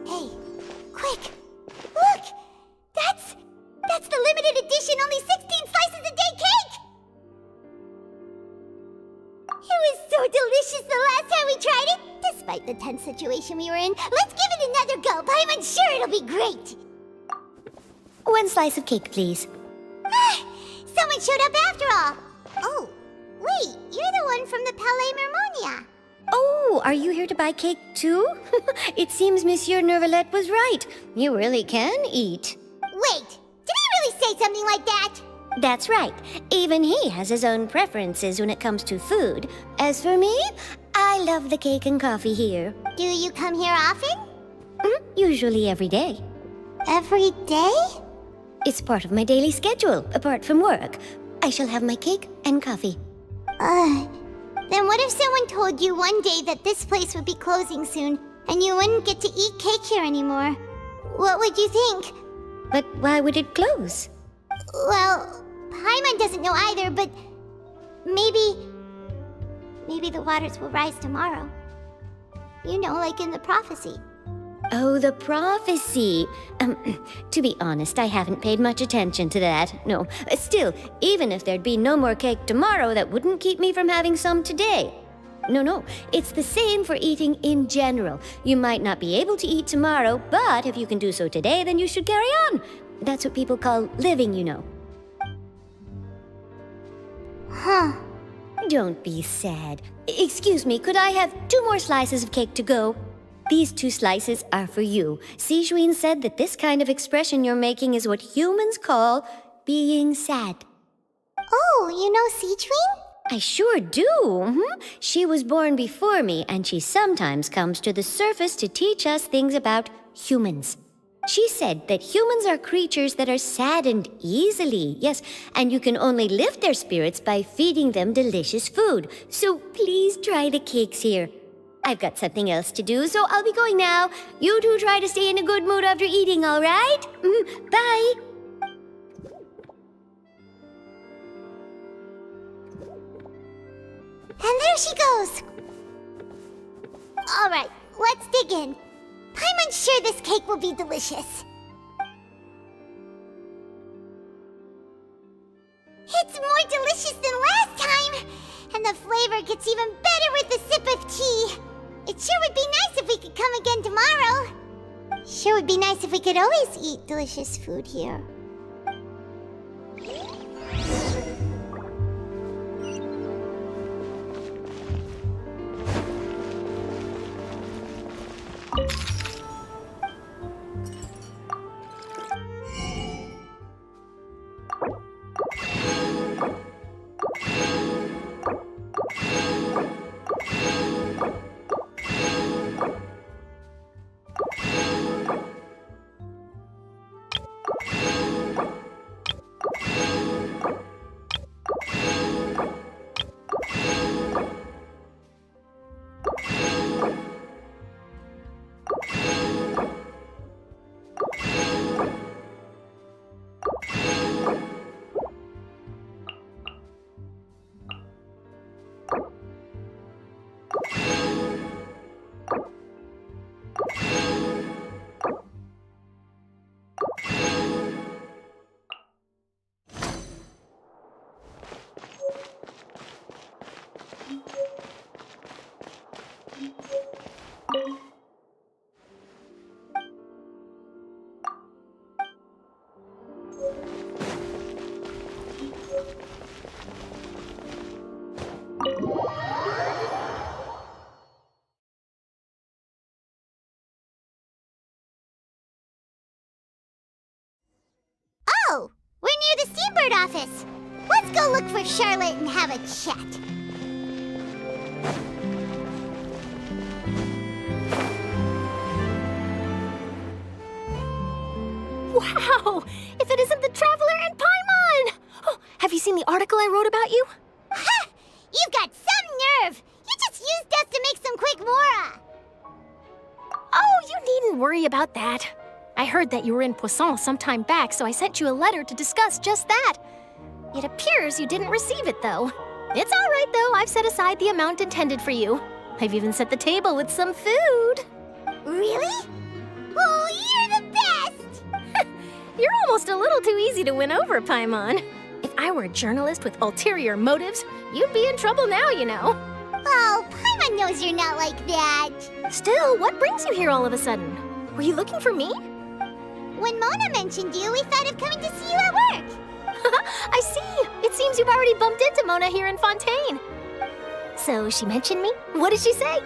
Hey, quick! Look! That's the limited edition, only 16 slices a day cake! It was so delicious the last time we tried it! Despite the tense situation we were in, let's give it another go! Paimon's sure it'll be great! 1 slice of cake, please. Someone showed up after all! Oh, wait, you're the one from the Palais Mermonia. Oh, are you here to buy cake too? It seems Monsieur Nervalette was right. You really can eat. Wait, did he really say something like that? That's right. Even he has his own preferences when it comes to food. As for me, I love the cake and coffee here. Do you come here often? Usually every day. Every day? It's part of my daily schedule, apart from work. I shall have my cake and coffee. Then what if someone told you one day that this place would be closing soon, and you wouldn't get to eat cake here anymore? What would you think? But why would it close? Well, Paimon doesn't know either, but maybe the waters will rise tomorrow. You know, like in the prophecy. Oh, the prophecy. To be honest, I haven't paid much attention to that. No, still, even if there'd be no more cake tomorrow, that wouldn't keep me from having some today. No, it's the same for eating in general. You might not be able to eat tomorrow, but if you can do so today, then you should carry on. That's what people call living, you know. Huh. Don't be sad. Excuse me, could I have 2 more slices of cake to go? These 2 slices are for you. Sijuin said that this kind of expression you're making is what humans call being sad. Oh, you know Sijuin? I sure do. She was born before me, and she sometimes comes to the surface to teach us things about humans. She said that humans are creatures that are saddened easily, yes, and you can only lift their spirits by feeding them delicious food. So please try the cakes here. I've got something else to do, so I'll be going now. You two try to stay in a good mood after eating, all right? Bye. And there she goes. All right, let's dig in. Paimon's sure this cake will be delicious. It's more delicious than last time, and the flavor gets even better with a sip of tea. It sure would be nice if we could come again tomorrow. Sure would be nice if we could always eat delicious food here. office. Let's go look for Charlotte and have a chat. Wow! If it isn't the Traveler and Paimon! Oh, have you seen the article I wrote about you? Ha! You've got some nerve! You just used us to make some quick mora! Oh, you needn't worry about that. I heard that you were in Poisson some time back, so I sent you a letter to discuss just that. It appears you didn't receive it, though. It's all right, though. I've set aside the amount intended for you. I've even set the table with some food. Really? Oh, you're the best! You're almost a little too easy to win over, Paimon. If I were a journalist with ulterior motives, you'd be in trouble now, you know. Oh, Paimon knows you're not like that. Still, what brings you here all of a sudden? Were you looking for me? When Mona mentioned you, we thought of coming to see you at work. I see. It seems you've already bumped into Mona here in Fontaine. So she mentioned me? What did she say?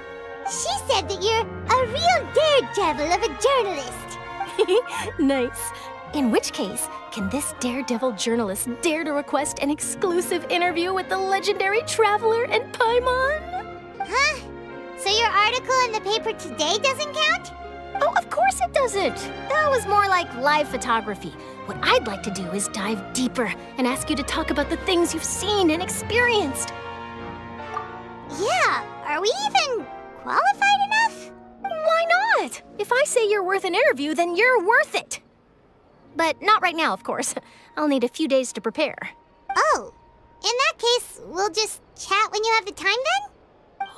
She said that you're a real daredevil of a journalist. Nice. In which case, can this daredevil journalist dare to request an exclusive interview with the legendary Traveler and Paimon? Huh? So your article in the paper today doesn't count? Oh, of course it doesn't. That was more like live photography. What I'd like to do is dive deeper and ask you to talk about the things you've seen and experienced. Yeah, are we even qualified enough? Why not? If I say you're worth an interview, then you're worth it. But not right now, of course. I'll need a few days to prepare. Oh, in that case, we'll just chat when you have the time then?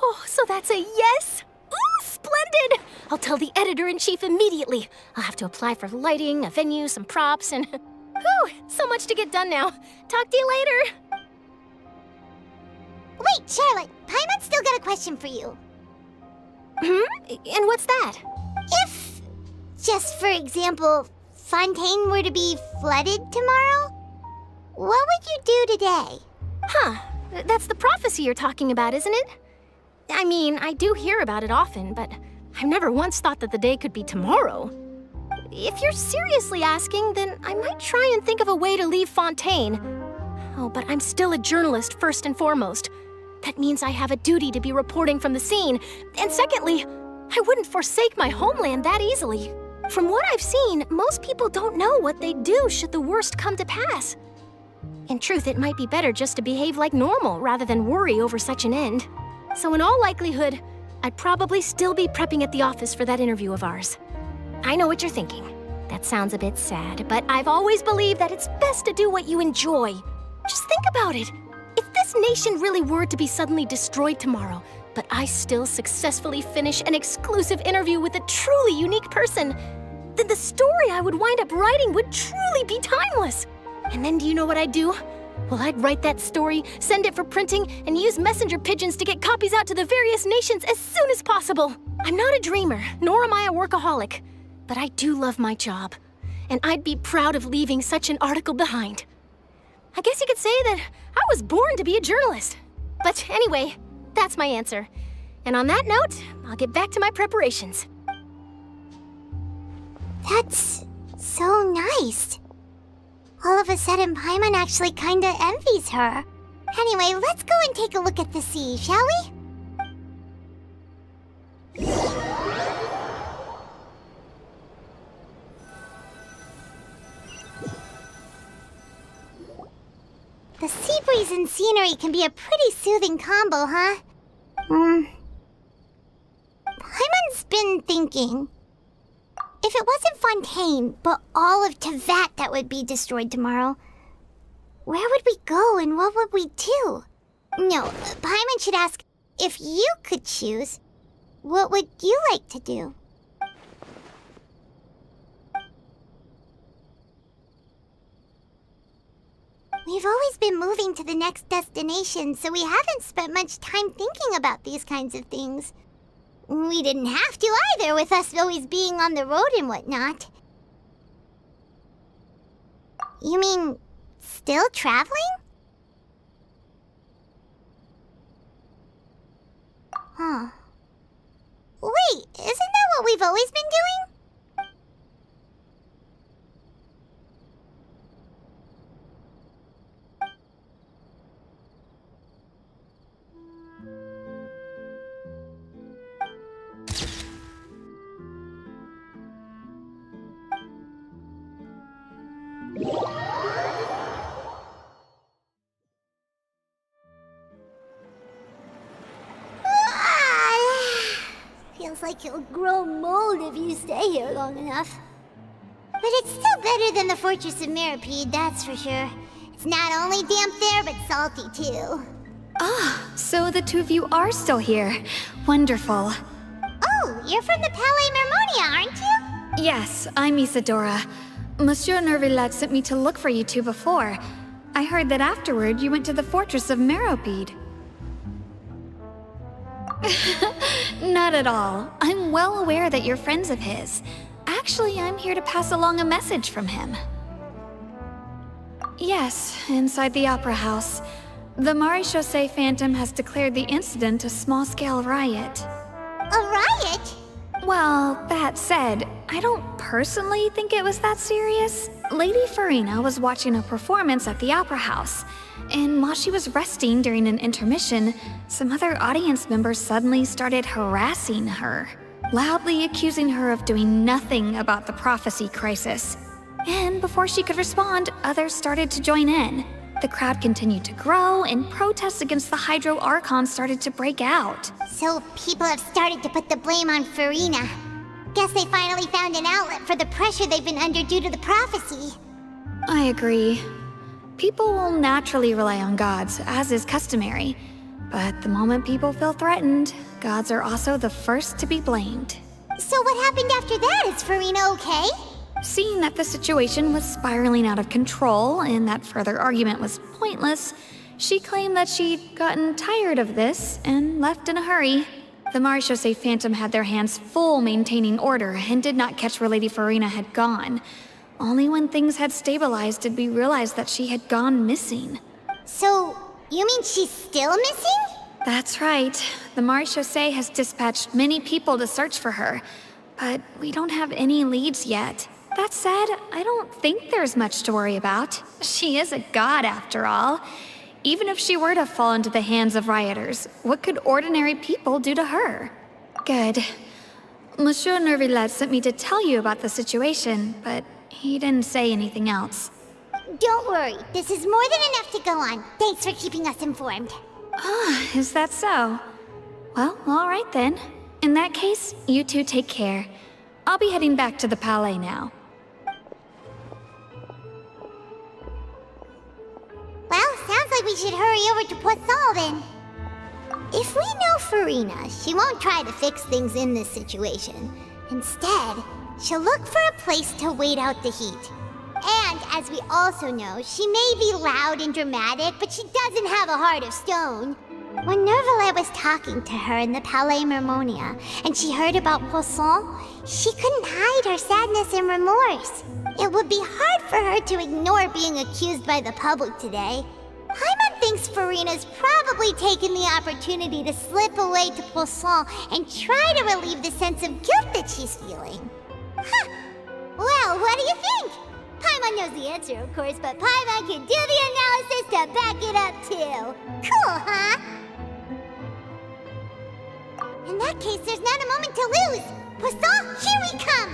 Oh, so that's a yes? Ooh, splendid! I'll tell the editor-in-chief immediately. I'll have to apply for lighting, a venue, some props, and... Whew, so much to get done now. Talk to you later. Wait, Charlotte, Paimon's still got a question for you. And what's that? If, just for example, Fontaine were to be flooded tomorrow, what would you do today? Huh, that's the prophecy you're talking about, isn't it? I mean, I do hear about it often, but I've never once thought that the day could be tomorrow. If you're seriously asking, then I might try and think of a way to leave Fontaine. Oh, but I'm still a journalist first and foremost. That means I have a duty to be reporting from the scene. And secondly, I wouldn't forsake my homeland that easily. From what I've seen, most people don't know what they'd do should the worst come to pass. In truth, it might be better just to behave like normal rather than worry over such an end. So in all likelihood, I'd probably still be prepping at the office for that interview of ours. I know what you're thinking. That sounds a bit sad, but I've always believed that it's best to do what you enjoy. Just think about it. If this nation really were to be suddenly destroyed tomorrow, but I still successfully finish an exclusive interview with a truly unique person, then the story I would wind up writing would truly be timeless. And then do you know what I'd do? Well, I'd write that story, send it for printing, and use messenger pigeons to get copies out to the various nations as soon as possible. I'm not a dreamer, nor am I a workaholic, but I do love my job, and I'd be proud of leaving such an article behind. I guess you could say that I was born to be a journalist. But anyway, that's my answer. And on that note, I'll get back to my preparations. That's so nice. All of a sudden, Paimon actually kinda envies her. Anyway, let's go and take a look at the sea, shall we? The sea breeze and scenery can be a pretty soothing combo, huh? Paimon's been thinking. If it wasn't Fontaine, but all of Tevat that would be destroyed tomorrow, where would we go and what would we do? No, Paimon should ask, if you could choose, what would you like to do? We've always been moving to the next destination, so we haven't spent much time thinking about these kinds of things. We didn't have to either, with us always being on the road and whatnot. You mean, still traveling? Huh. Wait, isn't that what we've always been doing? Looks like you'll grow mold if you stay here long enough. But it's still better than the Fortress of Mirapede, that's for sure. It's not only damp there, but salty too. Ah, so the two of you are still here. Wonderful. Oh, you're from the Palais Mermonia, aren't you? Yes, I'm Isadora. Monsieur Nervillet sent me to look for you two before. I heard that afterward you went to the Fortress of Mirapede. Not at all. I'm well aware that you're friends of his. Actually, I'm here to pass along a message from him. Yes, inside the Opera House. The Maréchaussée Phantom has declared the incident a small-scale riot. A riot? Well, that said, I don't personally think it was that serious. Lady Farina was watching a performance at the Opera House, and while she was resting during an intermission, some other audience members suddenly started harassing her, loudly accusing her of doing nothing about the prophecy crisis. And before she could respond, others started to join in. The crowd continued to grow, and protests against the Hydro Archon started to break out. So people have started to put the blame on Farina. Guess they finally found an outlet for the pressure they've been under due to the prophecy. I agree. People will naturally rely on gods, as is customary. But the moment people feel threatened, gods are also the first to be blamed. So what happened after that? Is Farina okay? Seeing that the situation was spiraling out of control and that further argument was pointless, she claimed that she'd gotten tired of this and left in a hurry. The Maréchaussée Phantom had their hands full maintaining order and did not catch where Lady Farina had gone. Only when things had stabilized did we realize that she had gone missing. So, you mean she's still missing? That's right. The Maréchaussée has dispatched many people to search for her, but we don't have any leads yet. That said, I don't think there's much to worry about. She is a god, after all. Even if she were to fall into the hands of rioters, what could ordinary people do to her? Good. Monsieur Nervillet sent me to tell you about the situation, but he didn't say anything else. Don't worry, this is more than enough to go on. Thanks for keeping us informed. Ah, is that so? Well, all right then. In that case, you two take care. I'll be heading back to the Palais now. Well, sounds like we should hurry over to Poisson then. If we know Farina, she won't try to fix things in this situation. Instead, she'll look for a place to wait out the heat. And, as we also know, she may be loud and dramatic, but she doesn't have a heart of stone. When Nervillet was talking to her in the Palais Mermonia, and she heard about Poisson, she couldn't hide her sadness and remorse. It would be hard for her to ignore being accused by the public today. Paimon thinks Farina's probably taken the opportunity to slip away to Poisson and try to relieve the sense of guilt that she's feeling. Huh. Well, what do you think? Paimon knows the answer, of course, but Paimon can do the analysis to back it up too. Cool, huh? In that case, there's not a moment to lose. Poisson, here we come!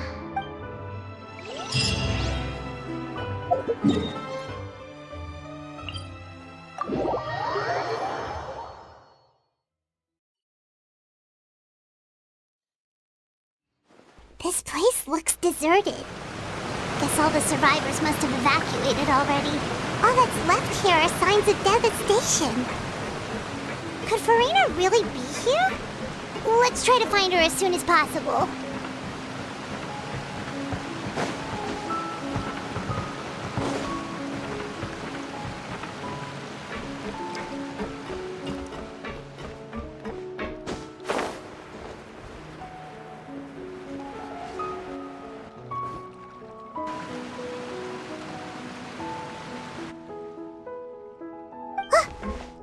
This place looks deserted. Guess all the survivors must have evacuated already. All that's left here are signs of devastation. Could Farina really be here? Let's try to find her as soon as possible.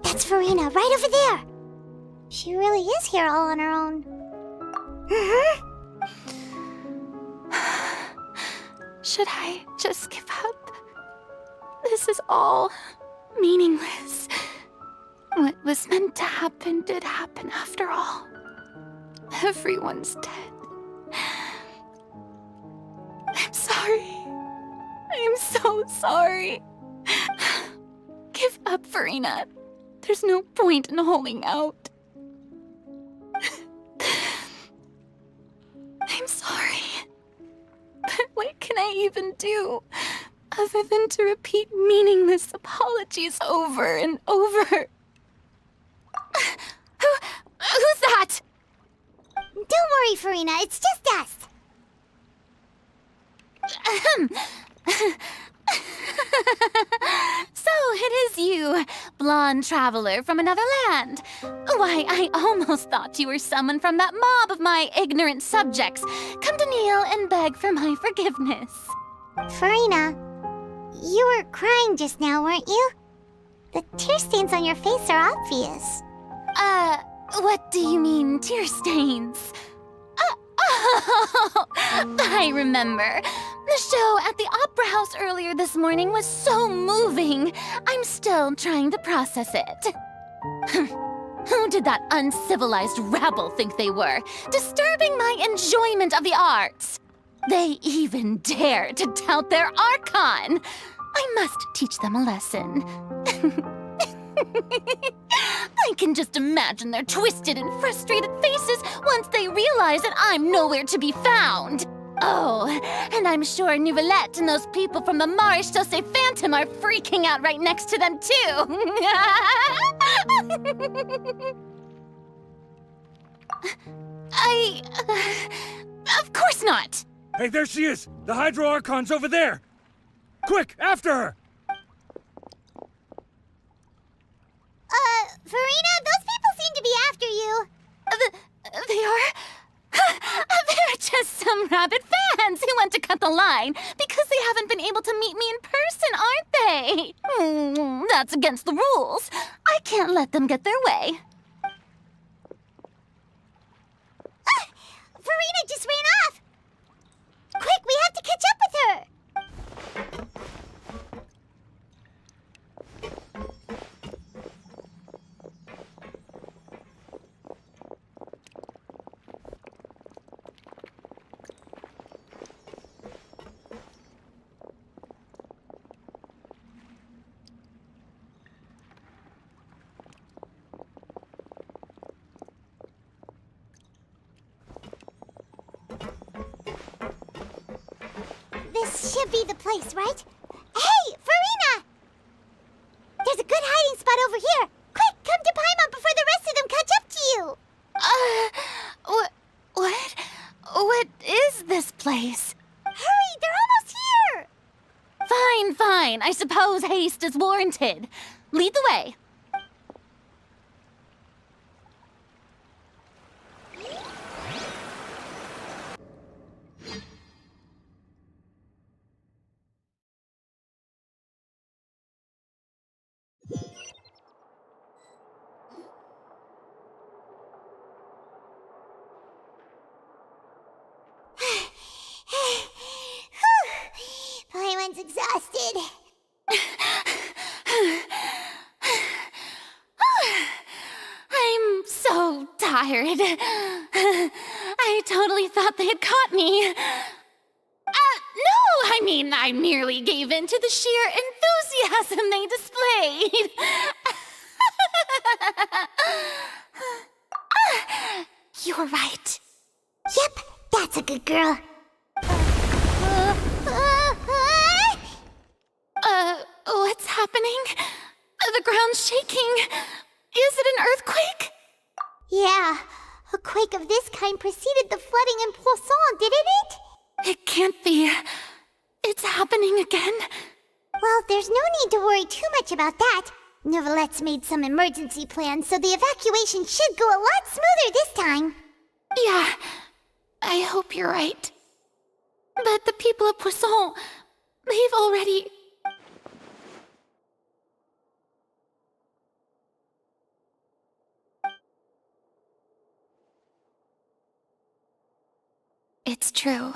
That's Farina, right over there! She really is here all on her own. Should I just give up? This is all meaningless. What was meant to happen did happen after all. Everyone's dead. I'm sorry. I'm so sorry. Give up, Farina. There's no point in holding out. sorry. But what can I even do other than to repeat meaningless apologies over and over? Who's that? Don't worry, Farina, it's just us. So it is you, blonde traveler from another land. Why, I almost thought you were someone from that mob of my ignorant subjects, come to kneel and beg for my forgiveness. Farina, you were crying just now, weren't you? The tear stains on your face are obvious. What do you mean, tear stains? Oh, I remember. The show at the Opera House earlier this morning was so moving. I'm still trying to process it. Who did that uncivilized rabble think they were, disturbing my enjoyment of the arts? They even dare to tout their Archon. I must teach them a lesson. I can just imagine their twisted and frustrated faces once they realize that I'm nowhere to be found. Oh, and I'm sure Nouvellette and those people from the Maréchaussée Phantom are freaking out right next to them, too. Of course not. Hey, there she is! The Hydro Archon's over there! Quick, after her! Farina, those people seem to be after you. They are? They're just some rabid fans who want to cut the line because they haven't been able to meet me in person, aren't they? That's against the rules. I can't let them get their way. Farina just ran off! Quick, we have to catch up with her! This should be the place, right? Hey, Farina! There's a good hiding spot over here. Quick, come to Paimon before the rest of them catch up to you. What is this place? Hurry, they're almost here. Fine. I suppose haste is warranted. Lead the way. Paimon's exhausted. I'm so tired. I totally thought they had caught me. No, I merely gave in to the sheer enthusiasm they displayed. You're right. Yep, that's a good girl. What's happening? The ground's shaking. Is it an earthquake? Yeah, a quake of this kind preceded the flooding in Poisson, didn't it? It can't be. It's happening again. Well, there's no need to worry too much about that. Nouvellette's made some emergency plans, so the evacuation should go a lot smoother this time. Yeah, I hope you're right. But the people of Poisson, they've already... It's true.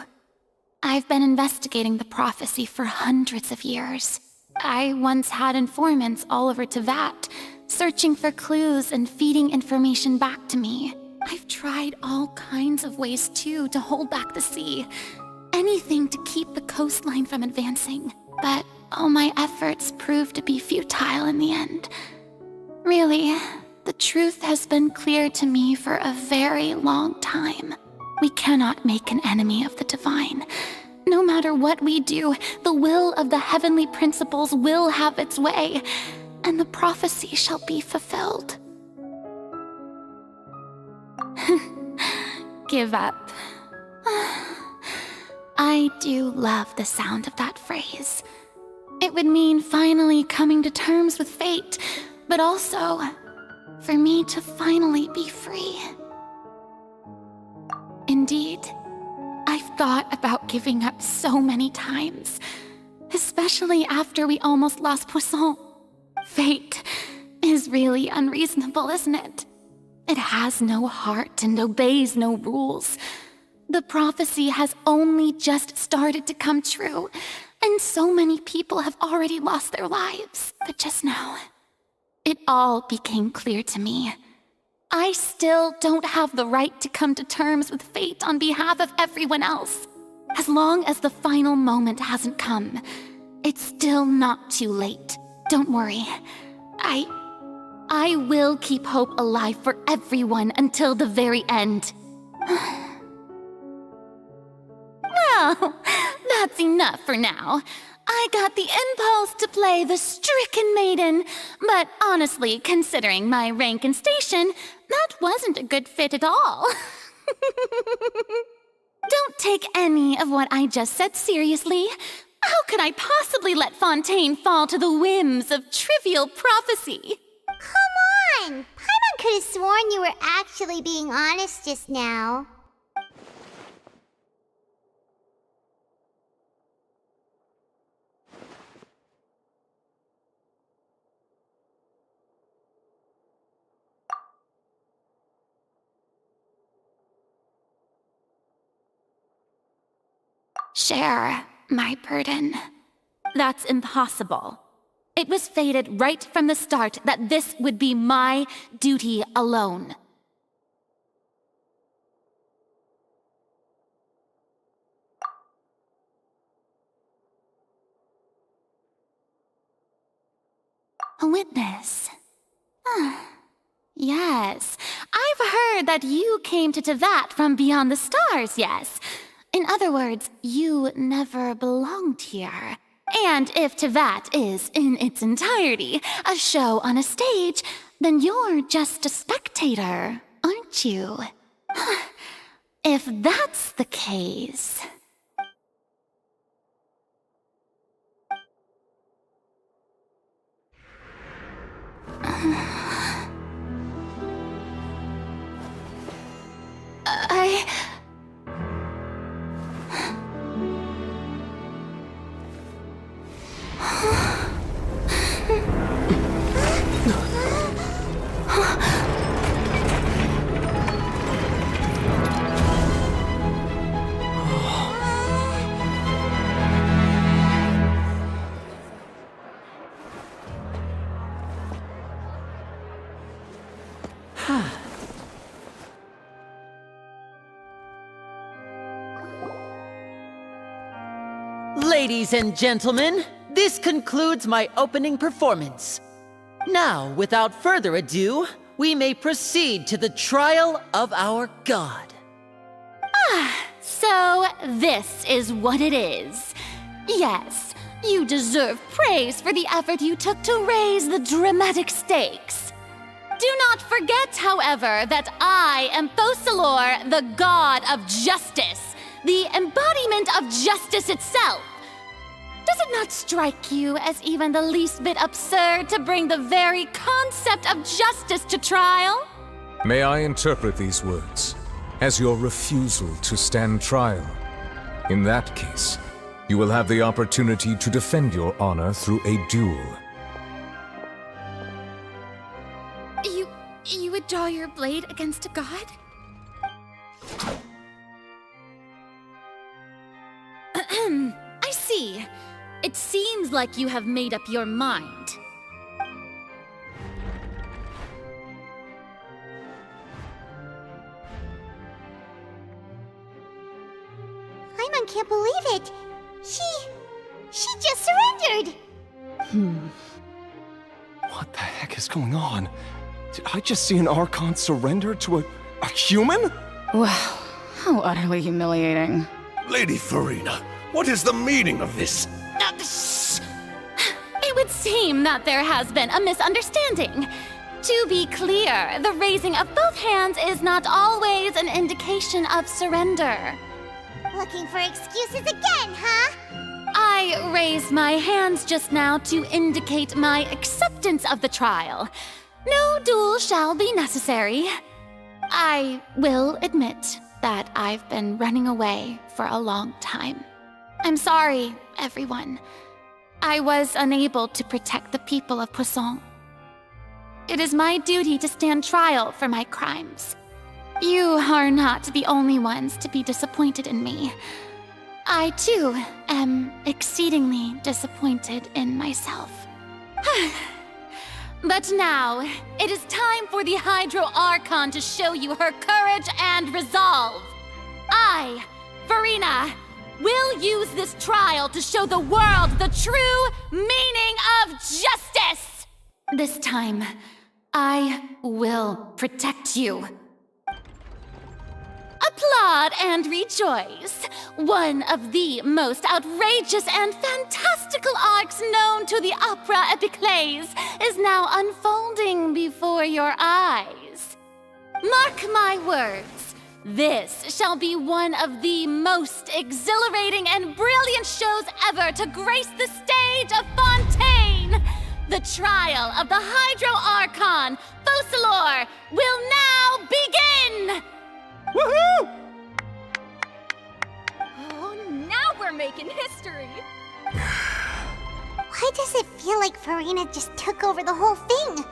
I've been investigating the prophecy for hundreds of years. I once had informants all over Tevat, searching for clues and feeding information back to me. I've tried all kinds of ways, too, to hold back the sea. Anything to keep the coastline from advancing. But all my efforts proved to be futile in the end. Really, the truth has been clear to me for a very long time. We cannot make an enemy of the divine. No matter what we do, the will of the heavenly principles will have its way, and the prophecy shall be fulfilled. Give up. I do love the sound of that phrase. It would mean finally coming to terms with fate, but also for me to finally be free. Indeed, I've thought about giving up so many times, especially after we almost lost Poisson. Fate is really unreasonable, isn't it? It has no heart and obeys no rules. The prophecy has only just started to come true, and so many people have already lost their lives. But just now, it all became clear to me. I still don't have the right to come to terms with fate on behalf of everyone else. As long as the final moment hasn't come, it's still not too late. Don't worry. I will keep hope alive for everyone until the very end. Well, that's enough for now. I got the impulse to play the stricken maiden, but honestly, considering my rank and station, that wasn't a good fit at all. Don't take any of what I just said seriously. How could I possibly let Fontaine fall to the whims of trivial prophecy? Come on! Paimon could have sworn you were actually being honest just now. Share my burden. That's impossible. It was fated right from the start that this would be my duty alone. A witness. Yes, I've heard that you came to Tevat from beyond the stars, yes. In other words, you never belonged here. And if Tevat is, in its entirety, a show on a stage, then you're just a spectator, aren't you? If that's the case... Ladies and gentlemen, this concludes my opening performance. Now, without further ado, we may proceed to the trial of our god. So this is what it is. Yes, you deserve praise for the effort you took to raise the dramatic stakes. Do not forget, however, that I am Focalor, the god of justice, the embodiment of justice itself. Does it not strike you as even the least bit absurd to bring the very concept of justice to trial? May I interpret these words as your refusal to stand trial? In that case, you will have the opportunity to defend your honor through a duel. You would draw your blade against a god? I see. It seems like you have made up your mind. Paimon can't believe it. She just surrendered. What the heck is going on? Did I just see an Archon surrender to a human? Wow, How utterly humiliating. Lady Farina, what is the meaning of this? It would seem that there has been a misunderstanding. To be clear, the raising of both hands is not always an indication of surrender. Looking for excuses again, huh? I raised my hands just now to indicate my acceptance of the trial. No duel shall be necessary. I will admit that I've been running away for a long time. I'm sorry, everyone. I was unable to protect the people of Poisson. It is my duty to stand trial for my crimes. You are not the only ones to be disappointed in me. I, too, am exceedingly disappointed in myself. But now, it is time for the Hydro Archon to show you her courage and resolve. I, Farina, will use this trial to show the world the true meaning of justice! This time, I will protect you. Applaud and rejoice! One of the most outrageous and fantastical arcs known to the opera epiclese is now unfolding before your eyes. Mark my words, this shall be one of the most exhilarating and brilliant shows ever to grace the stage of Fontaine! The trial of the Hydro Archon, Focalor, will now begin! Woohoo! Oh, now we're making history! Why does it feel like Farina just took over the whole thing?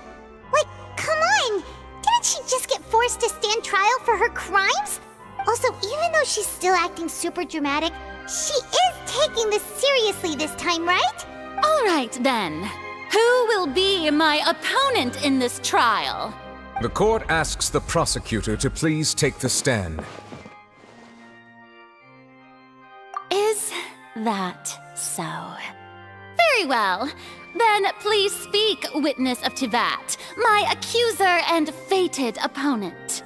Like, come on! Didn't she just get forced to stand trial for her crimes? Also, even though she's still acting super dramatic, she is taking this seriously this time, right? All right, then. Who will be my opponent in this trial? The court asks the prosecutor to please take the stand. Is that so? Very well. Then please speak, witness of Tivat, my accuser and fated opponent.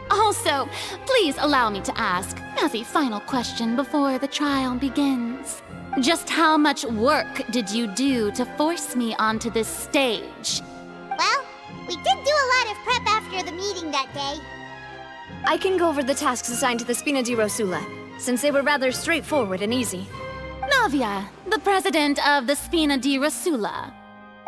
Also, please allow me to ask, as a final question before the trial begins, just how much work did you do to force me onto this stage? Well, we did do a lot of prep after the meeting that day. I can go over the tasks assigned to the Spina di Rosula, since they were rather straightforward and easy. Navia, the president of the Spina di Rosula.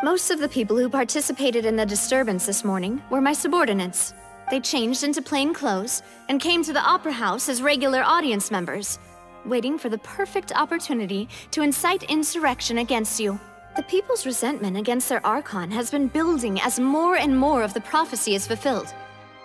Most of the people who participated in the disturbance this morning were my subordinates. They changed into plain clothes and came to the Opera House as regular audience members, waiting for the perfect opportunity to incite insurrection against you. The people's resentment against their Archon has been building as more and more of the prophecy is fulfilled.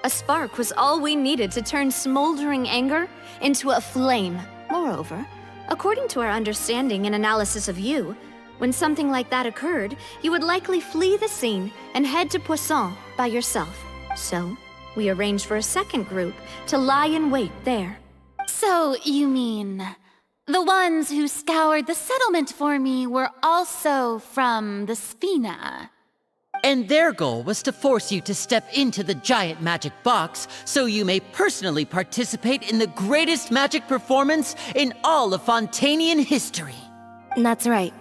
A spark was all we needed to turn smoldering anger into a flame. Moreover, according to our understanding and analysis of you, when something like that occurred, you would likely flee the scene and head to Poisson by yourself. So, we arranged for a second group to lie in wait there. So, you mean, the ones who scoured the settlement for me were also from the Spina? And their goal was to force you to step into the giant magic box so you may personally participate in the greatest magic performance in all of Fontainian history. That's right.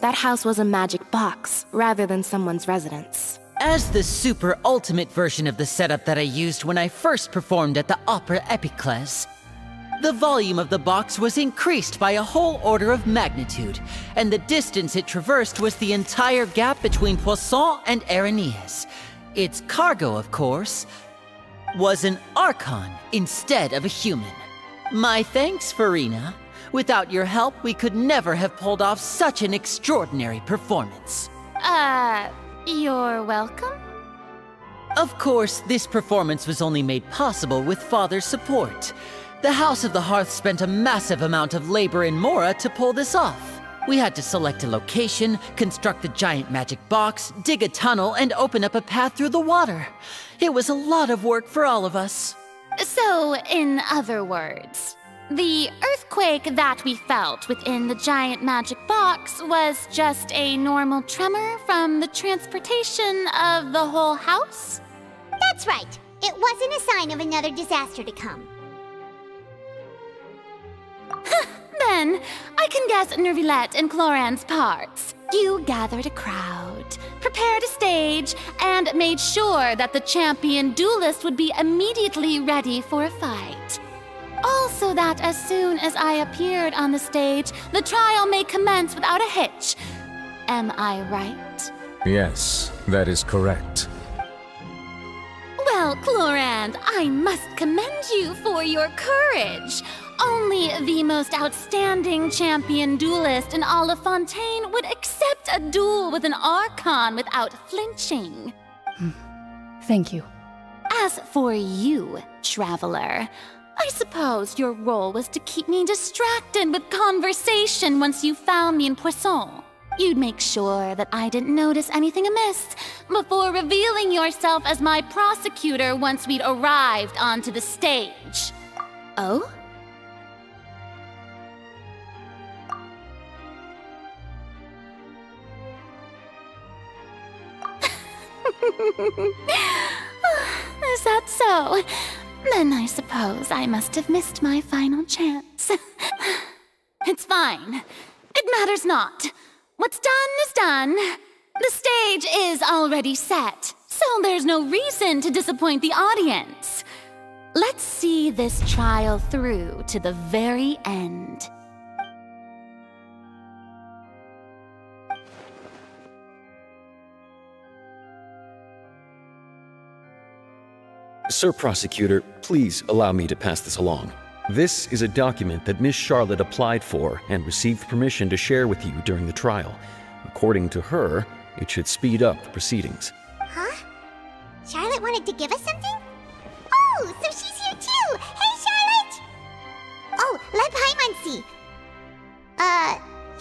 That house was a magic box, rather than someone's residence. As the super ultimate version of the setup that I used when I first performed at the Opera Epiclese, the volume of the box was increased by a whole order of magnitude, and the distance it traversed was the entire gap between Poisson and Aranias. Its cargo, of course, was an Archon instead of a human. My thanks, Farina. Without your help, we could never have pulled off such an extraordinary performance. You're welcome? Of course, this performance was only made possible with Father's support. The House of the Hearth spent a massive amount of labor in Mora to pull this off. We had to select a location, construct a giant magic box, dig a tunnel, and open up a path through the water. It was a lot of work for all of us. So, in other words, the earthquake that we felt within the giant magic box was just a normal tremor from the transportation of the whole house? That's right. It wasn't a sign of another disaster to come. Then, I can guess Nervilette and Cloran's parts. You gathered a crowd, prepared a stage, and made sure that the champion duelist would be immediately ready for a fight. Also that as soon as I appeared on the stage, the trial may commence without a hitch. Am I right? Yes, that is correct. Well, Clorand, I must commend you for your courage. Only the most outstanding champion duelist in all of Fontaine would accept a duel with an Archon without flinching. Thank you. As for you, Traveler, I suppose your role was to keep me distracted with conversation once you found me in Poisson. You'd make sure that I didn't notice anything amiss before revealing yourself as my prosecutor once we'd arrived onto the stage. Oh? Is that so? Then I suppose I must have missed my final chance. It's fine. It matters not. What's done is done. The stage is already set, so there's no reason to disappoint the audience. Let's see this trial through to the very end. Sir Prosecutor, please allow me to pass this along. This is a document that Miss Charlotte applied for and received permission to share with you during the trial. According to her, it should speed up the proceedings. Huh? Charlotte wanted to give us something? Oh, so she's here too! Hey, Charlotte! Oh, let Paimon see.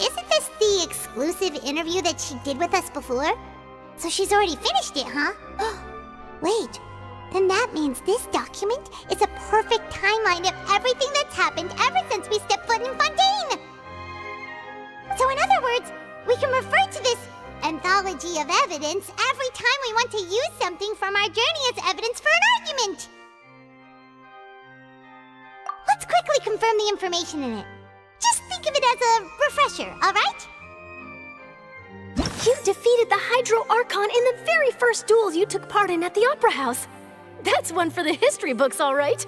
Isn't this the exclusive interview that she did with us before? So she's already finished it, huh? Wait. Then that means this document is a perfect timeline of everything that's happened ever since we stepped foot in Fontaine! So in other words, we can refer to this anthology of evidence every time we want to use something from our journey as evidence for an argument! Let's quickly confirm the information in it. Just think of it as a refresher, alright? You defeated the Hydro Archon in the very first duel you took part in at the Opera House. That's one for the history books, all right.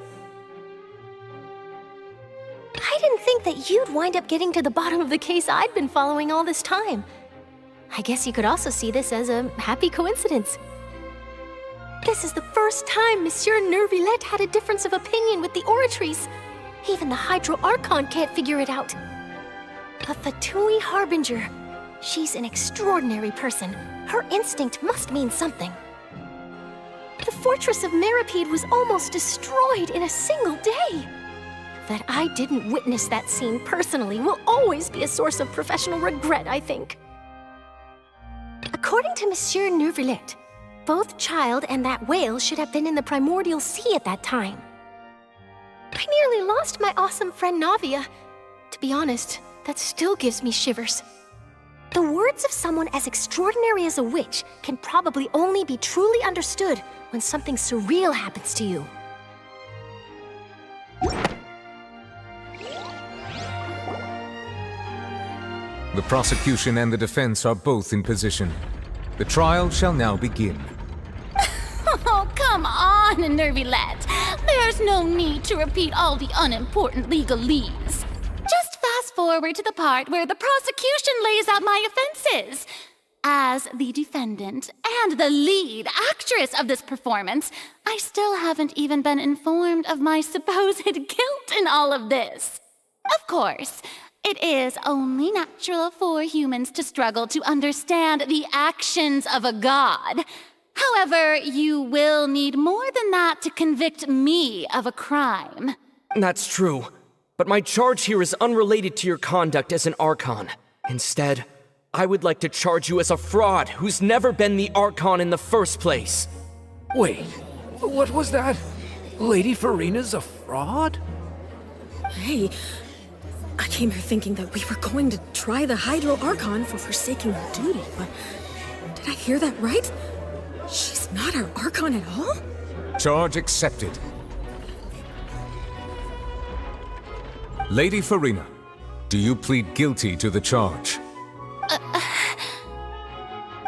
I didn't think that you'd wind up getting to the bottom of the case I'd been following all this time. I guess you could also see this as a happy coincidence. This is the first time Monsieur Nervilette had a difference of opinion with the Oratrice. Even the Hydro Archon can't figure it out. A Fatui Harbinger. She's an extraordinary person. Her instinct must mean something. The fortress of Meripede was almost destroyed in a single day. That I didn't witness that scene personally will always be a source of professional regret, I think. According to Monsieur Nervilette, both Child and that whale should have been in the primordial sea at that time. I nearly lost my awesome friend Navia. To be honest, that still gives me shivers. The words of someone as extraordinary as a witch can probably only be truly understood when something surreal happens to you. The prosecution and the defense are both in position. The trial shall now begin. Oh, come on, Nervilette. There's no need to repeat all the unimportant legalese. Just fast forward to the part where the prosecution lays out my offenses. As the defendant and the lead actress of this performance, I still haven't even been informed of my supposed guilt in all of this. Of course, it is only natural for humans to struggle to understand the actions of a god. However, you will need more than that to convict me of a crime. That's true. But my charge here is unrelated to your conduct as an Archon. Instead, I would like to charge you as a fraud who's never been the Archon in the first place. Wait, what was that? Lady Farina's a fraud? Hey, I came here thinking that we were going to try the Hydro Archon for forsaking her duty, but did I hear that right? She's not our Archon at all? Charge accepted. Lady Farina, do you plead guilty to the charge?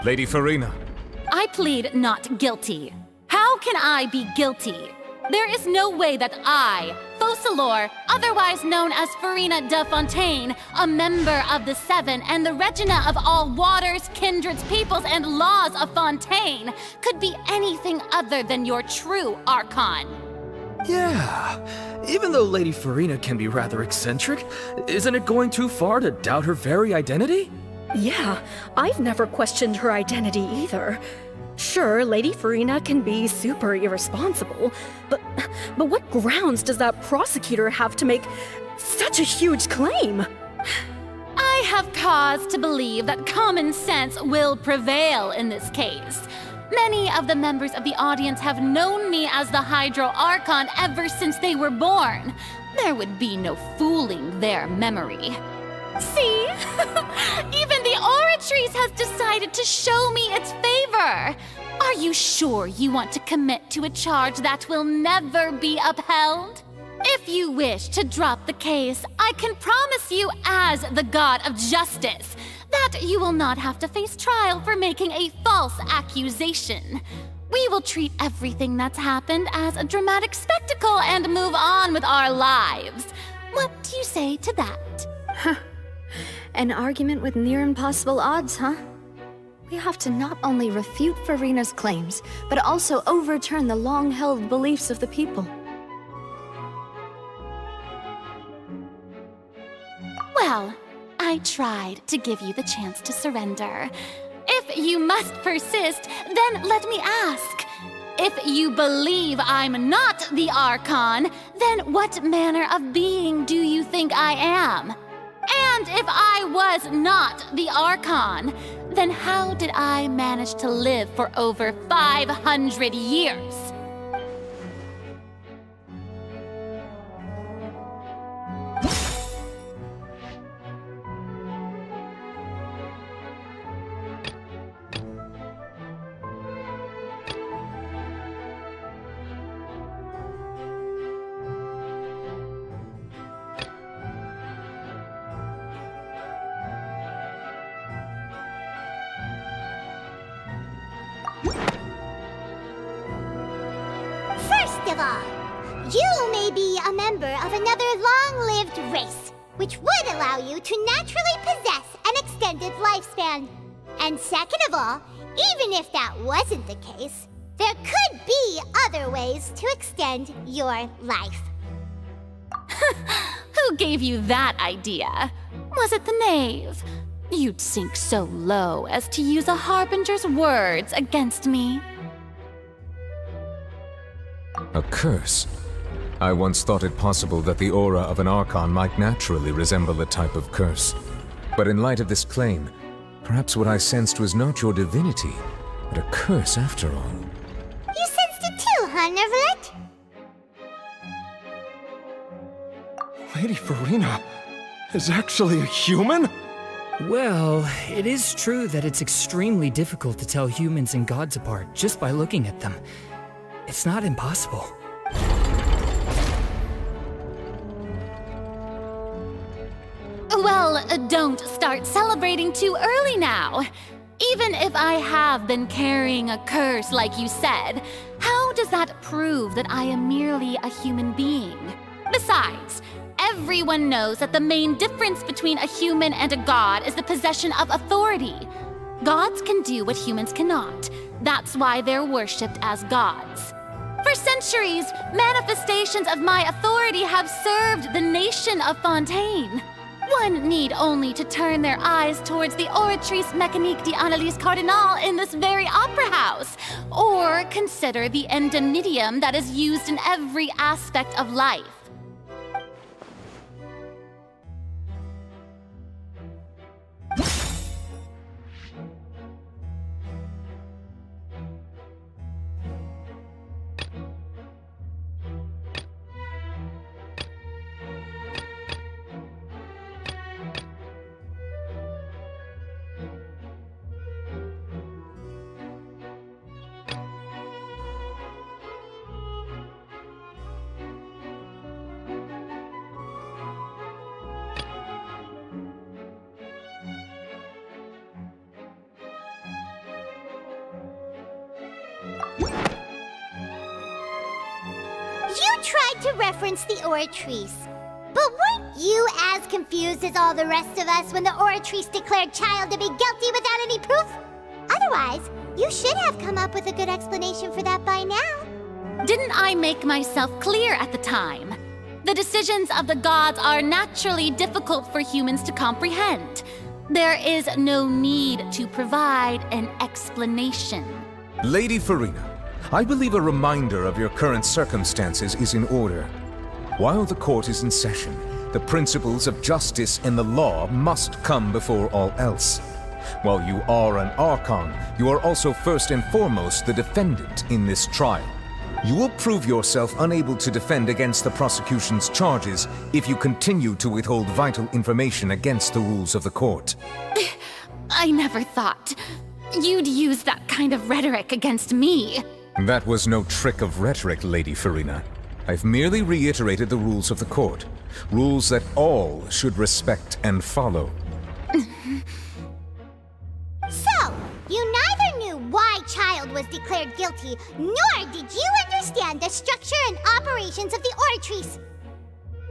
Lady Farina. I plead not guilty. How can I be guilty? There is no way that I, Focalor, otherwise known as Farina de Fontaine, a member of the Seven and the Regina of all waters, kindreds, peoples, and laws of Fontaine, could be anything other than your true Archon. Yeah, even though Lady Farina can be rather eccentric, isn't it going too far to doubt her very identity? Yeah, I've never questioned her identity either. Sure, Lady Farina can be super irresponsible, but what grounds does that prosecutor have to make such a huge claim? I have cause to believe that common sense will prevail in this case. Many of the members of the audience have known me as the Hydro Archon ever since they were born. There would be no fooling their memory. See? Even the Oratrice has decided to show me its favor. Are you sure you want to commit to a charge that will never be upheld? If you wish to drop the case, I can promise you as the God of Justice that you will not have to face trial for making a false accusation. We will treat everything that's happened as a dramatic spectacle and move on with our lives. What do you say to that? Huh. An argument with near impossible odds, huh? We have to not only refute Farina's claims, but also overturn the long-held beliefs of the people. Well, I tried to give you the chance to surrender. If you must persist, then let me ask. If you believe I'm not the Archon, then what manner of being do you think I am? And if I was not the Archon, then how did I manage to live for over 500 years? First of all, you may be a member of another long-lived race, which would allow you to naturally possess an extended lifespan. And second of all, even if that wasn't the case, there could be other ways to extend your life. Who gave you that idea? Was it the knave? You'd sink so low as to use a harbinger's words against me. A curse? I once thought it possible that the aura of an Archon might naturally resemble a type of curse. But in light of this claim, perhaps what I sensed was not your divinity, but a curse after all. You sensed it too, huh, Neverlet? Lady Farina is actually a human? Well, it is true that it's extremely difficult to tell humans and gods apart just by looking at them. It's not impossible. Well, don't start celebrating too early now. Even if I have been carrying a curse like you said, how does that prove that I am merely a human being? Besides, everyone knows that the main difference between a human and a god is the possession of authority. Gods can do what humans cannot. That's why they're worshipped as gods. For centuries, manifestations of my authority have served the nation of Fontaine. One need only to turn their eyes towards the Oratrice Mécanique d'Analyse Cardinal in this very opera house, or consider the endemnitium that is used in every aspect of life. You tried to reference the Oratrice. But weren't you as confused as all the rest of us when the Oratrice declared Child to be guilty without any proof? Otherwise, you should have come up with a good explanation for that by now. Didn't I make myself clear at the time? The decisions of the gods are naturally difficult for humans to comprehend. There is no need to provide an explanation. Lady Farina, I believe a reminder of your current circumstances is in order. While the court is in session, the principles of justice and the law must come before all else. While you are an Archon, you are also first and foremost the defendant in this trial. You will prove yourself unable to defend against the prosecution's charges if you continue to withhold vital information against the rules of the court. I never thought you'd use that kind of rhetoric against me. That was no trick of rhetoric, Lady Farina. I've merely reiterated the rules of the court. Rules that all should respect and follow. So, you neither knew why Child was declared guilty, nor did you understand the structure and operations of the Oratrice.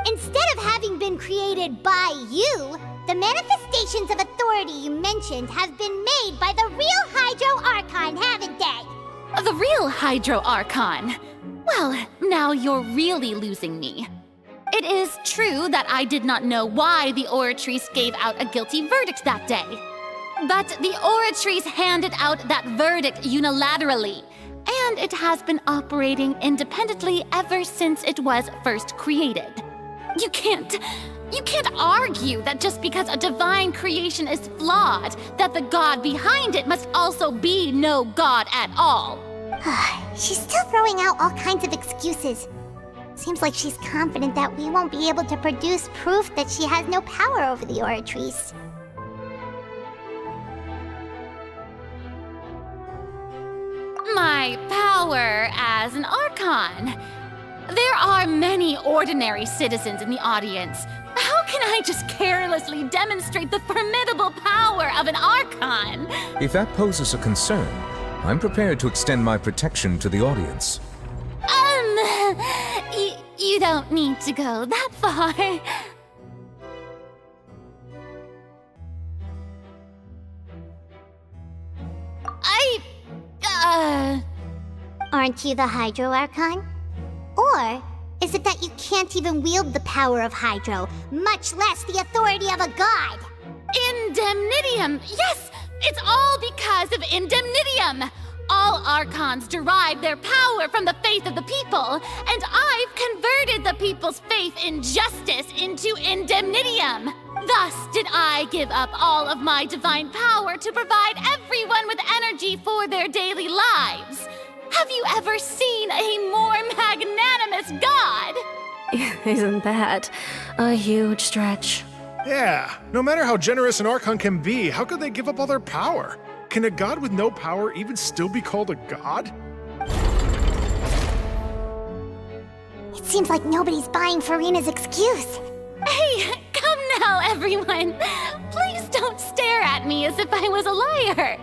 Instead of having been created by you, the manifestations of authority you mentioned have been made by the real Hydro Archon, haven't they? The real Hydro Archon? Well, now you're really losing me. It is true that I did not know why the Oratrice gave out a guilty verdict that day. But the Oratrice handed out that verdict unilaterally, and it has been operating independently ever since it was first created. You can't argue that just because a divine creation is flawed, that the god behind it must also be no god at all. She's still throwing out all kinds of excuses. Seems like she's confident that we won't be able to produce proof that she has no power over the Oratrice. My power as an Archon. There are many ordinary citizens in the audience. How can I just carelessly demonstrate the formidable power of an Archon? If that poses a concern, I'm prepared to extend my protection to the audience. You don't need to go that far. Aren't you the Hydro Archon? Or is it that you can't even wield the power of Hydro, much less the authority of a god? Indemnitium! Yes! It's all because of Indemnitium! All Archons derive their power from the faith of the people, and I've converted the people's faith in justice into Indemnitium. Thus did I give up all of my divine power to provide everyone with energy for their daily lives. Have you ever seen a more magnanimous god? Isn't that a huge stretch? Yeah, no matter how generous an Archon can be, how could they give up all their power? Can a god with no power even still be called a god? It seems like nobody's buying Farina's excuse. Hey, come now, everyone. Please don't stare at me as if I was a liar.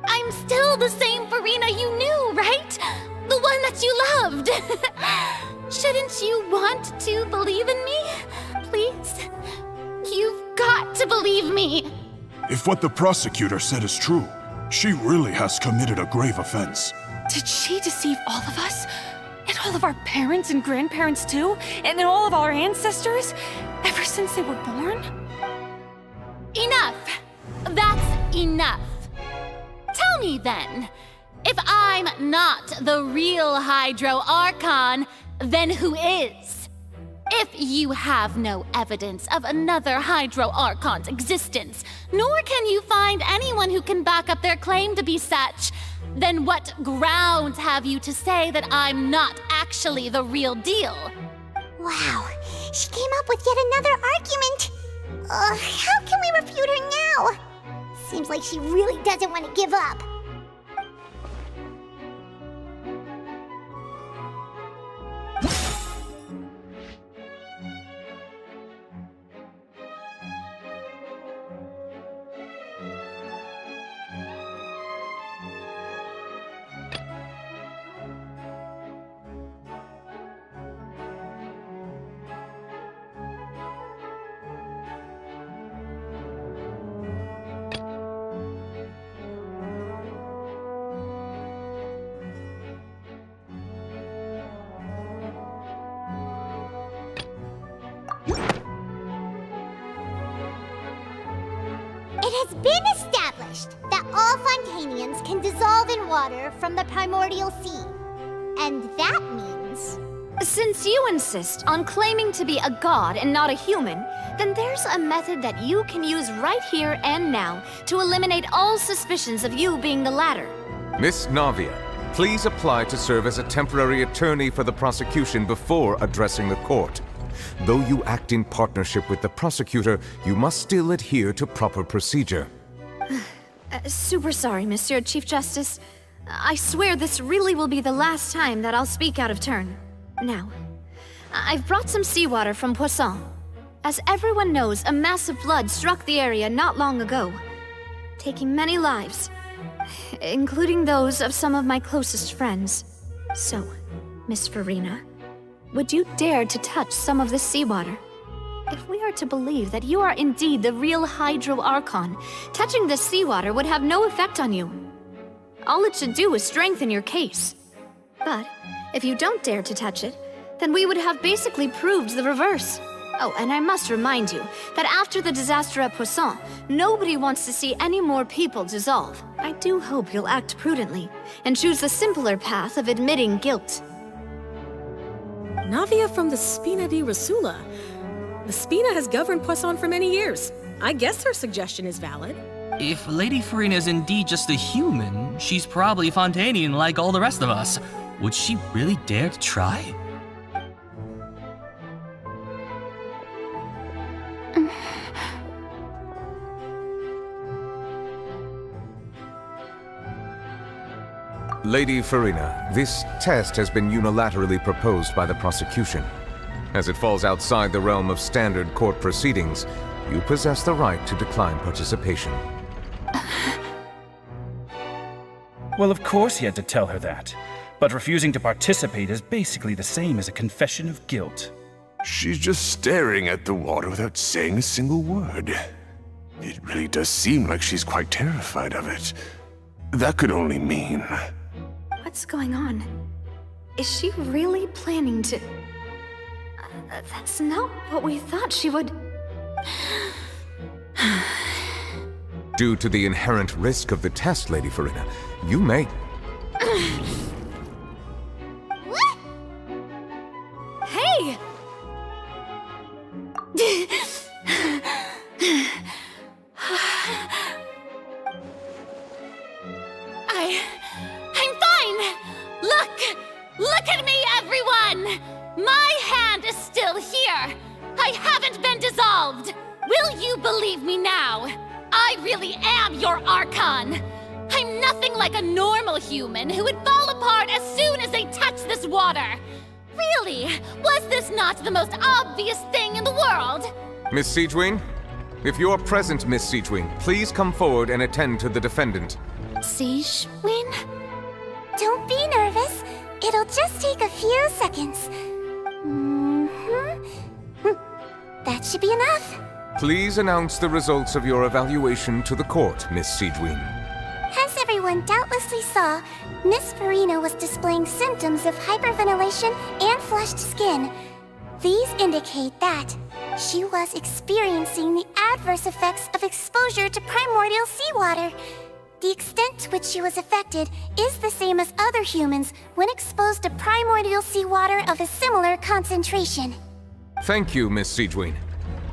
I'm still the same Farina you knew, right? The one that you loved. Shouldn't you want to believe in me? Please? You've got to believe me. If what the prosecutor said is true, she really has committed a grave offense. Did she deceive all of us? And all of our parents and grandparents too? And all of our ancestors? Ever since they were born? Enough! That's enough. Tell me then, if I'm not the real Hydro Archon, then who is? If you have no evidence of another Hydro Archon's existence, nor can you find anyone who can back up their claim to be such, then what grounds have you to say that I'm not actually the real deal? Wow, she came up with yet another argument. How can we refute her now? Seems like she really doesn't want to give up. has been established that all Fontanians can dissolve in water from the primordial sea. And that means... Since you insist on claiming to be a god and not a human, then there's a method that you can use right here and now to eliminate all suspicions of you being the latter. Miss Navia, please apply to serve as a temporary attorney for the prosecution before addressing the court. Though you act in partnership with the prosecutor, you must still adhere to proper procedure. Super sorry, Monsieur Chief Justice. I swear this really will be the last time that I'll speak out of turn. Now, I've brought some seawater from Poisson. As everyone knows, a massive flood struck the area not long ago, taking many lives, including those of some of my closest friends. So, Miss Farina, would you dare to touch some of this seawater? If we are to believe that you are indeed the real Hydro Archon, touching this seawater would have no effect on you. All it should do is strengthen your case. But if you don't dare to touch it, then we would have basically proved the reverse. Oh, and I must remind you that after the disaster at Poisson, nobody wants to see any more people dissolve. I do hope you'll act prudently and choose the simpler path of admitting guilt. Navia from the Spina di Rasula. The Spina has governed Poisson for many years. I guess her suggestion is valid. If Lady Farina is indeed just a human, she's probably Fontanian like all the rest of us. Would she really dare to try? Lady Farina, this test has been unilaterally proposed by the prosecution. As it falls outside the realm of standard court proceedings, you possess the right to decline participation. Well, of course he had to tell her that. But refusing to participate is basically the same as a confession of guilt. She's just staring at the water without saying a single word. It really does seem like she's quite terrified of it. That could only mean... What's going on? Is she really planning to... That's not what we thought she would... Due to the inherent risk of the test, Lady Farina, you may... What? Hey! I'm fine! Look at me, everyone! My hand is still here! I haven't been dissolved! Will you believe me now? I really am your Archon! I'm nothing like a normal human who would fall apart as soon as they touch this water! Really? Was this not the most obvious thing in the world? Miss Siegewing? If you're present, Miss Siegewing, please come forward and attend to the defendant. Siegewing? Don't be nervous. It'll just take a few seconds. That should be enough. Please announce the results of your evaluation to the court, Miss Siegewing. As everyone doubtlessly saw, Miss Farina was displaying symptoms of hyperventilation and flushed skin. These indicate that she was experiencing the adverse effects of exposure to primordial seawater. The extent to which she was affected is the same as other humans when exposed to primordial seawater of a similar concentration. Thank you, Miss Siegewing.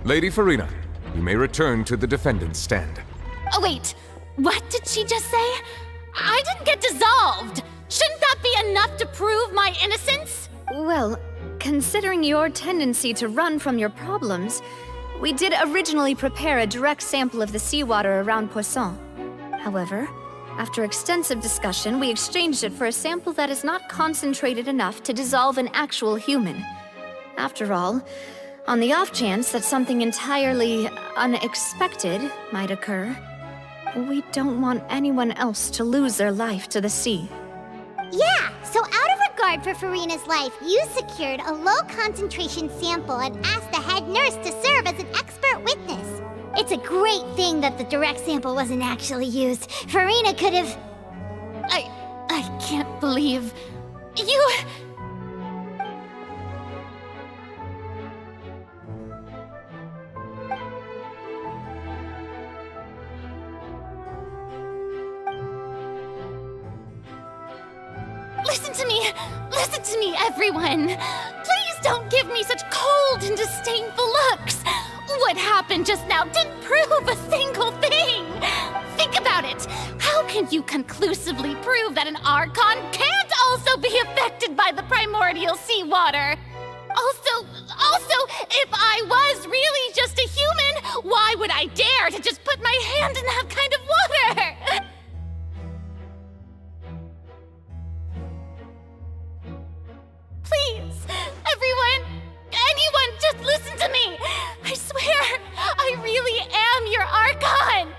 Lady Farina, you may return to the defendant's stand. Oh, wait. What did she just say? I didn't get dissolved! Shouldn't that be enough to prove my innocence? Well, considering your tendency to run from your problems, we did originally prepare a direct sample of the seawater around Poisson. However, after extensive discussion, we exchanged it for a sample that is not concentrated enough to dissolve an actual human. After all, on the off chance that something entirely unexpected might occur, we don't want anyone else to lose their life to the sea. Yeah, so out of regard for Farina's life, you secured a low-concentration sample and asked the head nurse to serve as an expert witness. It's a great thing that the direct sample wasn't actually used. Farina could have... I can't believe... You... Listen to me, everyone. Please don't give me such cold and disdainful looks. What happened just now didn't prove a single thing. Think about it. How can you conclusively prove that an Archon can't also be affected by the primordial seawater? Also, if I was really just a human, why would I dare to just put my hand in that kind of water? Please, everyone, anyone, just listen to me. I swear, I really am your Archon.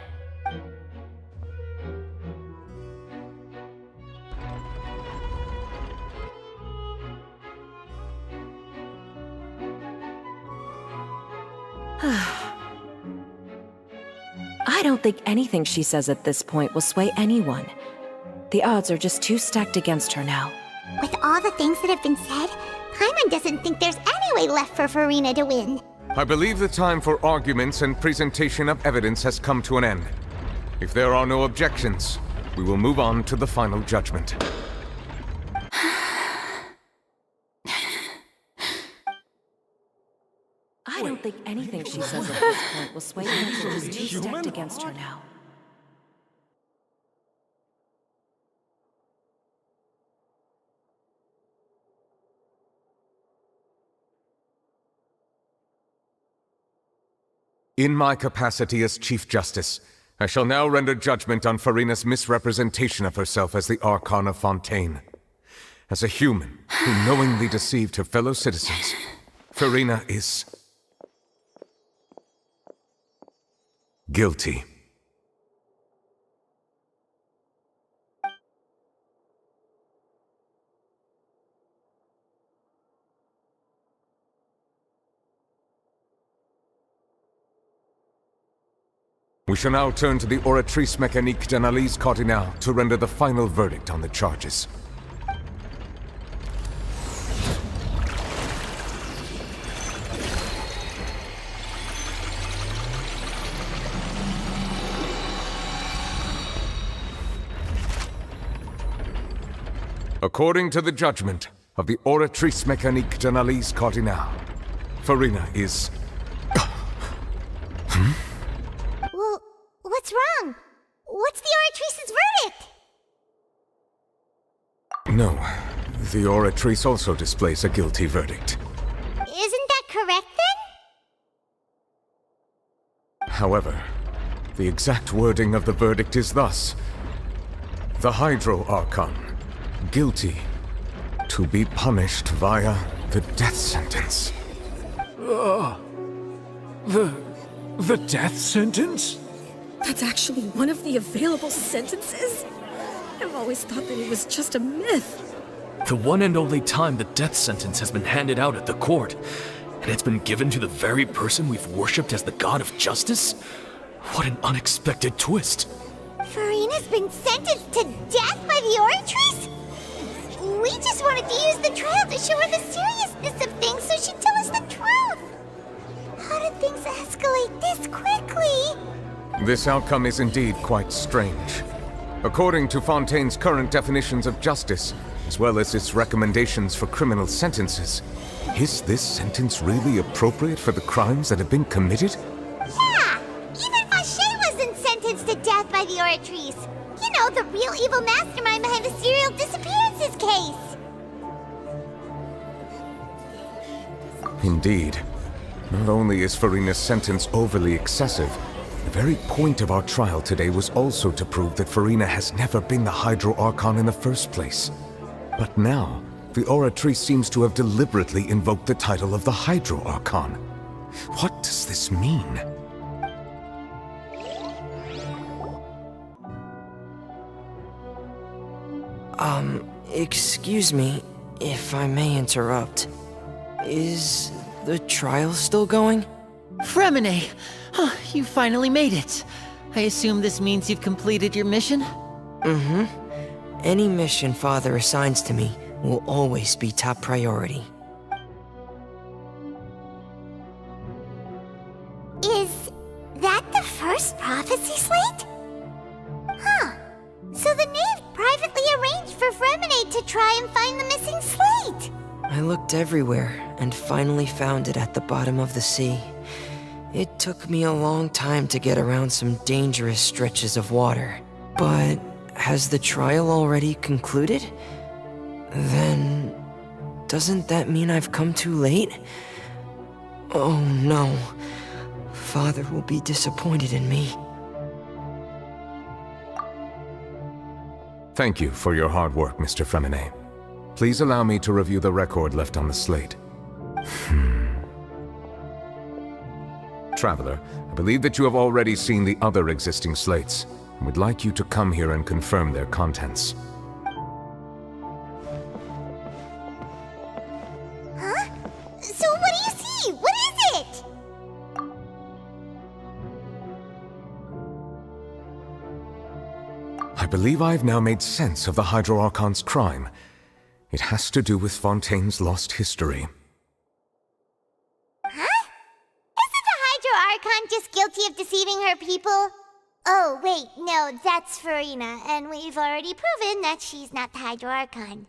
I don't think anything she says at this point will sway anyone. The odds are just too stacked against her now. With all the things that have been said, Paimon doesn't think there's any way left for Furina to win. I believe the time for arguments and presentation of evidence has come to an end. If there are no objections, we will move on to the final judgment. I don't think anything she says at this point will sway anyone. She's too stacked against her now. In my capacity as Chief Justice, I shall now render judgment on Furina's misrepresentation of herself as the Archon of Fontaine. As a human who knowingly deceived her fellow citizens, Furina is guilty. We shall now turn to the Oratrice Mécanique d'Analyse Cardinale to render the final verdict on the charges. According to the judgment of the Oratrice Mécanique d'Analyse Cardinale, Furina is... Well, what's wrong? What's the Oratrice's verdict? No, the Oratrice also displays a guilty verdict. Isn't that correct then? However, the exact wording of the verdict is thus: the Hydro Archon, guilty, to be punished via the death sentence. The death sentence? That's actually one of the available sentences? I've always thought that it was just a myth. The one and only time the death sentence has been handed out at the court, and it's been given to the very person we've worshipped as the god of justice? What an unexpected twist. Furina's been sentenced to death by the Oratrice? We just wanted to use the trial to show her the seriousness of things so she'd tell us the truth. How did things escalate this quickly? This outcome is indeed quite strange. According to Fontaine's current definitions of justice, as well as its recommendations for criminal sentences, is this sentence really appropriate for the crimes that have been committed? Yeah! Even Vacher wasn't sentenced to death by the Oratrice. You know, the real evil mastermind behind the serial disappearances case. Indeed. Not only is Furina's sentence overly excessive, the very point of our trial today was also to prove that Furina has never been the Hydro Archon in the first place. But now, the Oratrice seems to have deliberately invoked the title of the Hydro Archon. What does this mean? Excuse me, if I may interrupt. Is the trial still going? Fremine! Oh, you finally made it. I assume this means you've completed your mission? Mm-hmm. Any mission Father assigns to me will always be top priority. Is that the first prophecy slate? Huh. So the knave privately arranged for Fremine to try and find the missing I looked everywhere and finally found it at the bottom of the sea. It took me a long time to get around some dangerous stretches of water. But has the trial already concluded? Then doesn't that mean I've come too late? Oh no. Father will be disappointed in me. Thank you for your hard work, Mr. Fremine. Please allow me to review the record left on the slate. Traveler, I believe that you have already seen the other existing slates, and would like you to come here and confirm their contents. Huh? So what do you see? What is it? I believe I've now made sense of the Hydro Archon's crime. It has to do with Fontaine's lost history. Huh? Isn't the Hydro Archon just guilty of deceiving her people? Oh, wait, no, that's Farina, and we've already proven that she's not the Hydro Archon.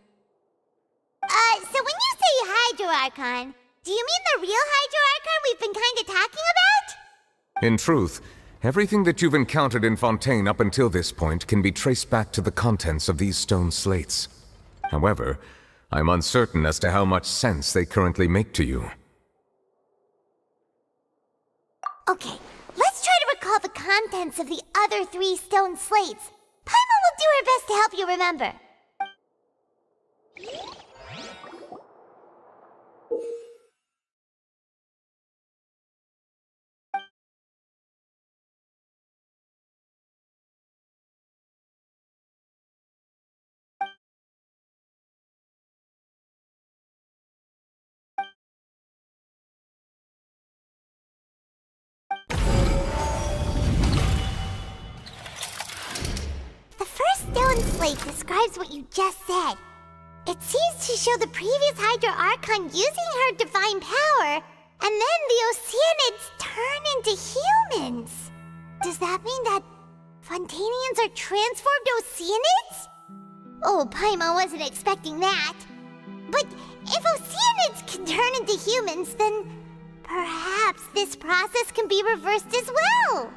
So when you say Hydro Archon, do you mean the real Hydro Archon we've been kinda talking about? In truth, everything that you've encountered in Fontaine up until this point can be traced back to the contents of these stone slates. However, I'm uncertain as to how much sense they currently make to you. Okay, let's try to recall the contents of the other 3 stone slates. Paimon will do her best to help you remember. The first stone slate describes what you just said. It seems to show the previous Hydro Archon using her divine power, and then the Oceanids turn into humans. Does that mean that Fontainians are transformed Oceanids? Oh, Paimon wasn't expecting that. But if Oceanids can turn into humans, then perhaps this process can be reversed as well.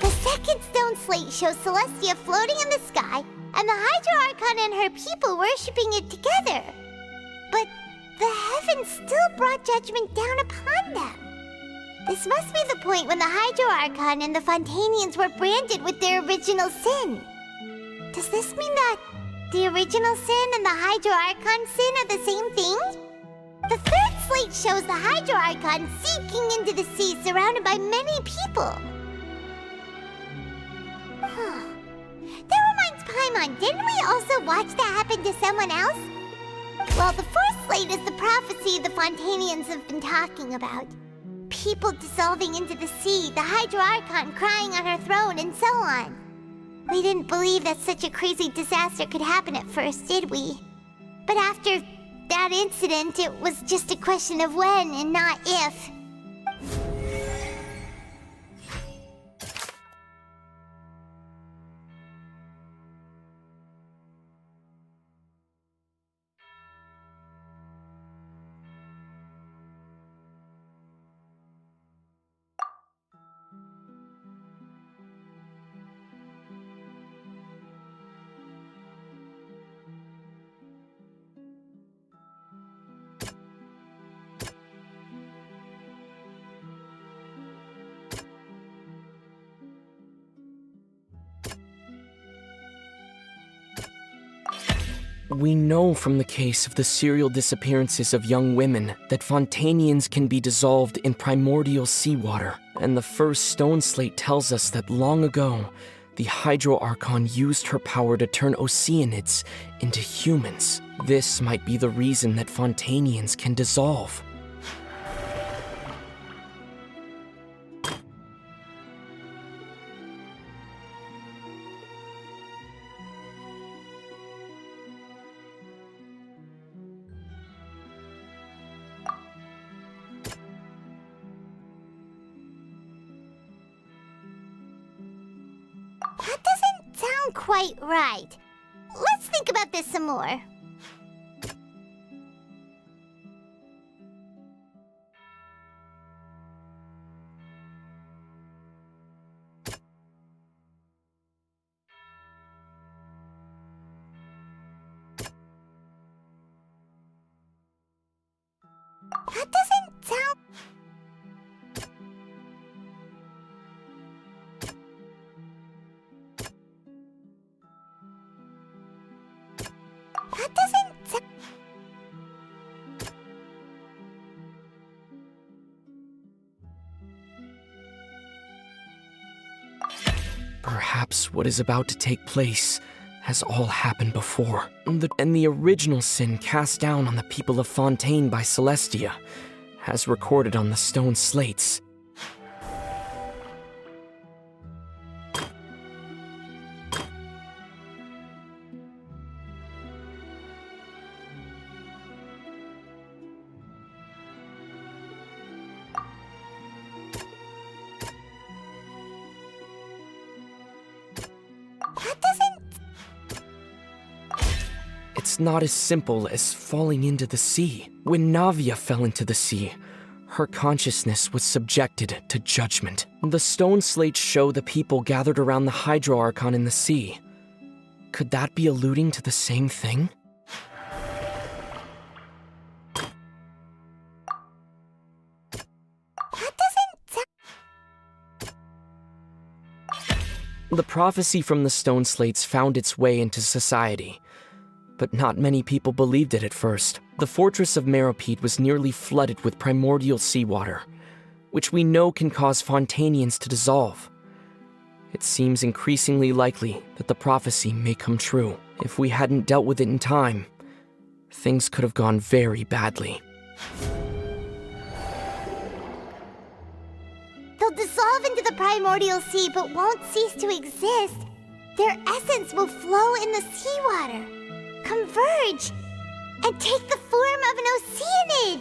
The second stone slate shows Celestia floating in the sky, and the Hydro Archon and her people worshipping it together. But the heavens still brought judgment down upon them. This must be the point when the Hydro Archon and the Fontainians were branded with their original sin. Does this mean that the original sin and the Hydro Archon sin are the same thing? The third slate shows the Hydro Archon sinking into the sea surrounded by many people. That reminds Paimon, didn't we also watch that happen to someone else? Well, the fourth slate is the prophecy the Fontainians have been talking about. People dissolving into the sea, the Hydro Archon crying on her throne, and so on. We didn't believe that such a crazy disaster could happen at first, did we? But after that incident, it was just a question of when and not if. We know from the case of the serial disappearances of young women that Fontainians can be dissolved in primordial seawater, and the first stone slate tells us that long ago, the Hydro Archon used her power to turn Oceanids into humans. This might be the reason that Fontainians can dissolve. That doesn't sound quite right. Let's think about this some more. That doesn't sound... That doesn't sound... Perhaps what is about to take place has all happened before. And the original sin cast down on the people of Fontaine by Celestia, as recorded on the stone slates. It's not as simple as falling into the sea. When Navia fell into the sea, her consciousness was subjected to judgment. The stone slates show the people gathered around the Hydro Archon in the sea. Could that be alluding to the same thing? The prophecy from the stone slates found its way into society. But not many people believed it at first. The fortress of Meropide was nearly flooded with primordial seawater, which we know can cause Fontainians to dissolve. It seems increasingly likely that the prophecy may come true. If we hadn't dealt with it in time, things could have gone very badly. They'll dissolve into the primordial sea but won't cease to exist. Their essence will flow in the seawater, converge, and take the form of an Oceanid.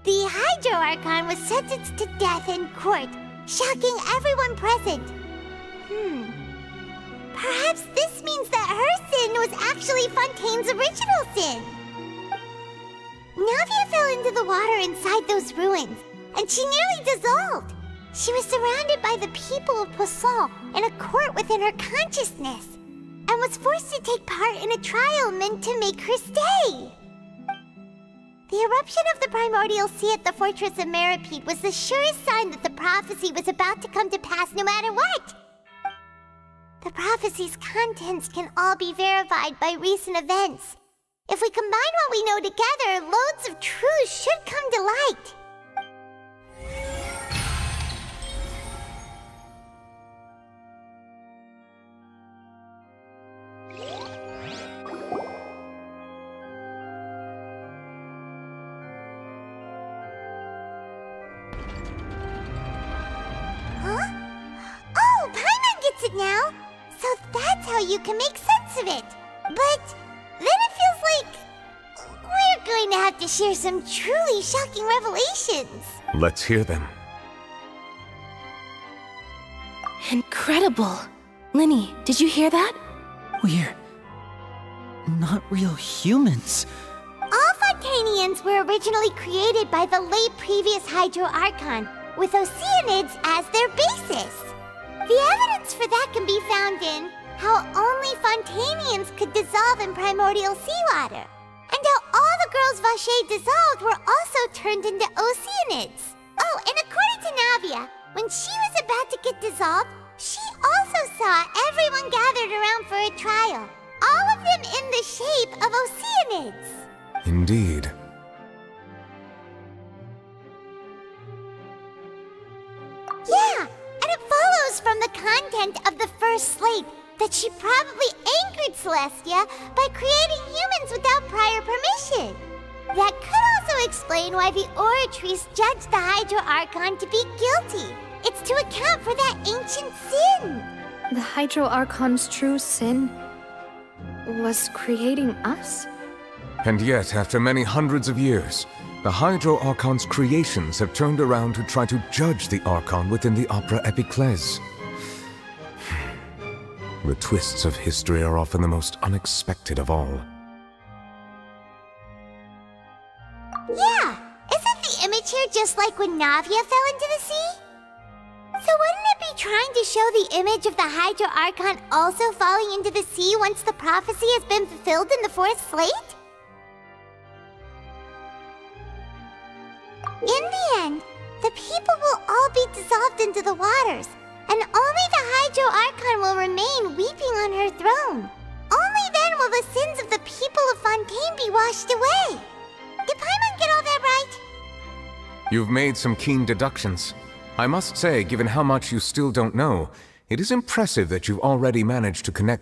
The Hydro Archon was sentenced to death in court, shocking everyone present. Perhaps this means that her sin was actually Fontaine's original sin. Navia fell into the water inside those ruins, and she nearly dissolved. She was surrounded by the people of Poisson in a court within her consciousness, and was forced to take part in a trial meant to make her stay. The eruption of the primordial sea at the fortress of Meropide was the surest sign that the prophecy was about to come to pass no matter what. The prophecy's contents can all be verified by recent events. If we combine what we know together, loads of truths should come to light. Now, so that's how you can make sense of it. But then it feels like we're going to have to share some truly shocking revelations. Let's hear them. Incredible. Linny, did you hear that? We're not real humans. All Fontainians were originally created by the late previous Hydro Archon, with Oceanids as their basis. The evidence for that can be found in how only Fontainians could dissolve in primordial seawater, and how all the girls Vacher dissolved were also turned into Oceanids. Oh, and according to Navia, when she was about to get dissolved, she also saw everyone gathered around for a trial, all of them in the shape of Oceanids. Indeed. Yeah! And it follows from the content of the first slate that she probably angered Celestia by creating humans without prior permission. That could also explain why the Oratrice judged the Hydro Archon to be guilty. It's to account for that ancient sin. The Hydro Archon's true sin was creating us? And yet, after many hundreds of years, the Hydro Archon's creations have turned around to try to judge the Archon within the Opera Epiclese. The twists of history are often the most unexpected of all. Yeah! Isn't the image here just like when Navia fell into the sea? So wouldn't it be trying to show the image of the Hydro Archon also falling into the sea once the prophecy has been fulfilled in the fourth slate? end, the people will all be dissolved into the waters, and only the Hydro Archon will remain weeping on her throne. Only then will the sins of the people of Fontaine be washed away. Did Paimon get all that right? You've made some keen deductions. I must say, given how much you still don't know, it is impressive that you've already managed to connect